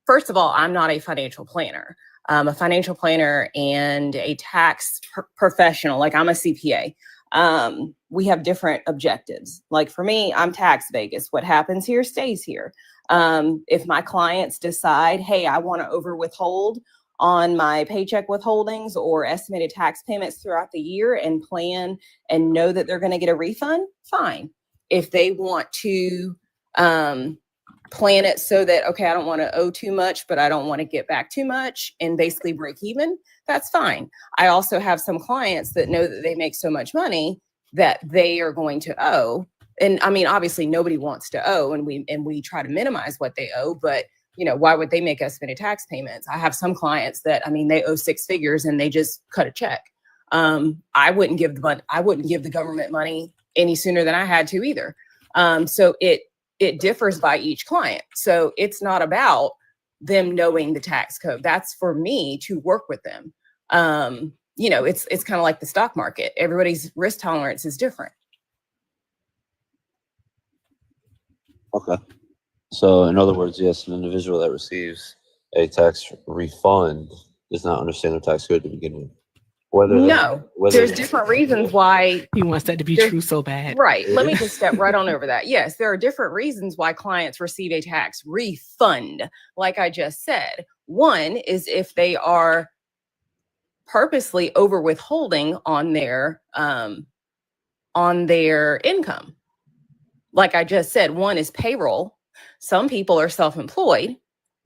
N: first of all, I'm not a financial planner. A financial planner and a tax professional, like I'm a CPA. We have different objectives. Like for me, I'm tax Vegas. What happens here stays here. If my clients decide, hey, I want to over withhold on my paycheck withholdings or estimated tax payments throughout the year and plan and know that they're going to get a refund, fine. If they want to plan it so that, okay, I don't want to owe too much, but I don't want to get back too much and basically break even, that's fine. I also have some clients that know that they make so much money that they are going to owe. And I mean, obviously nobody wants to owe and we try to minimize what they owe, but you know, why would they make estimated tax payments? I have some clients that, I mean, they owe 6 figures and they just cut a check. I wouldn't give the government money any sooner than I had to either. So it differs by each client. So it's not about them knowing the tax code. That's for me to work with them. You know, it's kind of like the stock market. Everybody's risk tolerance is different.
L: Okay. So, in other words, yes, an individual that receives a tax refund does not understand their tax code to begin with. There's
N: different reasons why
A: he wants that to be true so bad.
N: Right. Let me just step right on over that. Yes, there are different reasons why clients receive a tax refund. Like I just said, one is if they are purposely over withholding on their income. Like I just said, one is payroll. Some people are self-employed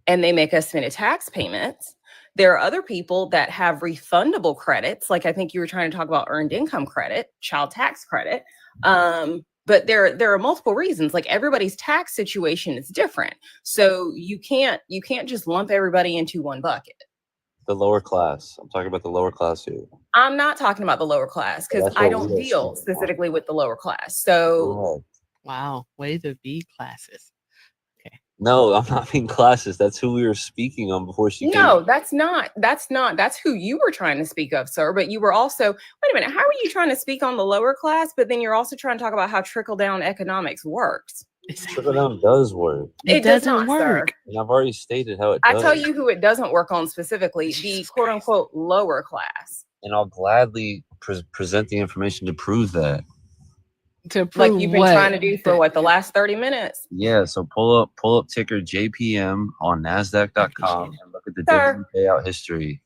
N: and they make estimated tax payments. There are other people that have refundable credits. Like I think you were trying to talk about earned income credit, child tax credit. But there are multiple reasons. Like everybody's tax situation is different. So you can't just lump everybody into one bucket.
L: The lower class. I'm talking about the lower class here.
N: I'm not talking about the lower class because I don't deal specifically with the lower class. So
A: wow, way to be classes. Okay.
L: No, I'm not being classes. That's who we were speaking on before she came.
N: No, that's who you were trying to speak of, sir. But you were also, wait a minute, how are you trying to speak on the lower class? But then you're also trying to talk about how trickle-down economics works.
L: Trickle down does work.
N: It does not work.
L: And I've already stated how it
N: I
L: does.
N: tell you who it doesn't work on specifically, the quote unquote lower class.
L: And I'll gladly present the information to prove that.
A: To prove
N: like you've been trying to do for the last 30 minutes.
L: Yeah, so pull up ticker JPM on NASDAQ.com and look at the dividend payout history.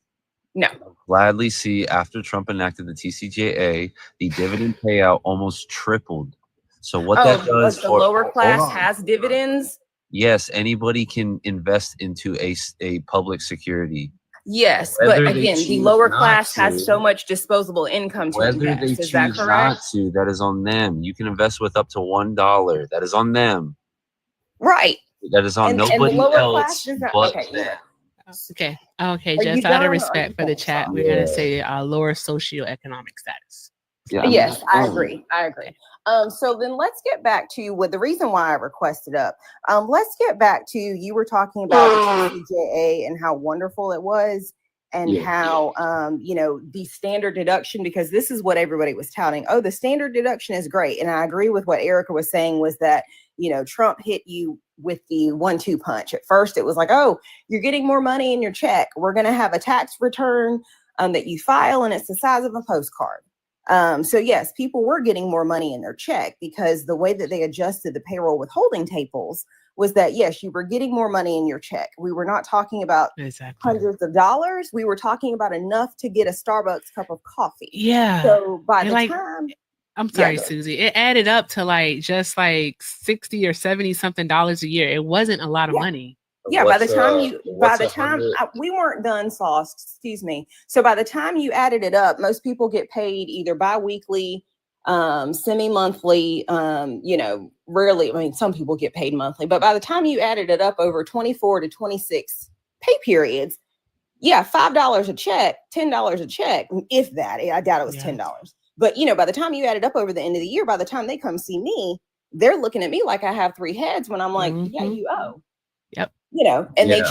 N: No.
L: Gladly see after Trump enacted the TCJA, the dividend payout almost tripled. So what that does
N: the
L: for
N: lower
L: hold
N: class
L: on.
N: has dividends.
L: Yes, anybody can invest into a public security.
N: Yes,
L: Whether
N: but
L: they
N: again, the
L: choose
N: lower
L: not
N: class
L: to,
N: has so much disposable income to
L: whether they
N: invest. Is that
L: choose
N: correct?
L: not to, that is on them. You can invest with up to $1. That is on them.
N: Right.
L: That is on
N: And the
L: nobody
N: lower
L: else
N: class does not.
L: but
N: Okay.
L: them.
A: Okay. Okay.
N: Are you
A: Just out
N: done
A: of
N: or are you
A: respect for the
N: finished,
A: chat,
N: Saul?
A: we're gonna say lower socioeconomic status.
L: Yeah,
N: Yes, I agree. I agree. So then let's get back to what the reason why I requested up. Let's get back to you were talking about the TCJA and how wonderful it was, and how you know, the standard deduction, because this is what everybody was touting. Oh, the standard deduction is great, and I agree with what Erica was saying, was that, you know, Trump hit you with the 1-2 punch. At first, it was like, oh, you're getting more money in your check. We're going to have a tax return that you file, and it's the size of a postcard. So yes, people were getting more money in their check because the way that they adjusted the payroll withholding tables was that, yes, you were getting more money in your check. We were not talking about hundreds of dollars. We were talking about enough to get a Starbucks cup of coffee.
A: Yeah.
N: So by the
A: like,
N: time,
A: I'm sorry,
N: go.
A: Susie, it added up to like just like 60 or 70 something dollars a year. It wasn't a lot of money.
N: Yeah, by the time we weren't done, Sauce, excuse me. So by the time you added it up, most people get paid either bi-weekly, semi-monthly, you know, rarely, I mean, some people get paid monthly, but by the time you added it up over 24 to 26 pay periods, yeah, $5 a check, $10 a check, if that, I doubt it was $10. But, you know, by the time you add it up over the end of the year, by the time they come see me, they're looking at me like I have 3 heads when I'm like, yeah, you owe.
A: Yep.
N: You know, and they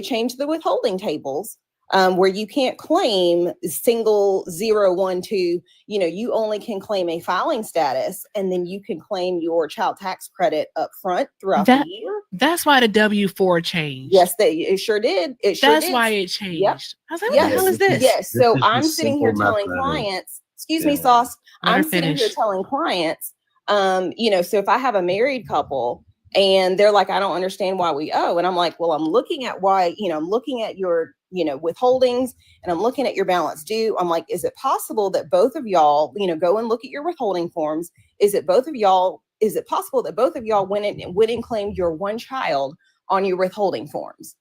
N: changed the withholding tables where you can't claim single 0, 1, 2. You know, you only can claim a filing status, and then you can claim your child tax credit up front throughout the year.
A: That's why the W-4 changed.
N: Yes, it sure did. It sure
A: That's
N: did.
A: why it changed.
N: Yep.
A: I was like, what the hell is this?
N: Yes. So I'm sitting here telling clients, excuse me, Sauce. I'm sitting here telling clients, you know, so if I have a married couple and they're like, I don't understand why we owe. And I'm like, well, I'm looking at why, you know, I'm looking at your, you know, withholdings, and I'm looking at your balance due. I'm like, is it possible that both of y'all, you know, go and look at your withholding forms? Is it possible that both of y'all went and claimed your one child on your withholding forms?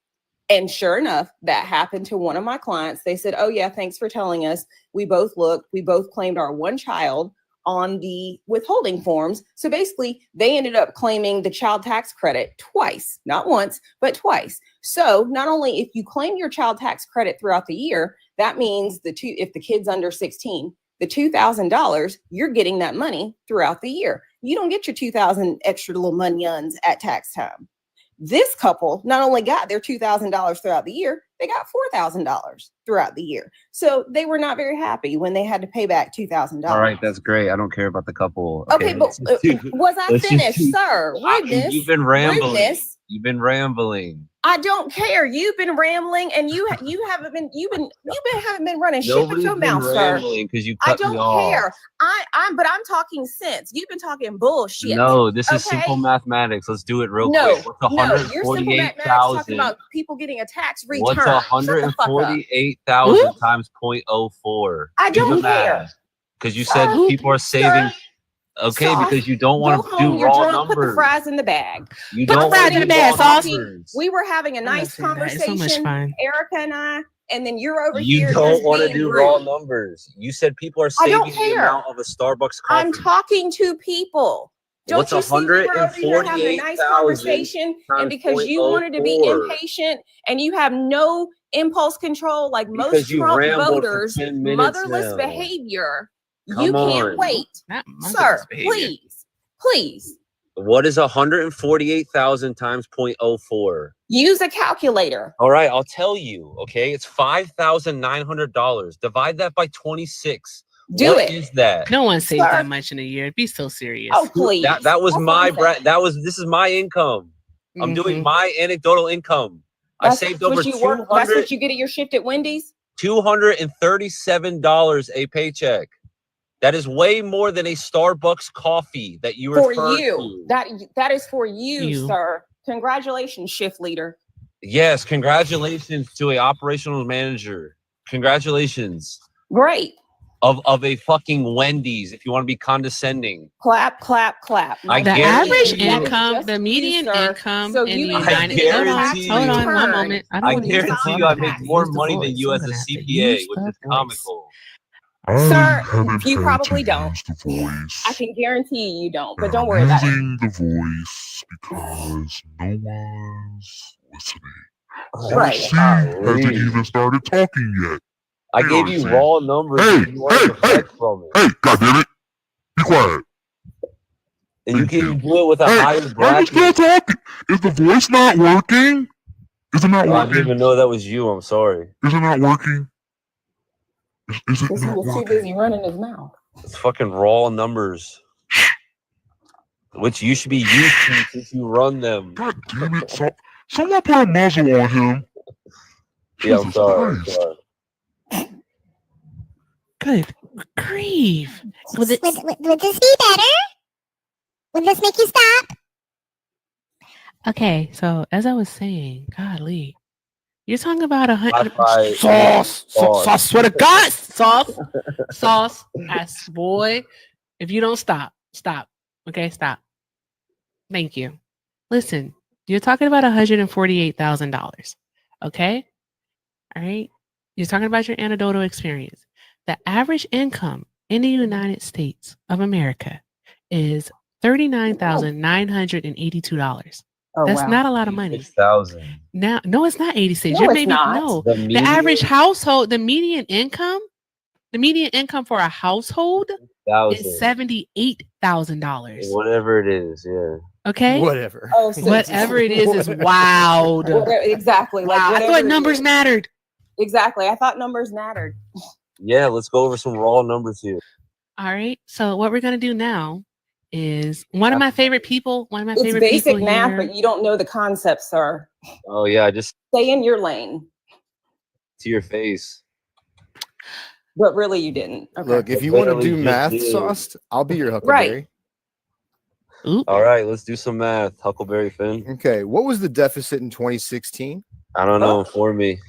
N: And sure enough, that happened to one of my clients. They said, oh yeah, thanks for telling us. We both looked, we both claimed our one child on the withholding forms. So basically they ended up claiming the child tax credit twice, not once, but twice. So not only if you claim your child tax credit throughout the year, that means if the kid's under 16, the $2,000, you're getting that money throughout the year. You don't get your $2,000 extra little monions at tax time. This couple not only got their $2,000 throughout the year, they got $4,000 throughout the year. So they were not very happy when they had to pay back $2,000.
L: All right, that's great. I don't care about the couple.
N: Okay, but was I finished, sir? Rudeness.
L: You've been rambling.
N: Rudeness.
L: You've been rambling.
N: I don't care. You've been rambling, and you haven't been running shit with your mouth, sir.
L: Because you cut me off.
N: I don't care. But I'm talking sense. You've been talking bullshit.
L: No, this is simple mathematics. Let's do it real quick. What's
N: you're simple mathematics talking about people getting a tax return.
L: What's 148,000 times 0.04?
N: I don't care.
L: Because you said people are saving. Okay, Sauce, because you don't want to do raw numbers.
N: Put the fries in the bag.
L: You don't want to do raw numbers.
N: We were having a nice conversation,
A: so much fun.
N: Erica and I, and then you're over here.
L: You don't want to do raw numbers. You said people are saving the amount of a Starbucks coffee.
N: I'm talking to people. Don't you see we were over here having a nice conversation, and because you wanted to be impatient and you have no impulse control, like most Trump voters, motherless behavior. You can't wait. Sir, please.
L: What is 148,000 times 0.04?
N: Use a calculator.
L: All right, I'll tell you. Okay, it's $5,900. Divide that by 26. What is that?
A: No one saves that much in a year. Be so serious.
N: Oh, please.
L: That was my this is my income. I'm doing my anecdotal income. I saved over $200.
N: That's what you get at your shift at Wendy's?
L: $237 a paycheck. That is way more than a Starbucks coffee that you refer to.
N: That is for you, sir. Congratulations, shift leader.
L: Yes, congratulations to a operational manager. Congratulations.
N: Great.
L: Of a fucking Wendy's, if you want to be condescending.
N: Clap, clap, clap.
L: I
A: The
L: guarantee
A: average
L: you-
A: income,
N: Just
A: the
N: you,
A: median
N: sir.
A: income
N: So
A: in
N: you
A: the
N: don't have
A: United
N: to
A: Hold on,
L: guarantee
A: hold on one
N: return.
A: moment. I don't
L: I
A: want to use the
L: guarantee
A: phone
L: you I
A: for
L: make
A: that.
L: more
A: Use the
L: money
A: voice.
L: than you
A: I'm
L: as a
A: gonna have to
L: CPA,
A: use
L: which
A: the
L: is
A: voice.
L: comical.
N: Sir,
H: haven't
N: you
H: had
N: probably
H: to
N: don't.
H: use the voice.
N: I can guarantee you don't, but
H: And
N: don't
H: I'm
N: worry about it.
H: using the voice because no one's listening.
N: Right.
H: She hasn't even started talking yet.
L: I gave you raw numbers and you want to deflect from it.
H: Hey, goddammit, be quiet.
L: And you can do it with a higher
H: I'm
L: bracket.
H: still talking. Is the voice not working? Is it not
L: I didn't
H: working?
L: even know that was you. I'm sorry.
H: Is it not working? Is it
N: Because he
H: not
N: was too
H: working?
N: busy running his mouth.
L: It's fucking raw numbers, which you should be used to since you run them.
H: God damn it! Someone put a muzzle on him.
L: Yeah, I'm
H: Jesus
L: sorry. I'm
H: Christ.
L: sorry.
A: Good grief.
O: Would this be better? Would this make you stop?
A: Okay, so as I was saying, golly, you're talking about 100
L: Wi-Fi-
A: sauce.
L: sauce.
A: Swear to God, sauce. Ass boy, if you don't stop. Okay, stop. Thank you. Listen, you're talking about $148,000. Okay, all right. You're talking about your anecdotal experience. The average income in the United States of America is $39,982.
N: Oh,
A: That's
N: wow.
A: not a lot of money.
L: 6,000.
A: Now, no, it's not 86.
N: No,
A: You're
N: it's
A: maybe
N: not.
A: no.
L: The
A: The average
L: median?
A: household, the median income for a household is
L: 1,000.
A: $78,000.
L: Whatever it is, yeah.
A: Okay,
P: Whatever.
N: Oh, so
A: whatever it is wild.
N: exactly. Like
A: Wow, I
N: whatever
A: thought
N: it
A: numbers
N: is.
A: mattered.
N: Exactly. I thought numbers mattered.
L: Yeah, let's go over some raw numbers here.
A: All right. So what we're gonna do now is one of my favorite people.
N: It's basic math, but you don't know the concept, sir.
L: Oh yeah, just
N: Stay in your lane.
L: to your face.
N: But really, you didn't. Okay.
P: Look, if you want to
L: Literally
P: do
L: just
P: math,
L: did.
P: Sauce, I'll be your Huckleberry.
L: All right, let's do some math. Huckleberry Finn.
P: Okay, what was the deficit in 2016?
L: I don't know. Inform me.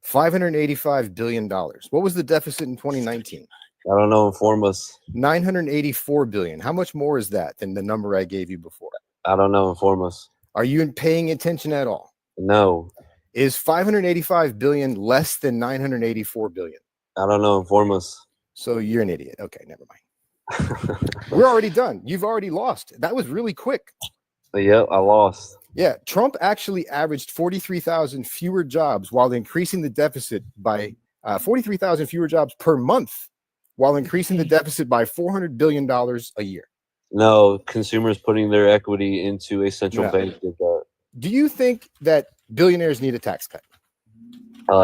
P: $585 billion. What was the deficit in 2019?
L: I don't know. Inform us.
P: $984 billion. How much more is that than the number I gave you before?
L: I don't know. Inform us.
P: Are you paying attention at all?
L: No.
P: Is 585 billion less than 984 billion?
L: I don't know. Inform us.
P: So you're an idiot. Okay, never mind. We're already done. You've already lost. That was really quick.
L: Yep, I lost.
P: Yeah, Trump actually averaged 43,000 fewer jobs while increasing the deficit by 43,000 fewer jobs per month, while increasing the deficit by $400 billion a year.
L: No, consumers putting their equity into a central
P: No.
L: bank did that.
P: Do you think that billionaires need a tax cut?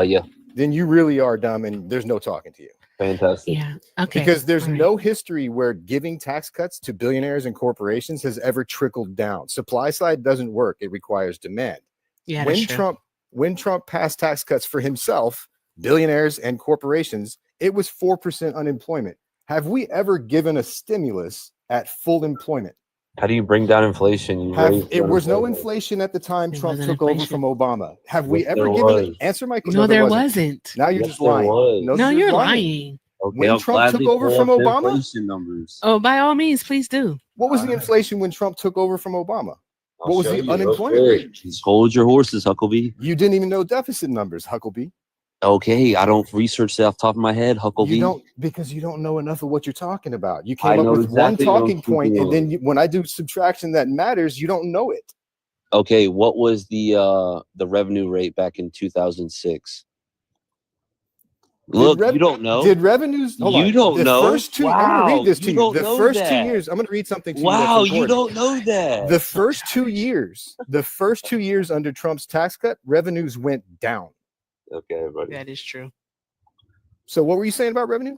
L: Yeah.
P: Then you really are dumb and there's no talking to you.
L: Fantastic.
A: Yeah. Okay.
P: Because there's
A: All right.
P: no history where giving tax cuts to billionaires and corporations has ever trickled down. Supply side doesn't work. It requires demand.
A: Yeah, that's true.
P: When Trump passed tax cuts for himself, billionaires and corporations, it was 4% unemployment. Have we ever given a stimulus at full employment?
L: How do you bring down inflation? You raise
P: It was no
L: unemployment.
P: inflation at the time
A: There
P: Trump
A: wasn't
P: took over
A: inflation.
P: from Obama. Have we
L: Yes,
P: ever
L: there
P: given
L: was.
P: answer my question?
A: No, there wasn't.
P: Now you're
L: Yes,
P: just
L: there
P: lying.
L: was.
A: No, you're lying.
L: Okay,
P: When
L: I'll
P: Trump took
L: gladly
P: over
L: pull
P: from
L: up the
P: Obama?
L: inflation numbers.
A: Oh, by all means, please do.
P: What was the inflation when Trump took over from Obama?
L: I'll
P: What was
L: show
P: the
L: you real
P: unemployment
L: quick.
P: rate?
L: Just hold your horses, Huckleberry.
P: You didn't even know deficit numbers, Huckleberry.
L: Okay, I don't research that off the top of my head, Huckleberry.
P: You don't, because you don't know enough of what you're talking about. You
L: I
P: came up
L: know
P: with
L: exactly
P: one
L: what I'm
P: talking point,
L: speaking
P: and then
L: on.
P: when I do subtraction that matters, you don't know it.
L: Okay, what was the revenue rate back in 2006? Look, you don't know.
P: Did revenues? Hold
L: You
P: on.
L: don't
P: the
L: know.
P: First two. I'm going to read this to
L: you
P: you.
L: don't
P: The
L: know
P: first
L: that.
P: 2 years. I'm going to read something to you.
L: Wow,
P: That's
L: you
P: important.
L: don't know that.
P: The first 2 years. The first 2 years under Trump's tax cut, revenues went down.
L: Okay, buddy.
A: That is true.
P: So what were you saying about revenue?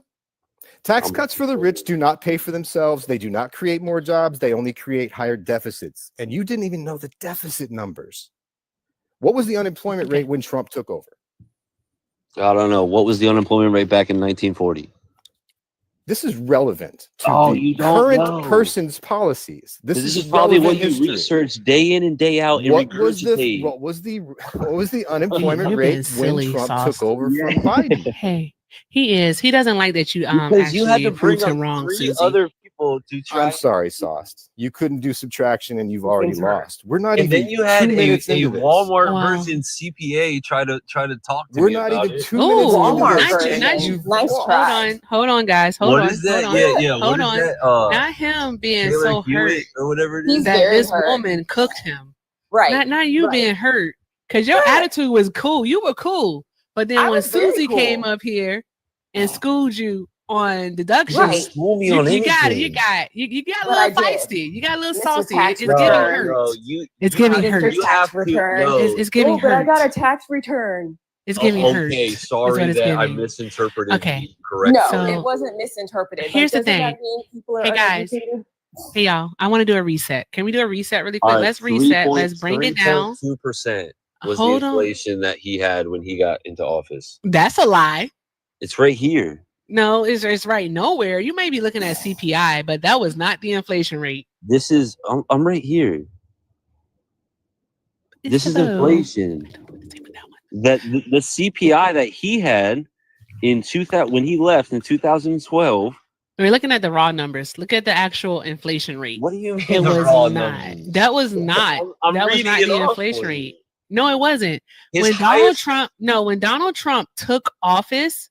P: Tax cuts for the rich do not pay for themselves. They do not create more jobs. They only create higher deficits. And you didn't even know the deficit numbers. What was the unemployment rate when Trump took over?
L: I don't know. What was the unemployment rate back in 1940?
P: This is relevant to
Q: Oh,
P: the
Q: you don't
P: current
Q: know.
P: person's policies. This
Q: is probably what
P: relevant
Q: you
P: history.
Q: research day in and day out and regurgitate.
P: What was the unemployment
A: You've
P: rate
A: been silly,
P: when Trump
A: Sauce.
P: took over from Biden?
A: Hey, he is. He doesn't like that you
Q: Because you had
A: actually
Q: to bring
A: proved
Q: up
A: him wrong,
Q: 3
A: Susie.
Q: other people to try.
P: I'm sorry, Sauce. You couldn't do subtraction and you've already lost. We're not
L: And
P: even
L: then you had
P: 2
L: a
P: minutes into this.
L: Walmart
A: Wow.
L: version CPA try to talk to
P: We're
L: me
P: not
L: about
P: even
L: it.
P: 2 minutes into
N: Walmart
P: this.
N: version.
P: and
N: Nice
P: you've
N: nice
P: lost.
N: try.
A: Hold on, guys. Hold
L: What
A: on.
L: is that?
A: Hold on.
L: Yeah. What
A: Hold
L: is
A: on.
L: that?
A: Not him being
L: Taylor
A: so
L: Hewitt
A: hurt
L: or whatever it
N: He's
L: is.
A: that
N: very
A: this
N: hurt.
A: woman cooked him.
N: Right.
A: Not you
N: right.
A: being hurt. Because your attitude was cool. You were cool. But then
N: I
A: when
N: was very
A: Susie
N: cool.
A: came up here and schooled you on deductions,
N: Right.
Q: School me
A: you,
Q: on
A: you got it.
Q: anything.
A: You got a
N: But I
A: little
N: did.
A: feisty. You got a little
N: Mr.
A: saucy.
N: Tax
A: It's giving
N: return.
A: hurt.
L: No,
A: It's giving
N: Mr.
A: hurt.
L: You
N: Tax
L: have to
N: return.
L: know.
A: It's giving
N: Oh, but I
A: hurt.
N: got a tax return.
A: It's giving hurt.
L: Okay,
A: Is
L: sorry
A: what it's
L: that I
A: giving.
L: misinterpreted
A: Okay.
L: the correct.
N: No,
A: So,
N: it wasn't misinterpreted.
A: here's the
N: doesn't that
A: thing.
N: mean people are
A: Hey, guys.
N: uneducated?
A: Hey, y'all. I want to do a reset. Can we do a reset really
L: All
A: quick?
L: right,
A: Let's reset. Let's bring it down.
L: 3.2% was
A: Hold
L: the
A: on.
L: inflation that he had when he got into office.
A: That's a lie.
L: It's right here.
A: No, it's right nowhere. You may be looking at CPI, but that was not the inflation rate.
Q: This is I'm right here. This is inflation. That the CPI that he had in 2000 when he left in 2012.
A: We're looking at the raw numbers. Look at the actual inflation rate.
Q: What do you mean
A: It
Q: the
A: was
Q: raw
A: not.
Q: numbers?
A: That was not.
L: I'm
A: that was
L: reading
A: not
L: it
A: the
L: off
A: inflation
L: for you.
A: rate. No, it wasn't.
L: His
A: When
L: highest-
A: Donald Trump took office,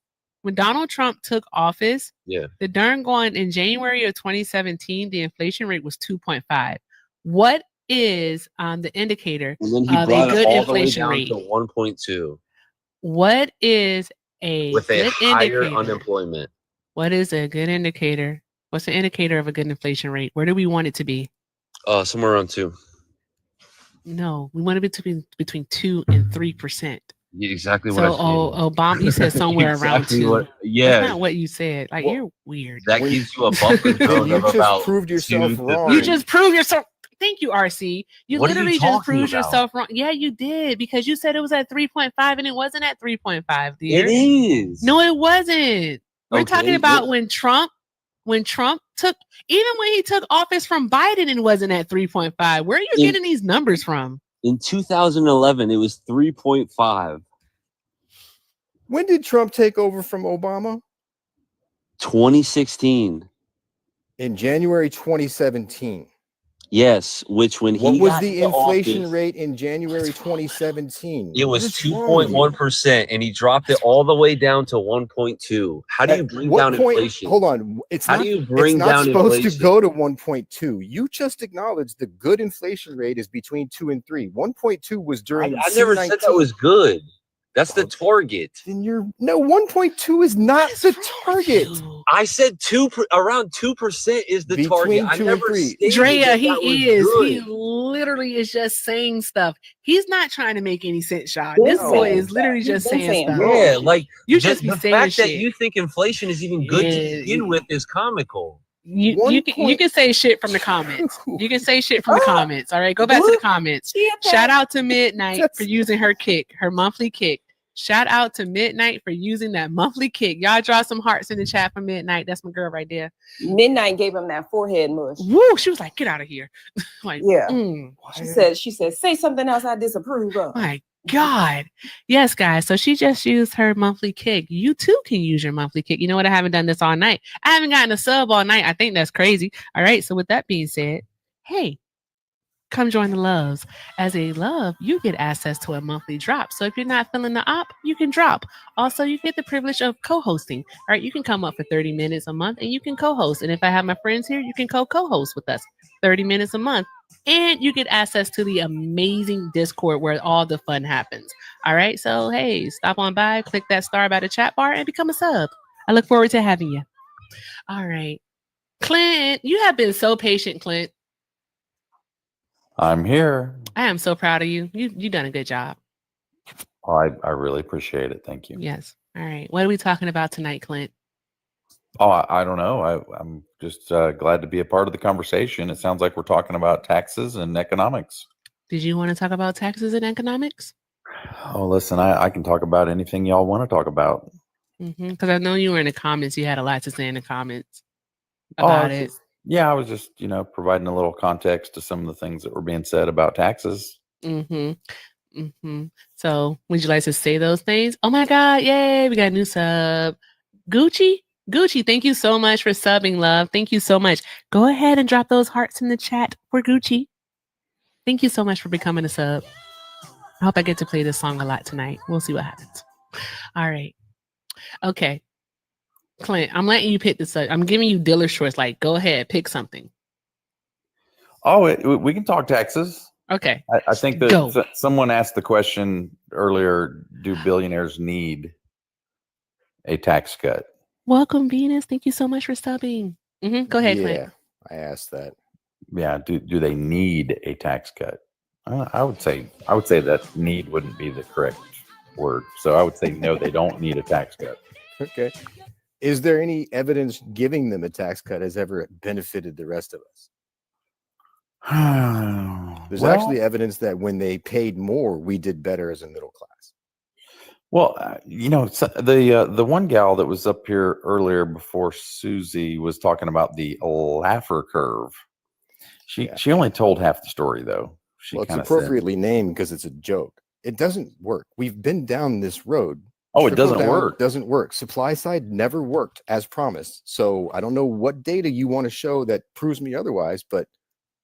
L: Yeah.
A: the darn going in January of 2017, the inflation rate was 2.5. What is the indicator
L: And then he
A: of a
L: brought it
A: good
L: all the way
A: inflation
L: down
A: rate?
L: to 1.2
A: What is a
L: with a
A: good
L: higher
A: indicator?
L: unemployment.
A: What is a good indicator? What's the indicator of a good inflation rate? Where do we want it to be?
L: Somewhere around 2.
A: No, we want it to be between 2 and 3%.
L: Exactly what
A: So,
L: I said.
A: Obama, you said somewhere around
L: Exactly
A: 2.
L: yeah.
A: That's not what you said. Like,
P: Well,
A: you're weird.
L: That gives you a buffer zone
P: You
L: of
P: just
L: about
P: proved yourself
L: 2 to
P: wrong.
L: 3.
A: You just proved yourself. Thank you, RC. You
L: What are you
A: literally just
L: talking
A: proved
L: about?
A: yourself wrong. Yeah, you did, because you said it was at 3.5 and it wasn't at 3.5, dear.
Q: It is.
A: No, it wasn't. We're
Q: Okay,
A: talking about
Q: what-
A: when Trump took, even when he took office from Biden, it wasn't at 3.5. Where are you getting these numbers from?
Q: In 2011, it was 3.5.
P: When did Trump take over from Obama?
Q: 2016.
P: In January 2017.
Q: Yes, which when he
P: What was
Q: got
P: the
Q: into
P: inflation
Q: office,
P: rate in January 2017?
L: It was
P: What's wrong with you?
L: 2.1%, and he dropped it all the way down to 1.2. How do you
P: At
L: bring
P: what
L: down
P: point?
L: inflation?
P: Hold on. It's
L: How
P: not,
L: do you bring
P: it's not
L: down
P: supposed
L: inflation?
P: to go to 1.2. You just acknowledged the good inflation rate is between 2 and 3. 1.2 was during
L: I never said that was good. That's the target.
P: Then you're no 1.2 is not the target.
L: I said around 2% is the
P: Between
L: target. I
P: 2 and
L: never
P: 3.
L: stated
A: Drea,
L: that
A: he
L: that was
A: is.
L: good.
A: He literally is just saying stuff. He's not trying to make any sense, y'all. This boy is literally just saying stuff.
L: Yeah, like
A: You just be
L: the
A: saying
L: fact that
A: shit.
L: you think inflation is even good to
A: Yeah,
L: begin with is comical.
A: You can say shit from the comments. You can say shit from the comments. All right, go back to the comments. Shout out to Midnight for using her monthly kick. Shout out to Midnight for using that monthly kick. Y'all draw some hearts in the chat for Midnight. That's my girl right there.
N: Midnight gave him that forehead mush.
A: Woo! She was like, "Get out of here!" Like,
N: Yeah.
A: mm.
N: She said, say something else I disapprove of.
A: My God. Yes, guys. So she just used her monthly kick. You too can use your monthly kick. You know what? I haven't done this all night. I haven't gotten a sub all night. I think that's crazy. All right. So with that being said, hey, come join the loves. As a love, you get access to a monthly drop. So if you're not feeling the op, you can drop. Also, you get the privilege of co-hosting. All right. You can come up for 30 minutes a month and you can co-host. And if I have my friends here, you can co-host with us 30 minutes a month. And you get access to the amazing Discord where all the fun happens. All right. So, hey, stop on by, click that star by the chat bar and become a sub. I look forward to having you. All right. Clint, you have been so patient, Clint.
R: I'm here.
A: I am so proud of you. You've done a good job.
R: Oh, I really appreciate it. Thank you.
A: Yes. All right. What are we talking about tonight, Clint?
R: Oh, I don't know. I'm just glad to be a part of the conversation. It sounds like we're talking about taxes and economics.
A: Did you want to talk about taxes and economics?
R: Oh, listen, I can talk about anything y'all want to talk about.
A: Because I know you were in the comments. You had a lot to say in the comments
R: Oh, I
A: about
R: was
A: it.
R: just, yeah, I was just, providing a little context to some of the things that were being said about taxes.
A: So, would you like to say those things? Oh my God! Yay! We got a new sub, Gucci. Thank you so much for subbing, love. Thank you so much. Go ahead and drop those hearts in the chat for Gucci. Thank you so much for becoming a sub. I hope I get to play this song a lot tonight. We'll see what happens. All right. Okay. Clint, I'm letting you pick this up. I'm giving you dealer's choice. Like, go ahead, pick something.
R: Oh, we can talk taxes.
A: Okay.
R: I think that someone asked the question earlier, do billionaires need a tax cut?
A: Welcome, Venus. Thank you so much for subbing. Go ahead, Clint.
P: Yeah, I asked that.
R: Yeah, do they need a tax cut? I would say that need wouldn't be the correct word. So I would say no, they don't need a tax cut.
P: Okay. Is there any evidence giving them a tax cut has ever benefited the rest of us? There's actually evidence that when they paid more, we did better as a middle class.
R: Well, the one gal that was up here earlier before Susie was talking about the Laffer curve. She only told half the story though.
P: Well, it's appropriately named because it's a joke. It doesn't work. We've been down this road.
R: Oh, it
P: Trickle
R: doesn't
P: down
R: work.
P: Doesn't work. Supply side never worked as promised. So I don't know what data you want to show that proves me otherwise, but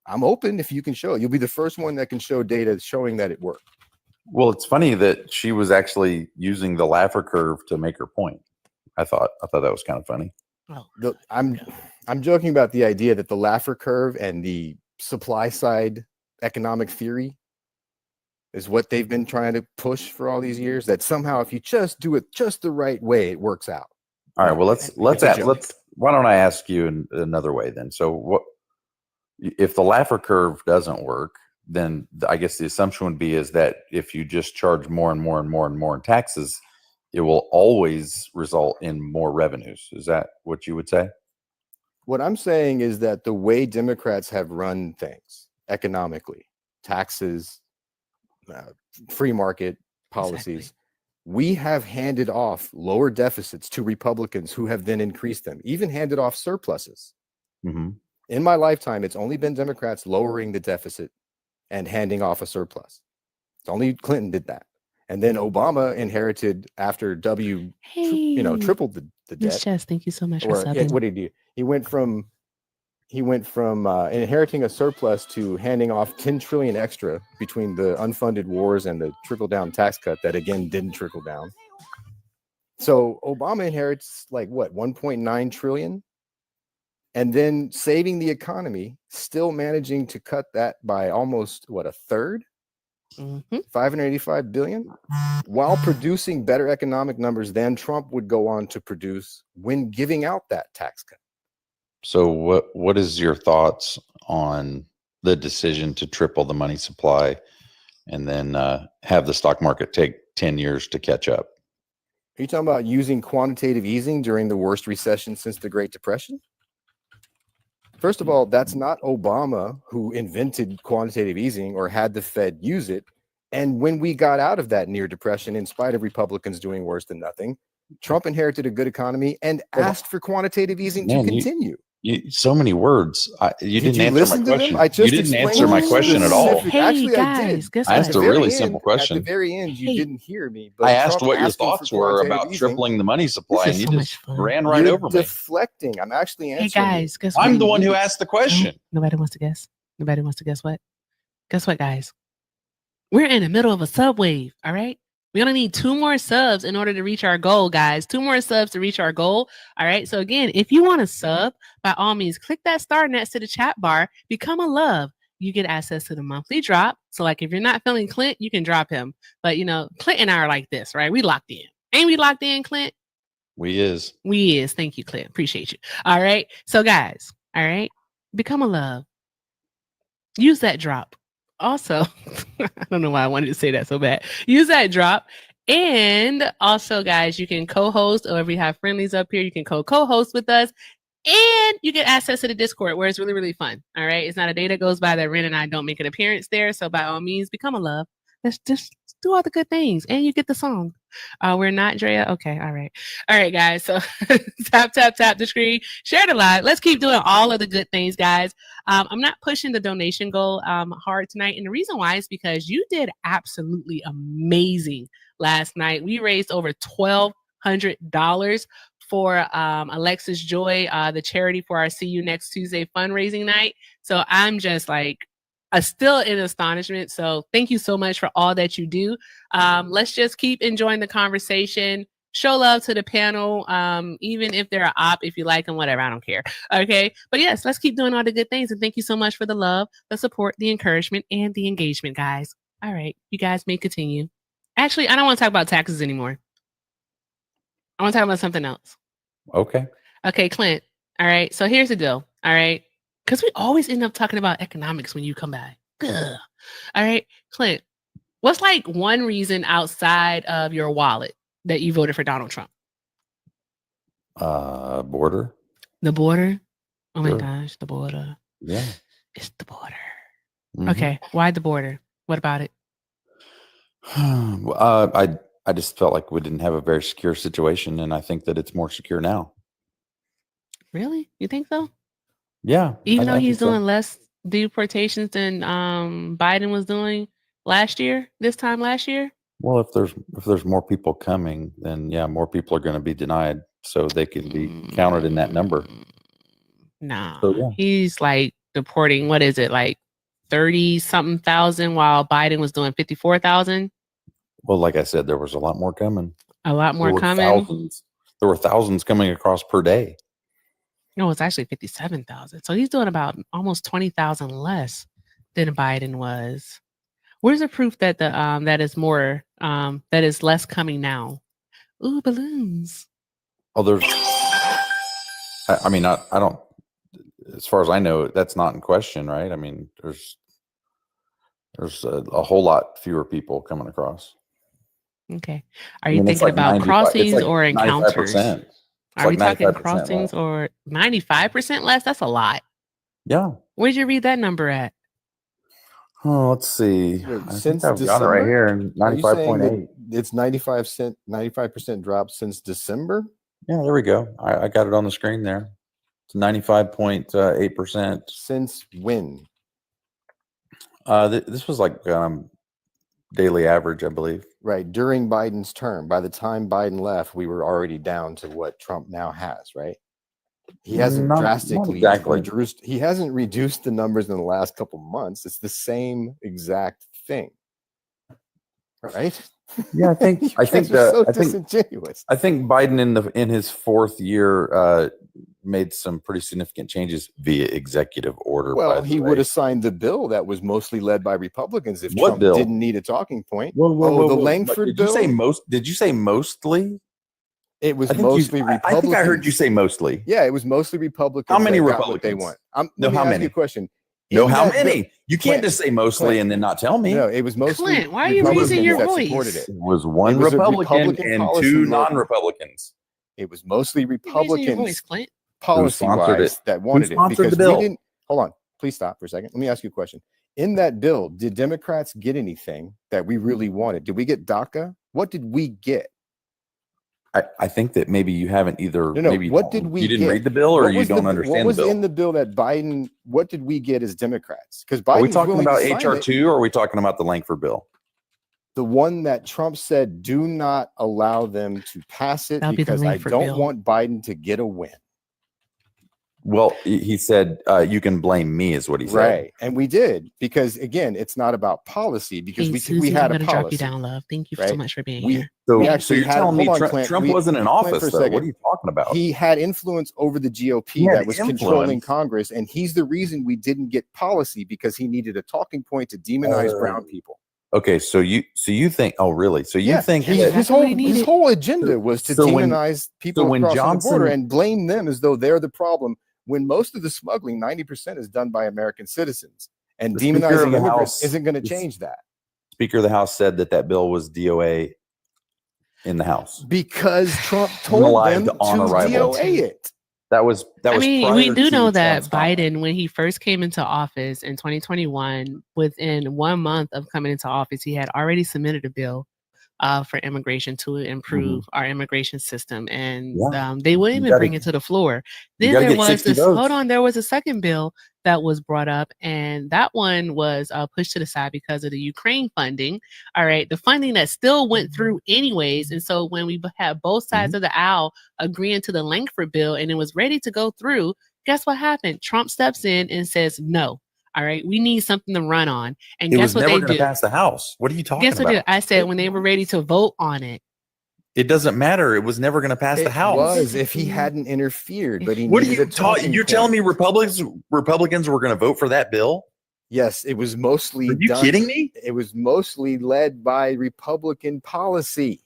P: I'm open if you can show it. You'll be the first one that can show data showing that it worked.
R: Well, it's funny that she was actually using the Laffer curve to make her point. I thought that was kind of funny.
P: I'm joking about the idea that the Laffer curve and the supply side economic theory is what they've been trying to push for all these years. That somehow, if you just do it just the right way, it works out.
R: All right. Well, let's why don't I ask you in another way then? So what if the Laffer curve doesn't work? Then I guess the assumption would be is that if you just charge more and more and more and more in taxes, it will always result in more revenues. Is that what you would say?
P: What I'm saying is that the way Democrats have run things economically, taxes, free market policies, we have handed off lower deficits to Republicans who have then increased them, even handed off surpluses. In my lifetime, it's only been Democrats lowering the deficit and handing off a surplus. It's only Clinton did that. And then Obama inherited after tripled the debt.
A: Miss Chess, thank you so much for subbing.
P: What did he do? He went from inheriting a surplus to handing off 10 trillion extra between the unfunded wars and the trickle down tax cut that again didn't trickle down. So Obama inherits like what, 1.9 trillion, and then saving the economy, still managing to cut that by almost a third, 585 billion, while producing better economic numbers than Trump would go on to produce when giving out that tax cut.
R: So what is your thoughts on the decision to triple the money supply and then have the stock market take 10 years to catch up?
P: Are you talking about using quantitative easing during the worst recession since the Great Depression? First of all, that's not Obama who invented quantitative easing or had the Fed use it. And when we got out of that near depression, in spite of Republicans doing worse than nothing, Trump inherited a good economy and asked for quantitative easing to continue.
R: So many words. You didn't
P: you
R: answer my question. You didn't answer my question at all.
P: Actually, I did.
R: I asked a really simple question.
P: At the very end, you didn't hear me.
R: I asked what your thoughts were about tripling the money supply, and you just ran right over me.
P: Deflecting. I'm actually answering.
A: Hey guys, guess what?
R: I'm the one who asked the question.
A: Nobody wants to guess. Nobody wants to guess what? Guess what, guys? We're in the middle of a sub wave. All right. We only need 2 more subs in order to reach our goal, guys. 2 more subs to reach our goal. All right. So again, if you want to sub, by all means, click that star next to the chat bar. Become a love. You get access to the monthly drop. So like if you're not feeling Clint, you can drop him. But Clint and I are like this, right? We locked in. Ain't we locked in, Clint?
R: We is.
A: Thank you, Clint. Appreciate you. All right. So guys, all right. Become a love. Use that drop. Also, I don't know why I wanted to say that so bad. Use that drop. And also, guys, you can co-host, or if we have friendlies up here, you can co-host with us. And you get access to the Discord where it's really, really fun. All right. It's not a day that goes by that Ren and I don't make an appearance there. So by all means, become a love. Let's just do all the good things. And you get the song. We're not, Drea. Okay, all right, guys. So tap the screen, share the live. Let's keep doing all of the good things, guys. I'm not pushing the donation goal hard tonight, and the reason why is because you did absolutely amazing last night. We raised over $1,200 for Alexis Joy, the charity for our See You Next Tuesday fundraising night. So I'm just like still in astonishment. So thank you so much for all that you do. Let's just keep enjoying the conversation. Show love to the panel, even if they're op, if you like them, whatever, I don't care. Okay. But yes, let's keep doing all the good things. And thank you so much for the love, the support, the encouragement, and the engagement, guys. All right. You guys may continue. Actually, I don't want to talk about taxes anymore. I want to talk about something else.
R: Okay.
A: Okay, Clint. All right. So here's the deal. All right. Because we always end up talking about economics when you come by. Ugh. All right. Clint, what's like one reason outside of your wallet that you voted for Donald Trump?
R: Border.
A: The border? Oh my
R: Sure.
A: gosh, the border.
R: Yeah.
A: It's the border.
R: Mhm.
A: Okay. Why the border? What about it?
R: I just felt like we didn't have a very secure situation, and I think that it's more secure now.
A: Really? You think so?
R: Yeah.
A: Even though
R: I
A: he's
R: think so.
A: doing less deportations than Biden was doing this time last year?
R: Well, if there's more people coming, then yeah, more people are going to be denied, so they can be counted in that number.
A: Nah.
R: So yeah.
A: He's like deporting, what is it, like 30-something thousand while Biden was doing 54,000?
R: Well, like I said, there was a lot more coming.
A: A lot more
R: There were
A: coming?
R: thousands. There were thousands coming across per day.
A: No, it's actually 57,000. So he's doing about almost 20,000 less than Biden was. Where's the proof that that is more that is less coming now? Ooh, balloons.
R: Oh, there's. I mean, I don't. As far as I know, that's not in question, right? I mean, there's a whole lot fewer people coming across.
A: Okay. Are you thinking about crossings or encounters? Are we talking crossings or 95% less? That's a lot.
R: Yeah.
A: Where'd you read that number at?
R: Oh, let's see.
P: Since
R: I've got it right here, 95.8.
P: It's 95% drop since December.
R: Yeah, there we go. I got it on the screen there. It's 95.8%.
P: Since when?
R: This was like daily average, I believe.
P: Right. During Biden's term. By the time Biden left, we were already down to what Trump now has, right? He hasn't drastically reduced. He hasn't reduced the numbers in the last couple months. It's the same exact thing, right?
R: Yeah, I think
P: disingenuous.
R: I think Biden in his fourth year made some pretty significant changes via executive order.
P: Well, he would have signed the bill that was mostly led by Republicans if
R: What
P: Trump
R: bill?
P: didn't need a talking point.
R: Whoa,
P: the Langford bill.
R: Did you say mostly?
P: It was mostly Republican.
R: I think I heard you say mostly.
P: Yeah, it was mostly Republicans.
R: How many
P: that got
R: Republicans?
P: what they want.
R: No,
P: Let me
R: how
P: ask
R: many?
P: you a question.
R: No,
P: In
R: how
P: that
R: many?
P: bill-
R: You can't
P: Clint,
R: just say mostly and then not tell me.
P: No, it was mostly.
A: Clint, why are you raising your
P: Republicans that
A: voice?
P: supported it.
R: It was one
P: It was a
R: Republican
P: Republican
R: and
P: policy
R: two
P: led-
R: non-Republicans.
P: It was mostly
A: You're raising your
P: Republicans
A: voice, Clint.
P: policy-wise
R: it?
P: that
R: Who
P: wanted it
R: sponsored
P: because
R: the bill?
P: we didn't. Hold on, please stop for a second. Let me ask you a question. In that bill, did Democrats get anything that we really wanted? Did we get DACA? What did we get?
R: I think that maybe you haven't either.
P: No.
R: Maybe
P: What did we?
R: you didn't
P: get?
R: read the bill, or
P: What
R: you
P: was
R: don't
P: the,
R: understand
P: What was
R: the bill.
P: in the bill that Biden? What did we get as Democrats? Because Biden
R: Are we
P: was
R: talking
P: willing to
R: about
P: sign
R: HR
P: it.
R: 2 or are we talking about the Langford bill?
P: The one that Trump said, do not allow them to pass it
A: That'll be the
P: because I
A: Langford
P: don't
A: bill.
P: want Biden to get a win.
R: Well, he said you can blame me, is what he said.
P: Right. And we did, because again, it's not about policy because
A: Hey,
P: we
A: Susie,
P: had
A: I'm
P: a
A: gonna drop you
P: policy.
A: down, love. Thank you so
P: right?
A: much for being
P: We-
A: here.
R: So,
P: we
R: so
P: actually
R: you're
P: had-
R: telling me
P: hold on,
R: Trump
P: Clint,
R: wasn't in
P: Clint,
R: office,
P: for a
R: though? What
P: second.
R: are you talking about?
P: He had influence over the GOP
R: He had
P: that was controlling
R: influence.
P: Congress, and he's the reason we didn't get policy because he needed a talking point to demonize brown people.
R: Okay, so you think? Oh, really? So you think that,
P: his whole agenda was to
R: So when-
P: demonize people
R: so when
P: crossing the border
R: Johnson-
P: and blame them as though they're the problem, when most of the smuggling, 90%, is done by American citizens, and
R: The Speaker of
P: demonizing
R: the
P: immigrants
R: House
P: isn't going to
R: is-
P: change that.
R: Speaker of the House said that bill was DOA in the House
P: Because Trump told them
R: Unalived on
P: to
R: arrival.
P: DOA it.
R: That was
A: I mean, we
R: prior
A: do
R: to
A: know that
R: Trump's comment.
A: Biden, when he first came into office in 2021, within 1 month of coming into office, he had already submitted a bill for immigration to improve our immigration system, and
R: Yeah.
A: they wouldn't
R: You
A: even
R: gotta-
A: bring it to the floor.
R: you
A: Then
R: gotta
A: there
R: get
A: was
R: 60
A: this.
R: votes.
A: Hold on, there was a second bill that was brought up, and that one was pushed to the side because of the Ukraine funding. All right, the funding that still went through anyways, and so when we had both sides of the aisle agreeing to the Langford bill, and it was ready to go through, guess what happened? Trump steps in and says no. All right, we need something to run on. And
R: It
A: guess
R: was
A: what
R: never
A: they
R: going to
A: did?
R: pass the House. What are you talking
A: Guess what
R: about?
A: I said when they were ready to vote on it.
R: It doesn't matter. It was never going to pass the
P: It
R: House.
P: was if he hadn't interfered, but he
R: What are
P: needed
R: you
P: a talking
R: talking? You're
P: point.
R: telling me Republicans were going to vote for that bill?
P: Yes, it was mostly.
R: Are you kidding me?
P: It was mostly led by Republican policy.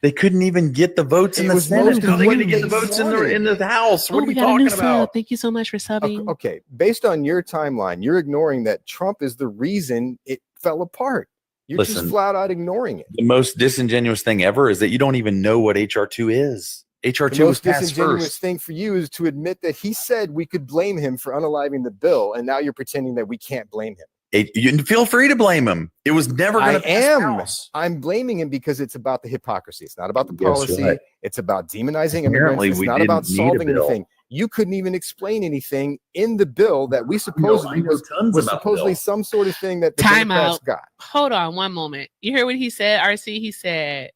R: They couldn't even get the votes in
P: It
R: the
P: was
R: Senate.
P: mostly
R: How are they going to
P: what
R: get the
P: they
R: votes in
P: wanted.
R: the House? What
A: Oh,
R: are
A: we
R: you
A: got a new
R: talking about?
A: sub. Thank you so much for subbing.
P: Okay, based on your timeline, you're ignoring that Trump is the reason it fell apart. You're just
R: Listen,
P: flat out ignoring it.
R: The most disingenuous thing ever is that you don't even know what HR2 is. HR2
P: The
R: was
P: most
R: passed
P: disingenuous
R: first.
P: thing for you is to admit that he said we could blame him for unaliving the bill, and now you're pretending that we can't blame him.
R: You feel free to blame him. It was never going
P: I
R: to pass the
P: am.
R: House.
P: I'm blaming him because it's about the hypocrisy. It's not about the
R: Guess
P: policy.
R: what?
P: It's about demonizing
R: Apparently,
P: immigrants. It's
R: we
P: not
R: didn't
P: about
R: need a
P: solving
R: bill.
P: anything. You couldn't even explain anything in the bill that we supposedly
R: I know tons
P: was
R: about the
P: supposedly
R: bill.
P: some sort of thing that the
A: Time
P: Democrats
A: out.
P: got.
A: Hold on one moment. You hear what he said, RC? He said,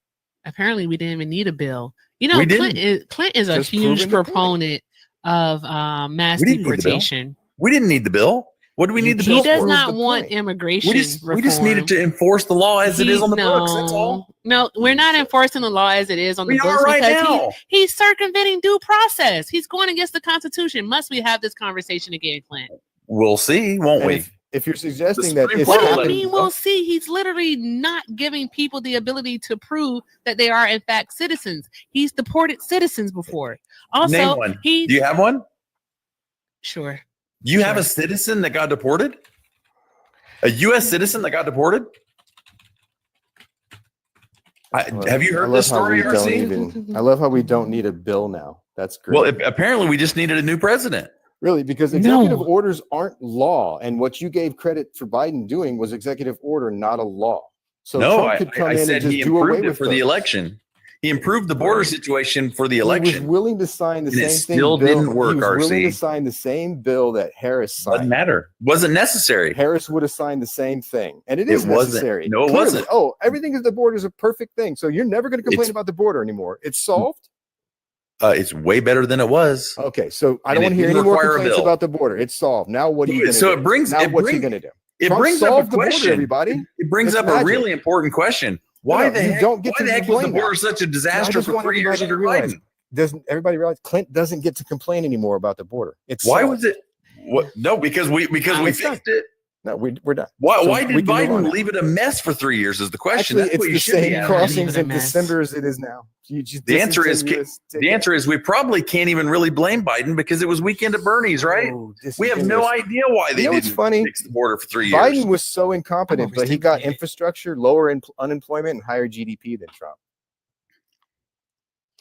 A: apparently we didn't even need a bill. You know,
R: We
A: Clint is a
P: Just
A: huge
P: proving the point.
A: proponent of mass
R: We didn't need the bill.
A: deportation.
R: We didn't need the bill. What do we need the
A: He
R: bill
A: does
R: for?
A: not want immigration
R: We just
A: reform.
R: needed to enforce the law as it is on the books. That's all.
A: No, we're not enforcing the law as it is on the
R: We
A: books
R: are right
A: because
R: now.
A: he's circumventing due process. He's going against the Constitution. Must we have this conversation again, Clint?
R: We'll see, won't
P: And
R: we?
P: if you're suggesting
R: The
P: that
R: Supreme
P: it's
A: What do you
P: happened,
A: mean we'll see? He's literally not giving people the ability to prove that they are in fact citizens. He's deported citizens before. Also,
R: Name one.
A: he
R: Do you have one?
A: sure.
R: You have a citizen that got deported? A U.S. citizen that got deported? Have you heard this story, RC?
P: I love how we don't need a bill now. That's great.
R: Well, apparently we just needed a new president.
P: Really, because executive orders aren't law, and what you gave credit for Biden doing was executive order, not a law. So
R: No,
P: Trump could come
R: I
P: in
R: said
P: and just
R: he
P: do away
R: improved it
P: with
R: for the
P: those.
R: election. He improved the border situation for the
P: He
R: election.
P: was willing to sign the
R: And it
P: same thing.
R: still didn't work,
P: He was willing
R: RC.
P: to sign the same bill that Harris signed.
R: Doesn't matter. Wasn't necessary.
P: Harris would have signed the same thing, and it
R: It
P: is
R: wasn't.
P: necessary.
R: No, it
P: Clearly.
R: wasn't.
P: Oh, everything at the border is a perfect thing. So you're never going to complain
R: It's-
P: about the border anymore. It's solved.
R: It's way better than it was.
P: Okay, so I
R: And
P: don't
R: it
P: want to hear
R: didn't
P: any more
R: require a
P: complaints
R: bill.
P: about the border. It's solved. Now what are you going to
R: So
P: do?
R: it brings.
P: Now
R: it
P: what's he
R: brings-
P: going to do?
R: It
P: Trump
R: brings up a
P: solved the border,
R: question.
P: everybody.
R: It brings
P: It's
R: up
P: magic.
R: a really important question. Why
P: No,
R: the
P: you
R: heck?
P: don't get
R: Why
P: to
R: the heck was the
P: complain
R: border
P: now.
R: such a
P: I
R: disaster
P: just
R: for
P: want
R: 3 years
P: everybody to
R: under
P: realize.
R: Biden?
P: Doesn't everybody realize Clint doesn't get to complain anymore about the border? It's
R: Why
P: solved.
R: was it? What? No, because we
P: It's
R: fixed
P: done.
R: it.
P: No, we're done.
R: Why?
P: So
R: why
P: we
R: did
P: can move on
R: Biden
P: now.
R: leave it a mess for 3 years? Is the question?
P: Actually,
R: That's
P: it's
R: what you
P: the
R: should be
P: same
R: asking.
P: crossings in
A: mess.
P: December as it is now. You just
R: The answer is
P: disingenuous, take
R: the
P: it.
R: answer is we probably can't even really blame Biden because it was weekend at Bernie's, right?
P: Oh,
R: We have no
P: disingenuous.
R: idea why they
P: You know what's
R: didn't
P: funny?
R: fix the border for 3 years.
P: Biden was so incompetent, but he got infrastructure, lower unemployment, and higher GDP than Trump.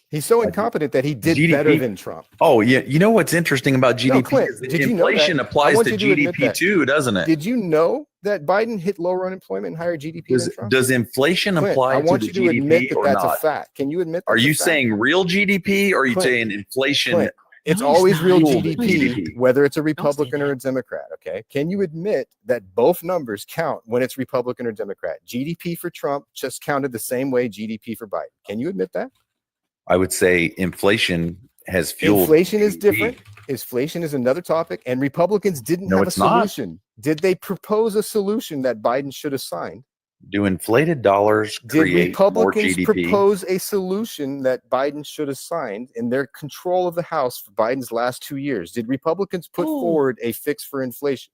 P: He's so incompetent that he did
R: GDP
P: better than Trump.
R: Oh, yeah. You know what's interesting about GDP?
P: Clint,
R: is that
P: did you know that?
R: inflation
P: I
R: applies
P: want
R: to
P: you to admit
R: GDP
P: that.
R: too, doesn't it?
P: Did you know that Biden hit lower unemployment and higher GDP
R: Does,
P: than Trump?
R: does inflation
P: Clint,
R: apply
P: I
R: to
P: want
R: the
P: you to admit
R: GDP
P: that
R: or
P: that's
R: not?
P: a fact. Can you admit?
R: Are
P: that's a
R: you
P: fact?
R: saying real GDP or are you
P: Clint,
R: saying inflation?
P: Clint, it's
A: No, he's
P: always real
A: not.
P: GDP, whether it's a Republican or a Democrat. Okay. Can you admit that both numbers count when it's Republican or Democrat? GDP for Trump just counted the same way GDP for Biden. Can you admit that?
R: I would say inflation has fueled.
P: Inflation is
R: GDP.
P: different. Inflation is another topic, and Republicans didn't
R: No,
P: have a
R: it's not.
P: solution. Did they propose a solution that Biden should have signed?
R: Do inflated dollars
P: Did
R: create more
P: Republicans
R: GDP?
P: propose a solution that Biden should have signed in their control of the House for Biden's last 2 years? Did Republicans put forward a fix for inflation?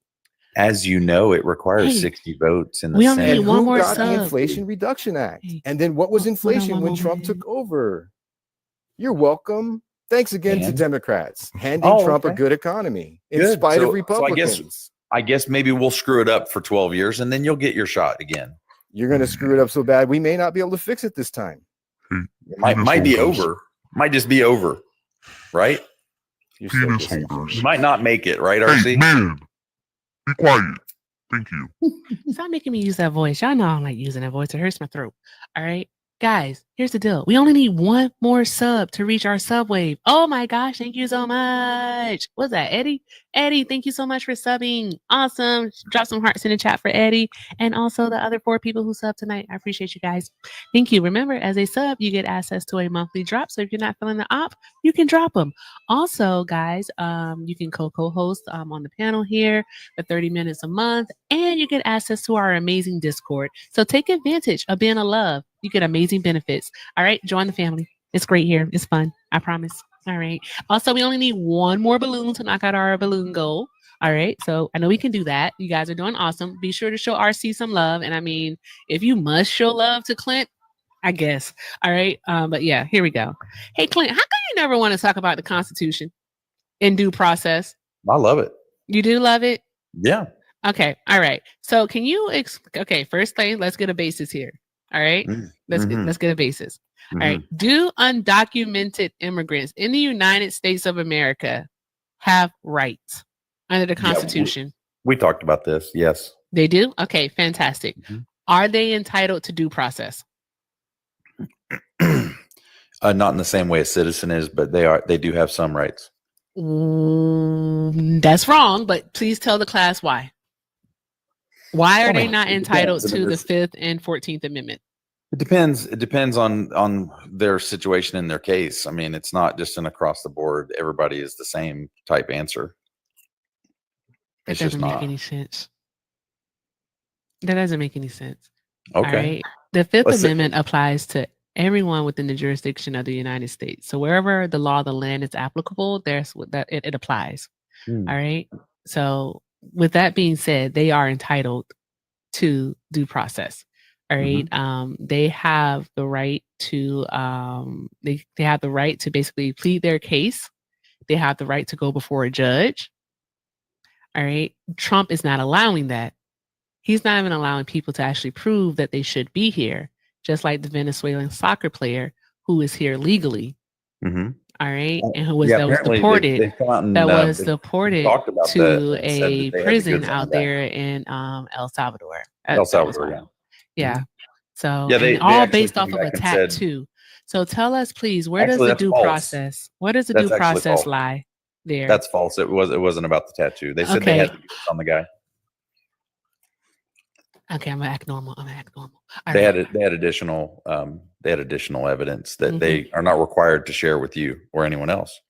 R: As you know, it requires
A: Hey,
R: 60 votes in the
A: we only
R: Senate.
A: need one
P: Who
A: more
P: got the
A: sub.
P: Inflation Reduction Act?
A: Hey,
P: And then what was
A: hold on
P: inflation
A: one
P: when Trump
A: moment.
P: took over? You're welcome. Thanks again to
R: And?
P: Democrats handing
R: Oh,
P: Trump a
R: okay.
P: good economy in
R: Good.
P: spite of
R: So
P: Republicans.
R: I guess maybe we'll screw it up for 12 years and then you'll get your shot again.
P: You're going to screw it up so bad we may not be able to fix it this time.
R: It might be over. Might just be over. Right?
P: You're so disingenuous.
R: You might not make it, right,
H: Hey,
R: RC?
H: man, be quiet. Thank you.
A: Stop making me use that voice. Y'all know I don't like using that voice. It hurts my throat. All right. Guys, here's the deal. We only need one more sub to reach our sub wave. Oh my gosh, thank you so much. What's that, Eddie? Eddie, thank you so much for subbing. Awesome. Drop some hearts in the chat for Eddie and also the other 4 people who subbed tonight. I appreciate you guys. Thank you. Remember, as a sub, you get access to a monthly drop. So if you're not feeling the op, you can drop them. Also, guys, you can co-host on the panel here for 30 minutes a month, and you get access to our amazing Discord. So take advantage of being a love. You get amazing benefits. All right, join the family. It's great here. It's fun. I promise. All right. Also, we only need one more balloon to knock out our balloon goal. All right. So I know we can do that. You guys are doing awesome. Be sure to show RC some love. And I mean, if you must show love to Clint, I guess. All right. But yeah, here we go. Hey, Clint, how come you never want to talk about the Constitution in due process?
R: I love it.
A: You do love it?
R: Yeah.
A: Okay. All right. So can you okay, first thing, let's get a basis here. All right. Let's get a basis. All right. Do undocumented immigrants in the United States of America have rights under the Constitution?
R: Yeah, we talked about this. Yes.
A: They do? Okay, fantastic. Are they entitled to due process?
R: Not in the same way a citizen is, but they do have some rights.
A: That's wrong, but please tell the class why. Why are they not entitled to the 5th and 14th Amendment?
R: It depends. It depends on their situation in their case. I mean, it's not just an across the board, everybody is the same type answer.
A: That doesn't make any sense. That doesn't make any sense.
R: Okay.
A: All right. The 5th Amendment applies to everyone within the jurisdiction of the United States. So wherever the law of the land is applicable, it applies. All right. So with that being said, they are entitled to due process. All right. They have the right to they have the right to basically plead their case. They have the right to go before a judge. All right. Trump is not allowing that. He's not even allowing people to actually prove that they should be here, just like the Venezuelan soccer player who is here legally. All right, and who was deported to a prison out there in El Salvador.
R: El Salvador,
A: yeah. So
R: they
A: all based off of a tattoo. So tell us, please, where does the due process? Where does the due process lie there?
R: That's false. It wasn't about the tattoo. They said they had the goods on the guy.
A: Okay, I'm gonna act normal.
R: They had additional evidence that they are not required to share with you or anyone else.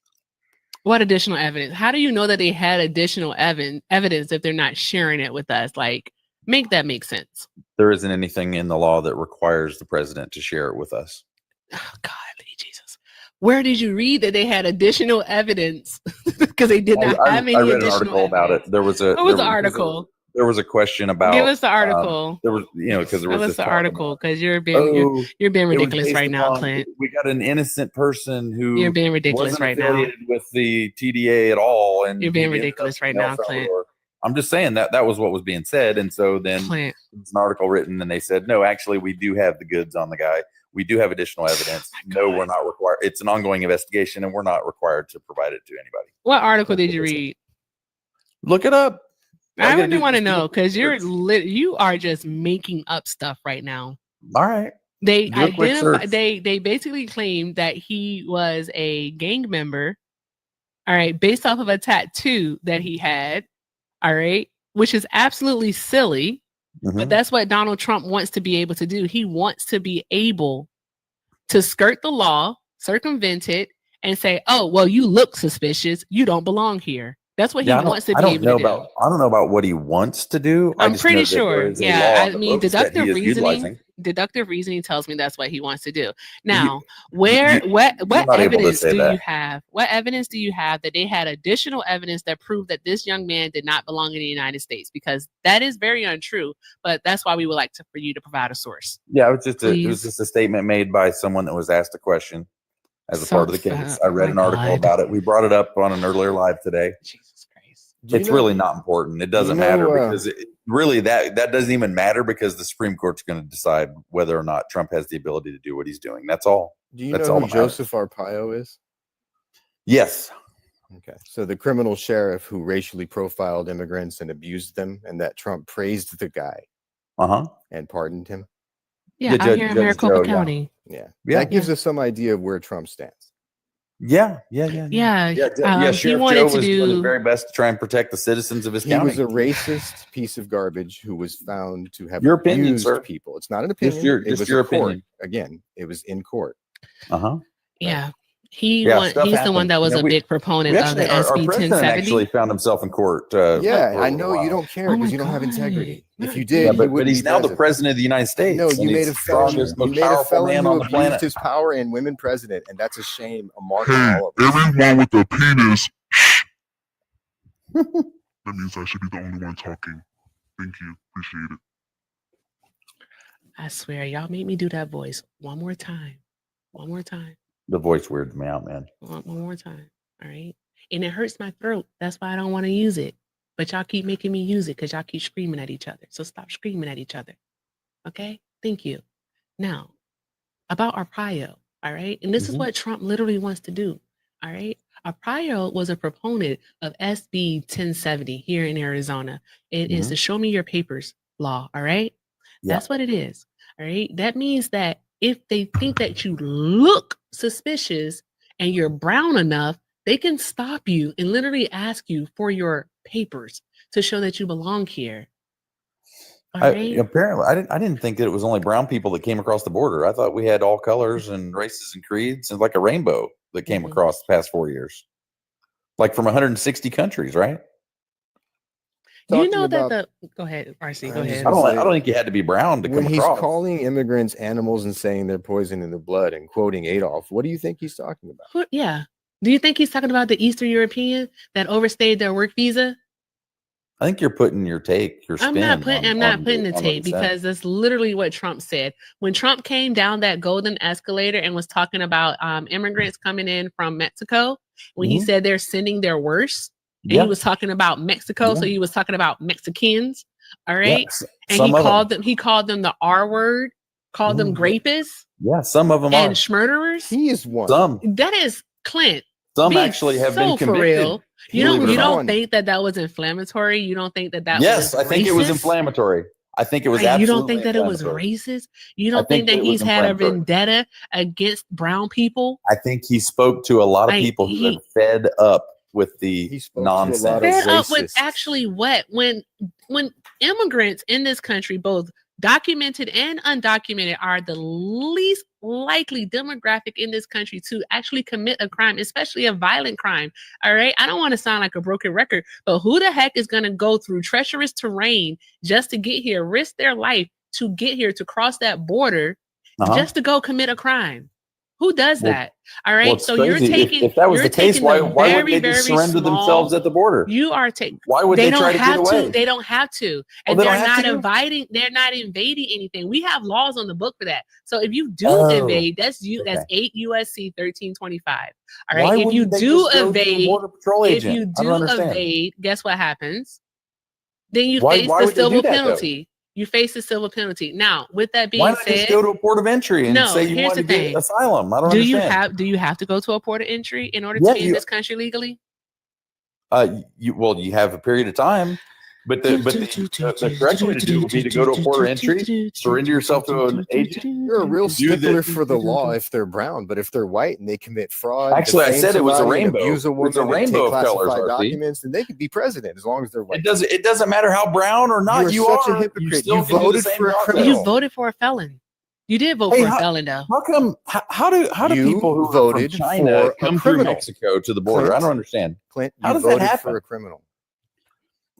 A: What additional evidence? How do you know that they had additional evidence if they're not sharing it with us? Like, make that make sense.
R: There isn't anything in the law that requires the president to share it with us.
A: Oh God, Jesus! Where did you read that they had additional evidence? Because they did not have any.
R: I read
A: additional
R: an article about it. There was a.
A: What was the article?
R: There was a question about.
A: Give us the article.
R: There was, because there was.
A: Give us the article because you're being ridiculous right now, Clint.
R: We got an innocent person who
A: you're being ridiculous right now
R: with the TDA at all, and
A: you're being ridiculous right now, Clint.
R: I'm just saying that was what was being said, and so then there's an article written, and they said, no, actually, we do have the goods on the guy. We do have additional evidence. No, we're not required. It's an ongoing investigation, and we're not required to provide it to anybody.
A: What article did you read?
R: Look it up.
A: I really want to know because you are just making up stuff right now.
R: All right.
A: They basically claimed that he was a gang member. All right, based off of a tattoo that he had. All right, which is absolutely silly. But that's what Donald Trump wants to be able to do. He wants to be able to skirt the law, circumvent it, and say, "Oh, well, you look suspicious. You don't belong here." That's what he wants to be able to do.
R: I don't know about what he wants to do.
A: I'm pretty sure. Yeah, I mean, deductive reasoning tells me that's what he wants to do. Now, what evidence do you have? What evidence do you have that they had additional evidence that proved that this young man did not belong in the United States? Because that is very untrue. But that's why we would like for you to provide a source.
R: Yeah, it was just a statement made by someone that was asked a question as a part of the case. I read an article about it. We brought it up on an earlier live today.
A: Jesus Christ.
R: It's really not important. It doesn't matter because that doesn't even matter because the Supreme Court's going to decide whether or not Trump has the ability to do what he's doing. That's all.
P: Do you know who Joseph Arpaio is?
R: Yes.
P: Okay. So the criminal sheriff who racially profiled immigrants and abused them, and that Trump praised the guy and pardoned him.
A: Yeah, out here in Maricopa County.
P: Yeah.
R: Yeah.
P: That gives us some idea of where Trump stands.
R: Yeah.
A: Yeah, he
R: Sheriff
A: wanted
R: Joe
A: to
R: was doing his
A: do.
R: very best to try and protect the citizens of his
P: He
R: county.
P: was a racist piece of garbage who was found to have
R: Your opinion,
P: abused
R: sir.
P: people. It's not an opinion.
R: Just
P: it was
R: your
P: a court.
R: opinion.
P: Again, it was in court.
A: Yeah,
R: Stuff
A: he's the one
R: happens.
A: that was
R: You know,
A: a big proponent of the
R: our
A: SB
R: president
A: 1070.
R: actually found himself in court.
P: Yeah,
R: for
P: I
R: a
P: know
R: while.
P: you don't care
A: Oh
P: because
A: my
P: you don't have
A: God.
P: integrity. If you
R: Yeah,
P: did, he
R: but
P: wouldn't
R: he's
P: be
R: now the president of the United States.
P: No,
R: and
P: you made
R: he's
P: a
R: the
P: felon.
R: strongest,
P: You
R: most
P: made a
R: powerful
P: felon
R: man
P: who
R: on the
P: abused
R: planet.
P: his power and women president, and that's a shame. A mark
H: Hey,
P: on all of us.
H: everyone with a penis. That means I should be the only one talking. Thank you. Appreciate it.
A: I swear, y'all make me do that voice one more time. One more time.
R: The voice weirds me out, man.
A: One more time. All right. And it hurts my throat. That's why I don't want to use it. But y'all keep making me use it because y'all keep screaming at each other. So stop screaming at each other. Okay? Thank you. Now, about Arpaio. All right. And this is what Trump literally wants to do. All right. Arpaio was a proponent of SB 1070 here in Arizona. It is the show me your papers law. All right.
R: Yeah.
A: That's what it is. All right. That means that if they think that you look suspicious and you're brown enough, they can stop you and literally ask you for your papers to show that you belong here. All right.
R: Apparently, I didn't think that it was only brown people that came across the border. I thought we had all colors and races and creeds, and like a rainbow that came across the past 4 years, like from 160 countries, right?
A: You know that go ahead, RC. Go ahead.
R: I don't think you had to be brown to
P: when
R: come
P: he's
R: across.
P: calling immigrants animals and saying they're poisoning the blood and quoting Adolf, what do you think he's talking about?
A: Yeah. Do you think he's talking about the Eastern European that overstayed their work visa?
R: I think you're putting your take, your spin.
A: I'm not putting
R: on
A: the
R: what he
A: tape
R: said.
A: because that's literally what Trump said. When Trump came down that golden escalator and was talking about immigrants coming in from Mexico, when he said they're sending their worst, and he was talking about Mexico, so he was talking about Mexicans. All right. And he called them the R word, called them grapists.
R: Yeah, some of them
A: and
R: are
A: schmurderers.
P: He is one.
R: Some.
A: That is Clint.
R: Some
A: being
R: actually have
A: so
R: been
A: for
R: convicted.
A: real. You don't think that was inflammatory? You don't think that was
R: Yes, I think it was
A: racist?
R: inflammatory. I think it was
A: You
R: absolutely
A: don't think that it was racist? You don't think that
R: it
A: he's
R: was
A: had a
R: inflammatory.
A: vendetta against brown people?
R: I think he spoke to a lot of people who have fed up with the nonsense.
A: Fed up with actually what? When immigrants in this country, both documented and undocumented, are the least likely demographic in this country to actually commit a crime, especially a violent crime. All right. I don't want to sound like a broken record, but who the heck is going to go through treacherous terrain just to get here, risk their life to get here, to cross that border just to go commit a crime? Who does that? All right. So
R: crazy.
A: you're taking.
R: If that was
A: you're
R: the case,
A: taking
R: why
A: the
R: wouldn't
A: very,
R: they just
A: very
R: surrender
A: small-
R: themselves at the border?
A: You are taking.
R: Why would they try to get away?
A: They don't have to, and
R: they
A: they're
R: don't have
A: not
R: to?
A: inviting. They're not invading anything. We have laws on the book for that. So if you do
R: Oh,
A: invade, that's you.
R: okay.
A: That's 8 USC 1325. All
R: Why
A: right. If you
R: wouldn't they
A: do
R: just go to a
A: evade,
R: Border Patrol
A: if
R: agent?
A: you
R: I don't
A: do
R: understand.
A: evade, guess what happens? Then you
R: Why
A: face
R: would
A: the
R: they do
A: civil
R: that, though?
A: penalty. You face the civil penalty. Now, with that being
R: Why not
A: said,
R: just go to a port of entry and say you
A: here's
R: want
A: the
R: to get
A: thing.
R: asylum? I don't
A: do
R: understand.
A: you have to go to a port of entry in order
R: Yeah,
A: to be in this country legally?
R: You have a period of time, but the correct way to do it would be to go to a port of entry, surrender yourself to an agent.
P: You're a real
R: do the-
P: stickler for the law if they're brown, but if they're white and they commit fraud,
R: Actually, I
P: defame
R: said it was a
P: somebody, and
R: rainbow.
P: abuse a
R: It was a
P: woman, and take
R: rainbow of colors,
P: classified
R: RC.
P: documents, then they could be president as long as they're white.
R: It doesn't matter how brown or not
P: You're
R: you
P: such a
R: are.
P: hypocrite.
R: still
P: You
R: can do the
P: voted
R: same
P: for a
R: job.
P: criminal.
A: You voted for a felon. You did vote for a felon, though.
R: How come? How do
P: You
R: people who are from
P: voted
R: China
P: for a
R: come through
P: criminal.
R: Mexico to the border?
P: Clint,
R: I don't understand.
P: Clint,
R: How
P: you
R: does that
P: voted
R: happen?
P: for a criminal.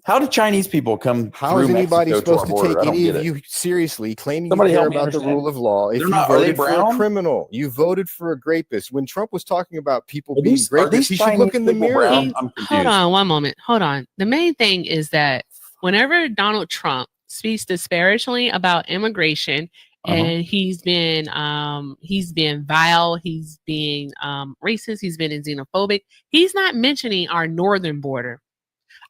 R: How do Chinese people come
P: How
R: through
P: is anybody
R: Mexico
P: supposed
R: to
P: to
R: our border?
P: take
R: I don't
P: any
R: get
P: of
R: it.
P: you seriously, claiming
R: Somebody
P: you care
R: help me
P: about the
R: understand.
P: rule of law if
R: They're
P: you
R: not- are they
P: voted for a
R: brown?
P: criminal? You voted for a rapist. When Trump was talking about people
R: Are
P: being
R: these- are
P: rapists,
R: these
P: he should look
R: Chinese
P: in the
R: people
P: mirror.
R: brown? I'm confused.
A: Hold on one moment. Hold on. The main thing is that whenever Donald Trump speaks disparagingly about immigration, and he's been vile, he's being racist, he's been xenophobic, he's not mentioning our northern border.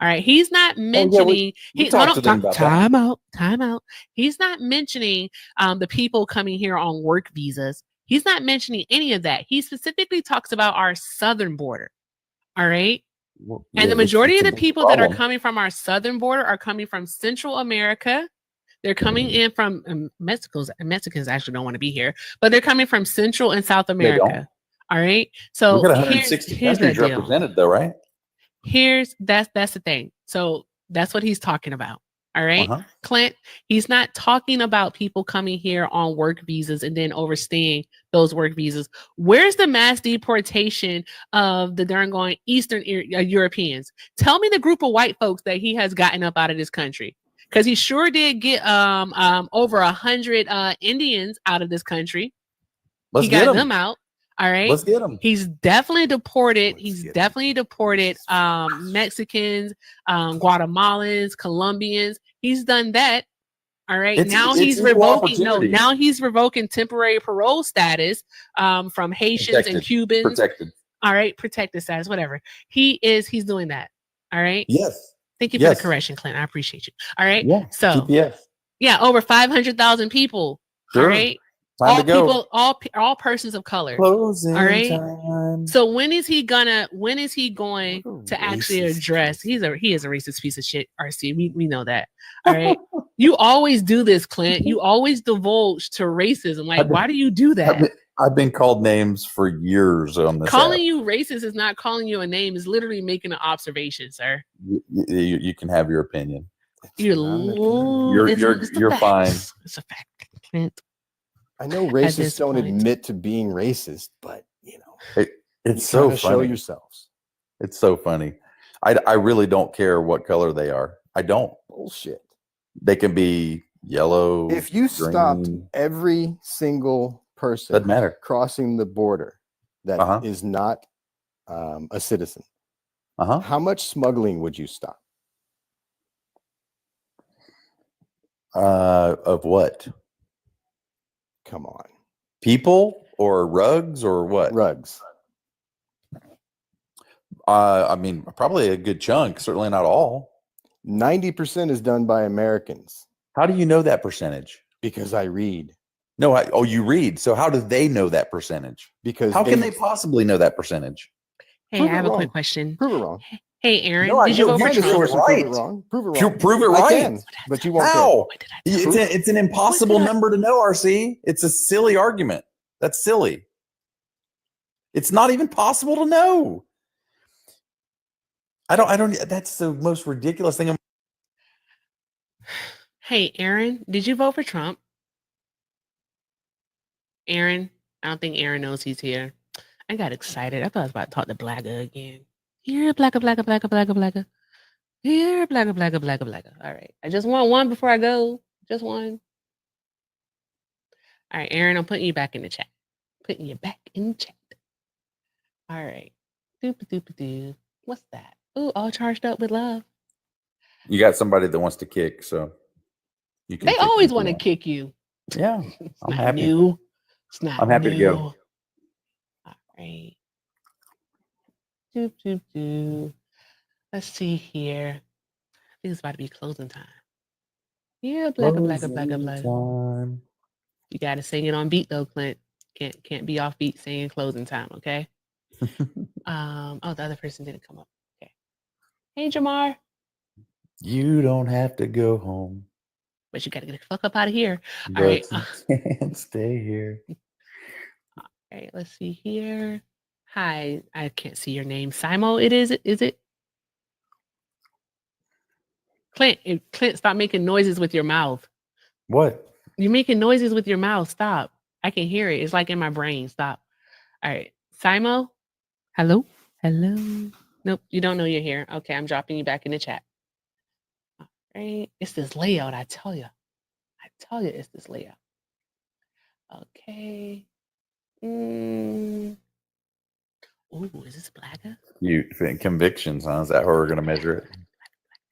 A: All right, he's not mentioning.
R: we talked to them about that.
A: Time out. He's not mentioning the people coming here on work visas. He's not mentioning any of that. He specifically talks about our southern border. All right. And the majority of the people that are coming from our southern border are coming from Central America, They're coming in from Mexicans actually don't want to be here, but they're coming from Central and South
R: They don't.
A: America. All right. So
R: We've got
A: here's
R: 160
A: the
R: countries
A: deal.
R: represented, though, right?
A: That's the thing. So that's what he's talking about. All right.
R: Uh-huh.
A: Clint, he's not talking about people coming here on work visas and then overstaying those work visas. Where's the mass deportation of the darn going Eastern Europeans? Tell me the group of white folks that he has gotten up out of this country. Because he sure did get over 100 Indians out of this country.
R: Let's
A: he
R: get
A: got
R: 'em.
A: them out. All right.
R: Let's get them.
A: He's definitely deported. Mexicans, Guatemalans, Colombians. He's done that. All right. Now he's revoking. No, now he's revoking temporary parole status from Haitians and Cubans.
R: Protected.
A: All right. Protected status, whatever. He's doing that. All right.
R: Yes.
A: Thank you for the correction, Clint. I appreciate you. All right.
R: Yeah.
A: So
R: TPS.
A: yeah, over 500,000 people.
R: Sure.
A: All right.
R: Time to go.
A: People, all persons of color.
R: Closing
A: all right.
R: time.
A: So when is he going to actually address? He is a racist piece of shit, RC. We know that. All right. You always do this, Clint. You always divulge to racism. Like, why do you do that?
R: I've been called names for years on this.
A: Calling
R: app.
A: you racist is not calling you a name, is literally making an observation, sir.
R: You can have your opinion.
A: You're
R: fine.
A: It's a fact, Clint.
P: I know racists don't admit to being racist, but
R: it's so funny.
P: Show yourselves.
R: It's so funny. I really don't care what color they are. I don't.
P: Bullshit.
R: They can be yellow.
P: If you stopped
R: green.
P: every single person
R: Doesn't matter.
P: crossing the border that is not a citizen, how much smuggling would you stop?
R: Of what?
P: Come on.
R: People or rugs or what?
P: Rugs.
R: I mean, probably a good chunk. Certainly not all.
P: 90% is done by Americans.
R: How do you know that percentage?
P: Because I read.
R: No, you read. So how do they know that percentage?
P: Because
R: how can they possibly know that percentage?
A: Hey, I have a quick question.
P: Prove it wrong.
A: Hey, Aaron,
R: No,
A: did you vote for
R: the
A: Trump?
R: source right.
P: Prove it wrong. Prove it wrong.
R: Prove it right.
P: I can, but you won't.
R: How? It's an impossible number to know, RC. It's a silly argument. That's silly. It's not even possible to know. I don't. That's the most ridiculous thing.
A: Hey, Aaron, did you vote for Trump? Aaron, I don't think Aaron knows he's here. I got excited. I thought I was about to talk to Blagga again. Here, Blagga. Here, Blagga. All right. I just want one before I go. Just one. All right, Aaron, I'm putting you back in the chat. Putting you back in the chat. All right. Doop-a-doop-a-doo. What's that? Ooh, all charged up with love.
R: You got somebody that wants to kick, so you can.
A: They always want to kick you.
R: Yeah, I'm happy.
A: New. It's not.
R: I'm happy to go.
A: All right. Doop. Let's see here. I think it's about to be closing time. Yeah, Blagga.
R: Time.
A: You got to sing it on beat though, Clint. Can't be off beat singing closing time, okay? The other person didn't come up. Okay. Hey, Jamar.
R: You don't have to go home.
A: But you got to get the fuck up out of here.
R: But
A: All right.
R: you can't stay here.
A: All right, let's see here. Hi, I can't see your name. Simo, is it? Clint, stop making noises with your mouth.
R: What?
A: You're making noises with your mouth. Stop. I can hear it. It's like in my brain. Stop. All right. Simo? Hello? Nope, you don't know you're here. Okay, I'm dropping you back in the chat. All right. It's this layout, I tell you. It's this layout. Okay. Ooh, is this Blagga?
R: You convictions, huh? Is that how we're going to measure it?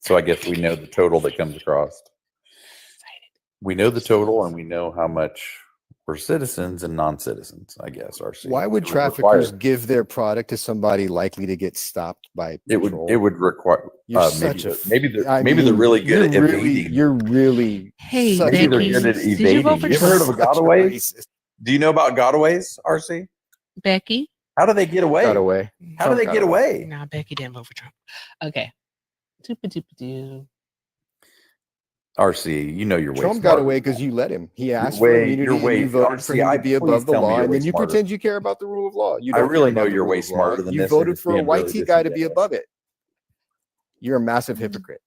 R: So I guess we know the total that comes across. We know the total, and we know how much for citizens and non-citizens, I guess. RC.
P: Why would traffickers give their product to somebody likely to get stopped by patrol?
R: It would require. Maybe they're really good at evading.
P: You're really.
A: Hey,
R: maybe they're good at evading. You ever heard of gotaways? Do you know about gotaways, RC?
A: Becky?
R: How do they get away? How do they get away?
A: Nah, Becky didn't vote for Trump. Okay. Doop-a-doop-a-doo.
R: RC, you know you're way
P: Trump got
R: smarter
P: away
R: than
P: because
R: that.
P: you let him. He asked
R: You're
P: for
R: way-
P: immunity
R: you're
P: and
R: way-
P: you voted for
R: RC,
P: him to be above
R: please
P: the
R: tell me
P: law,
R: you're
P: and
R: way
P: then you
R: smarter.
P: pretend you care about the rule of law. You
R: I
P: don't
R: really
P: care
R: know
P: about the
R: you're
P: rule
R: way
P: of law.
R: smarter than
P: You
R: this. You're
P: voted
R: just
P: for a
R: being
P: white
R: really
P: tea guy to be
R: disingenuous.
P: above it. You're a massive hypocrite.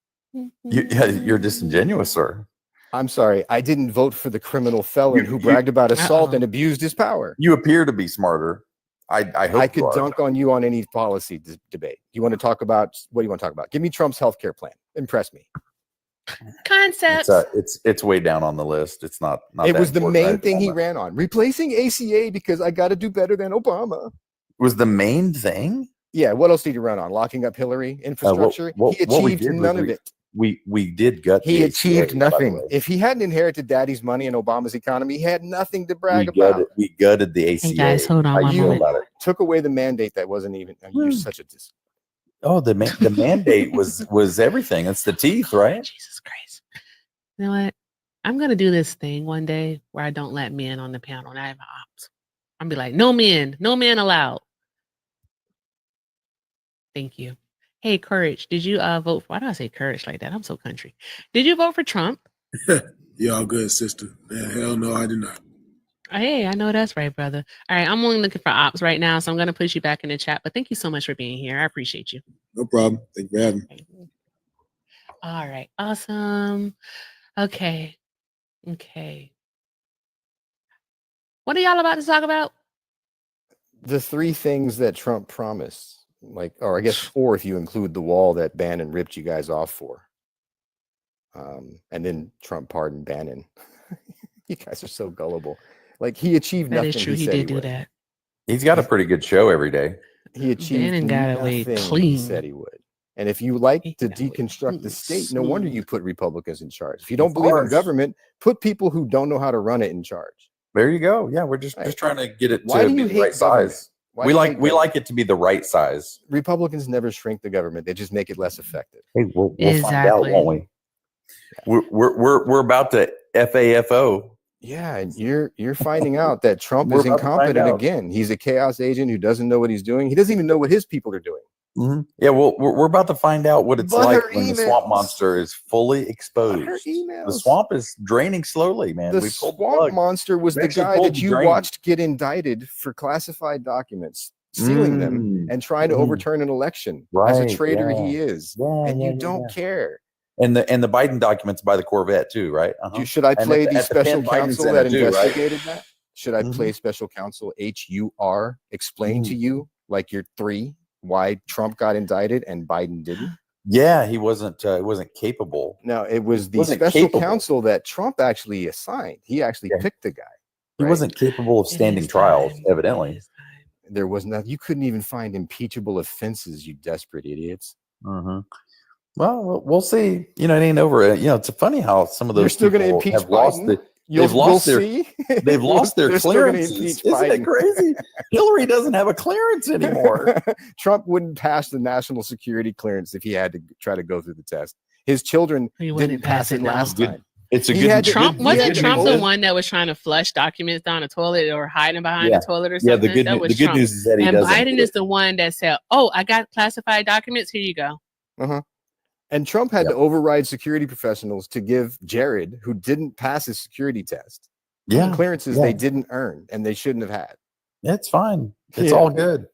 R: You're disingenuous, sir.
P: I'm sorry. I didn't vote for the criminal felon who bragged about assault and abused his power.
R: You appear to be smarter. I hope
P: I
R: you
P: could
R: are.
P: dunk on you on any policy debate. You want to talk about what do you want to talk about? Give me Trump's healthcare plan. Impress me.
A: Concepts.
R: It's way down on the list. It's not.
P: It
R: that
P: was the
R: important right
P: main
R: at the
P: thing he
R: moment.
P: ran on. Replacing ACA because I got to do better than Obama.
R: Was the main thing.
P: Yeah. What else did he run on? Locking up Hillary, infrastructure. He
R: what we
P: achieved
R: did was
P: none of it.
R: We did gut.
P: He
R: the
P: achieved
R: ACA, by the
P: nothing.
R: way.
P: If he hadn't inherited daddy's money and Obama's economy, he had nothing to brag
R: We
P: about.
R: gutted the ACA.
A: Hey guys, hold on
R: How
A: one
R: you feel
A: moment.
R: about it?
P: Took away the mandate that wasn't even. You're such a.
R: Oh, the mandate was everything. It's the teeth, right?
A: Jesus Christ. You know what? I'm gonna do this thing one day where I don't let men on the panel and I have ops. I'm be like, no men allowed. Thank you. Hey, Courage, did you vote for? Why do I say Courage like that? I'm so country. Did you vote for Trump?
S: Y'all good, sister. Yeah, hell no, I did not.
A: Hey, I know that's right, brother. All right, I'm only looking for ops right now, so I'm gonna push you back in the chat. But thank you so much for being here. I appreciate you.
S: No problem. Thank you for having me.
A: All right, awesome. Okay. What are y'all about to talk about?
P: The three things that Trump promised, or I guess four if you include the wall that Bannon ripped you guys off for. And then Trump pardoned Bannon. You guys are so gullible. Like he achieved
A: That
P: nothing.
A: is true. He
P: said
A: did do
P: would.
A: that.
R: He's got a pretty good show every day.
P: He achieved
A: Bannon got away
P: nothing he
A: clean.
P: said he would. And if you like to deconstruct the state, no wonder you put Republicans in charge. If you don't believe in government, put people who don't know how to run it in charge.
R: There you go. Yeah, we're just trying to get it
P: Why
R: to
P: do
R: be
P: you
R: the
P: hate
R: right
P: government?
R: size.
P: Why
R: We
P: do you
R: like
P: hate
R: we
P: government?
R: like it to be the right size.
P: Republicans never shrink the government; they just make it less effective.
R: Hey, we'll find out, won't we? We're about to FAFO.
P: Yeah, and you're finding out that Trump
R: We're
P: is
R: about to find
P: incompetent
R: out.
P: again. He's a chaos agent who doesn't know what he's doing. He doesn't even know what his people are doing.
R: Mm-hmm. Yeah, well, we're about to find out what it's
P: But
R: like
P: her
R: when the swamp
P: emails.
R: monster is fully exposed.
P: Her emails.
R: The swamp is draining slowly, man.
P: The
R: We pulled
P: swamp
R: plug.
P: monster was
R: We
P: the
R: actually
P: guy
R: pulled
P: that
R: the
P: you
R: drain.
P: watched get indicted for classified documents, stealing them, and trying to overturn an election as a
R: Right,
P: traitor
R: yeah.
P: he is.
R: Yeah,
P: and
R: yeah,
P: you
R: yeah,
P: don't
R: yeah.
P: care.
R: And the Biden documents by the Corvette too, right?
P: Should I
R: And
P: play
R: at
P: the
R: at
P: special
R: Penn Biden
P: counsel
R: Center
P: that
R: too, right?
P: investigated that? Should I play special counsel HUR explain to you, like you're 3, why Trump got indicted and Biden didn't?
R: Yeah, he wasn't capable.
P: No, it was the
R: Wasn't
P: special
R: capable.
P: counsel that Trump actually assigned. He actually picked the guy.
R: He wasn't capable of standing trials, evidently.
P: There was nothing. You couldn't even find impeachable offenses, you desperate idiots.
R: Mm-hmm. Well, we'll see. You know, it ain't over. You know, it's funny how some of those
P: You're still going to
R: people
P: impeach
R: have lost
P: Biden?
R: the.
P: We'll
R: They've
P: see.
R: lost their
P: They're still gonna
R: clearances.
P: impeach
R: Isn't it
P: Biden.
R: crazy? Hillary doesn't have a clearance anymore.
P: Trump wouldn't pass the national security clearance if he had to try to go through the test. His children didn't pass it last time.
R: It's a
P: He
R: good.
P: had to-
A: Trump
P: he had
A: wasn't
P: to
A: Trump
P: go-
A: the one that was trying to flush documents down a toilet or hiding behind
R: Yeah.
A: a toilet or
R: Yeah,
A: something?
R: the good
A: That
R: new-
A: was
R: the good
A: Trump.
R: news is that he
A: and
R: doesn't
A: Biden
R: do
A: is
R: it.
A: the one that said, "Oh, I got classified documents. Here you go."
P: Uh-huh. And Trump had to override security professionals to give Jared, who didn't pass his security test, clearances they didn't earn and they shouldn't have had.
R: It's fine. It's
P: Yeah.
R: all good.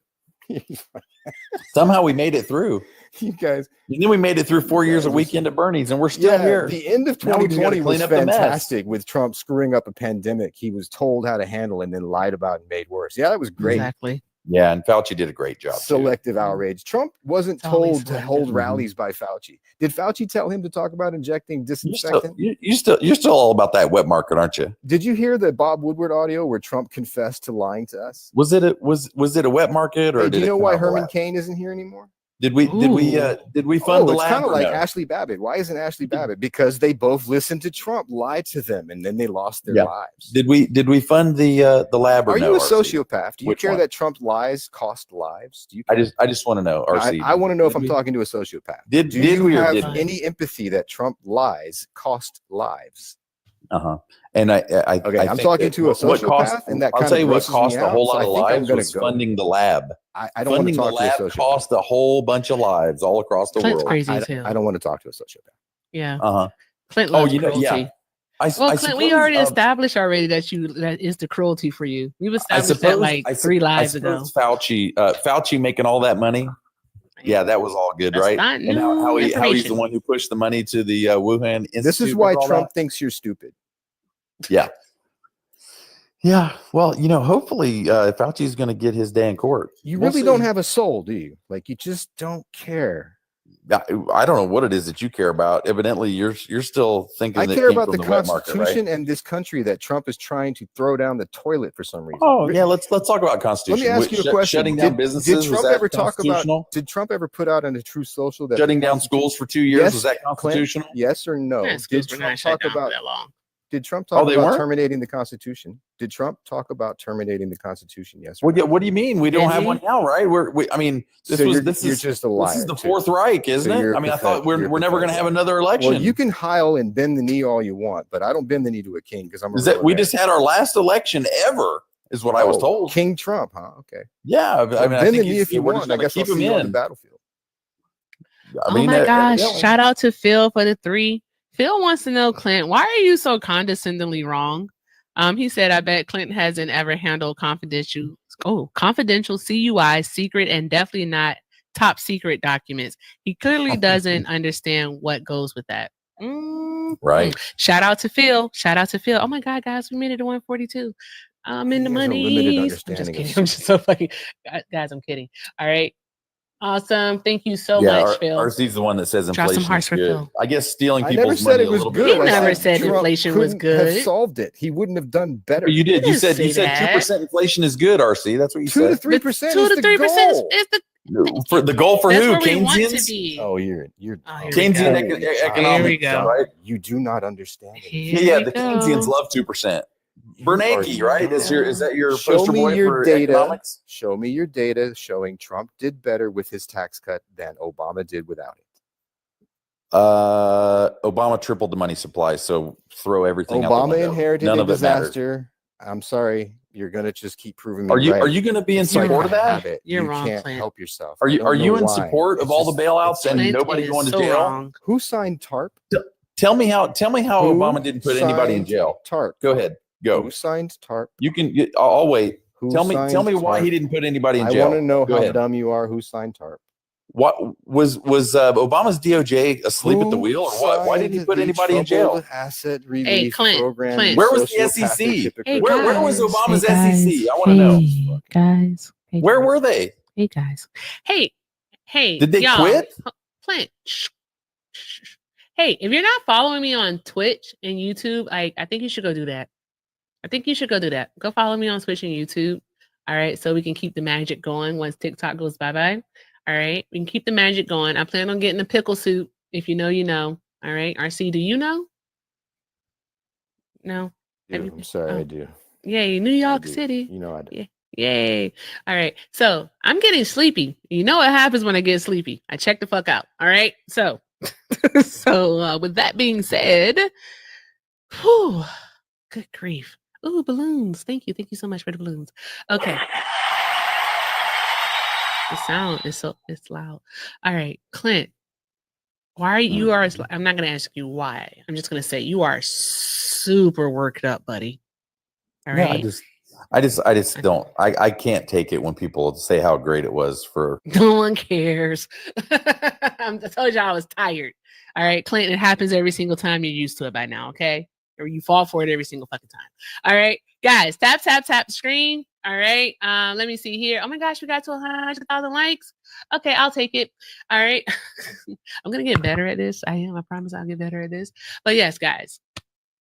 R: Somehow we made it through.
P: You guys.
R: And then we made it through 4 years of Weekend at Bernie's, and we're still here.
P: The end of
R: Now we just gotta
P: 2020 was
R: clean up the mess.
P: fantastic with Trump screwing up a pandemic he was told how to handle and then lied about and made worse. Yeah, that was great.
A: Exactly.
R: Yeah, and Fauci did a great job. too.
P: Selective outrage. Trump wasn't
A: always
P: told to hold
R: Mhm.
P: rallies by Fauci. Did Fauci tell him to talk about injecting disinfectant?
R: You're still all about that wet market, aren't you?
P: Did you hear the Bob Woodward audio where Trump confessed to lying to us?
R: Was it a wet market or
P: Hey,
R: did
P: do you
R: it
P: know
R: come
P: why
R: out the
P: Herman
R: lab?
P: Cain isn't here anymore?
R: Did we fund the
P: It's
R: lab?
P: kind of
R: or
P: like
R: no?
P: Ashley Babbitt. Why isn't Ashley Babbitt? Because they both listened to Trump, lied to them, and then they lost their
R: Yeah.
P: lives.
R: Did we fund the lab or
P: Are
R: no?
P: you a
R: RC?
P: sociopath? Do you
R: Which
P: care
R: one?
P: that Trump's lies cost lives? Do you?
R: I just want to know, RC.
P: I want to know if
R: did
P: I'm
R: we-
P: talking to a sociopath.
R: Did-
P: Do
R: did
P: you
R: we or
P: have
R: didn't we?
P: any empathy that Trump lies cost lives?
R: And I
P: Okay,
R: I
P: I'm
R: think
P: talking
R: that
P: to a
R: what cost-
P: sociopath, and that
R: I'll
P: kind
R: tell
P: of
R: you what
P: grosses
R: cost
P: me
R: a whole
P: out, so
R: lot
P: I
R: of
P: think I'm
R: lives
P: gonna
R: was
P: go.
R: funding the lab.
P: I don't want to
R: Funding the
P: talk to a
R: lab
P: sociopath.
R: cost a whole bunch of lives all across the
A: Clint's
R: world.
A: crazy
P: I
A: as hell.
P: don't want to talk to a sociopath.
A: Yeah. Clint loves
R: you know,
A: cruelty.
R: yeah.
A: Well, Clint, we already established that is the cruelty for you. We've established that like 3 lives ago.
R: Fauci making all that money. Yeah, that was all good,
A: That's
R: right?
A: not
R: And how he's
A: information.
R: the one who pushed the money to the Wuhan Institute.
P: This is why Trump thinks you're stupid.
R: Yeah. Yeah. Well, you know, hopefully Fauci's going to get his day in court.
P: You
R: We'll
P: really
R: see.
P: don't have a soul, do you? Like, you just don't care.
R: I don't know what it is that you care about. Evidently, you're still thinking
P: I
R: that
P: care
R: came
P: about
R: from
P: the
R: wet market,
P: Constitution
R: right?
P: and this country that Trump is trying to throw down the toilet for some reason.
R: Oh yeah, let's talk about Constitution.
P: Let me ask you a question.
R: Shutting down businesses,
P: Did Trump
R: was that
P: ever talk about?
R: constitutional?
P: Did Trump ever put out on the True Social that
R: Shutting down schools for 2 years,
P: Yes,
R: was that
P: Clint,
R: constitutional?
P: yes or no?
A: Yeah,
P: Did
A: schools were
P: Trump
A: not shut
P: talk
A: down for
P: about
A: that long.
P: Did Trump talk
R: they
P: about
R: weren't?
P: terminating the Constitution? Did Trump talk about terminating the Constitution? Yes. Or
R: Well,
P: no?
R: yeah. What do you mean? We don't
A: Did
R: have
A: he?
R: one now, right? I mean,
P: So
R: you're
P: you're just a liar.
R: This is the
P: too.
R: Fourth Reich, isn't
P: So
R: it?
P: you're
R: I mean, I thought
P: pathetic.
R: we're never going to have another election.
P: Well, you can heil and bend the knee all you want, but I don't bend the knee to a king because I'm a
R: Is that
P: real
R: we
P: man.
R: just had our last election ever? Is what I was
P: Oh,
R: told.
P: King Trump, huh? Okay.
R: Yeah,
P: Well,
R: I mean, I
P: bend the
R: think
P: knee if you
R: we're
P: want.
R: just
P: I
R: gonna
P: guess I'll
R: keep him
P: see you on the
R: in.
P: battlefield.
R: I mean,
A: oh my gosh!
R: evidently.
A: Shout out to Phil for the 3. Phil wants to know, Clint, why are you so condescendingly wrong? He said, I bet Clinton hasn't ever handled confidential CUI, secret, and definitely not top secret documents. He clearly doesn't understand what goes with that.
R: Right.
A: Shout out to Phil. Shout out to Phil. Oh my God, guys, we made it to 142. I'm in the
P: He has a
A: money.
P: limited
A: I'm just
P: understanding of
A: kidding. I'm just so fucking guys. I'm kidding. All right. Awesome. Thank you so much, Phil.
R: RC's the one that says
A: Drop some
R: inflation
A: hearts
R: is
A: for
R: good.
A: Phil.
R: I guess stealing
P: I
R: people's
P: never said
R: money
P: it
R: a
P: was
R: little
P: good.
R: bit.
A: He
P: I
A: never
P: said
A: said
P: Trump
A: inflation was
P: couldn't have
A: good.
P: solved it. He wouldn't have done better.
R: You did. You
A: didn't
R: said
A: say that.
R: 2% inflation is good, RC. That's what you
P: 2 to
R: said.
P: 3%
A: 2
P: is
A: to
P: the
A: 3%
P: goal.
A: is the
R: For the goal for
A: that's
R: who?
A: where we want to
R: Keynesians?
A: be.
P: Oh, you're
A: here we
R: Keynesian
A: go. Here we
R: economics,
A: go.
R: right?
P: You do not understand it.
A: Here we
R: the
A: go.
R: Keynesians love 2%. Bernanke, right? Is that your
P: Show
R: poster
P: me
R: boy
P: your
R: for
P: data.
R: economics?
P: Show me your data showing Trump did better with his tax cut than Obama did without it.
R: Obama tripled the money supply, so throw everything out the
P: Obama
R: window.
P: inherited
R: None
P: a
R: of it matters.
P: disaster. I'm sorry. You're gonna just keep proving me
R: Are you
P: right.
R: are you going to be in
P: It's like
R: support of
P: I
R: that?
P: have it.
A: You're
P: you
A: wrong,
P: can't
A: Clint.
P: help yourself.
R: Are
P: I
R: you
P: don't
R: are
P: know
R: you in
P: why.
R: support of
P: It's
R: all
P: just-
R: the bailouts and
A: Clint
R: nobody
A: is
R: going to
A: so
R: jail?
A: wrong.
P: Who signed TARP?
R: Tell me how
P: Who
R: Obama didn't put anybody in
P: signed
R: jail.
P: TARP.
R: Go ahead. Go.
P: Who signed TARP?
R: You can. I'll wait.
P: Who
R: Tell me
P: signed
R: why
P: TARP?
R: he didn't put anybody in
P: I
R: jail.
P: want to know
R: Go
P: how
R: ahead.
P: dumb you are. Who signed TARP?
R: What was Obama's DOJ asleep at the wheel, or what? Why didn't he
P: signed
R: put
P: the
R: anybody in jail?
P: Troubled Asset Relief
A: Clint,
P: Program.
A: Clint.
P: and
R: Where was the
P: sociopathic
R: SEC?
P: hypocrite
R: Where was
A: guys.
R: Obama's
A: Hey, guys.
R: SEC? I want to know.
A: Hey, guys. Hey,
R: Where
A: guys.
R: were they?
A: Hey, guys. Hey.
R: Did they
A: y'all.
R: quit?
A: Clint. Shh. Hey, if you're not following me on Twitch and YouTube, I think you should go do that. Go follow me on Twitch and YouTube. All right. So we can keep the magic going once TikTok goes bye-bye. All right. We can keep the magic going. I plan on getting a pickle suit. If you know, you know. All right. RC, do you know? No.
P: I'm sorry, I do.
A: Yay, New York
P: do.
A: City.
P: You know I do.
A: Yeah. Yay. All right. So I'm getting sleepy. You know what happens when I get sleepy? I check the fuck out. All right. So, with that being said, whew, good grief. Ooh, balloons. Thank you. Thank you so much for the balloons. Okay. The sound is it's loud. All right, Clint. Why are you I'm not going to ask you why. I'm just going to say you are super worked up, buddy. All
R: No,
A: right.
R: I just don't. I can't take it when people say how great it was for.
A: No one cares. I told you I was tired. All right, Clint, it happens every single time. You're used to it by now, okay? Or you fall for it every single fucking time. All right, guys, tap the screen. All right, let me see here. Oh my gosh, we got to 100,000 likes. Okay, I'll take it. All right, I'm gonna get better at this. I am. I promise I'll get better at this. But yes, guys.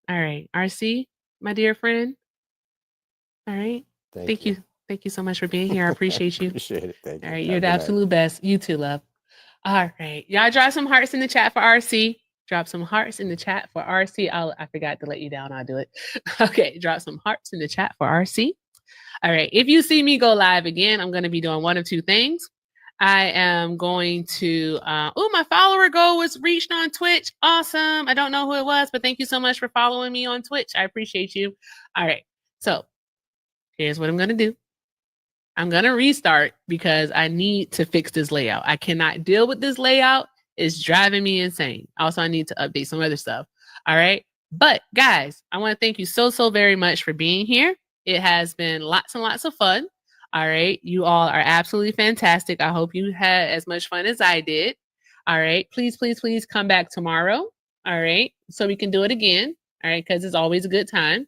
A: All right, RC, my dear friend. All right. Thank you. Thank you so much for being here. I appreciate you.
P: Appreciate it. Thank you.
A: All right.
P: Have
A: You're
P: a
A: the
P: good night.
A: absolute best. You too, love. All right. Y'all drop some hearts in the chat for RC. Drop some hearts in the chat for RC. I forgot to let you down. I'll do it. Okay. Drop some hearts in the chat for RC. All right. If you see me go live again, I'm going to be doing one of two things. I am going to, my follower goal was reached on Twitch. Awesome. I don't know who it was, but thank you so much for following me on Twitch. I appreciate you. All right. So here's what I'm going to do. I'm going to restart because I need to fix this layout. I cannot deal with this layout. It's driving me insane. Also, I need to update some other stuff. All right. But guys, I want to thank you so very much for being here. It has been lots and lots of fun. All right. You all are absolutely fantastic. I hope you had as much fun as I did. All right. Please come back tomorrow. All right. So we can do it again. All right. Because it's always a good time.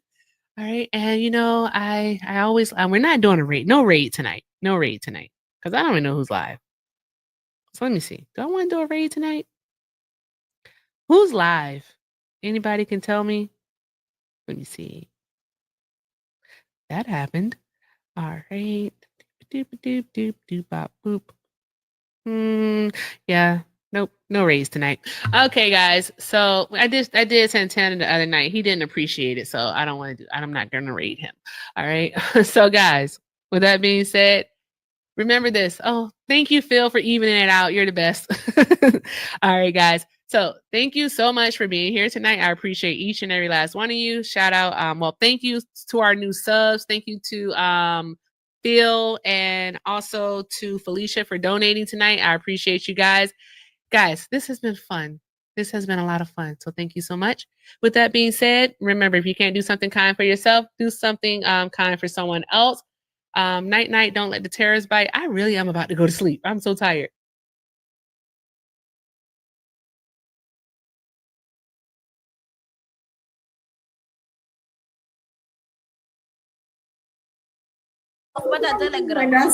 A: All right. And I always we're not doing a raid. No raid tonight. No raid tonight. Because I don't even know who's live. So let me see. Do I want to do a raid tonight? Who's live? Anybody can tell me? Let me see. That happened. All right. Doop doop doop doop bop boop. Yeah. Nope. No raise tonight. Okay, guys. So I did Santana the other night. He didn't appreciate it, so I don't want to do. I'm not gonna raid him. All right. So guys, with that being said, remember this. Oh, thank you, Phil, for evening it out. You're the best. All right, guys. So thank you so much for being here tonight. I appreciate each and every last one of you. Shout out. Well, thank you to our new subs. Thank you to Phil and also to Felicia for donating tonight. I appreciate you guys. Guys, this has been fun. This has been a lot of fun. So thank you so much. With that being said, remember, if you can't do something kind for yourself, do something kind for someone else. Night, don't let the terrors bite. I really am about to go to sleep. I'm so tired.
O: Telegram.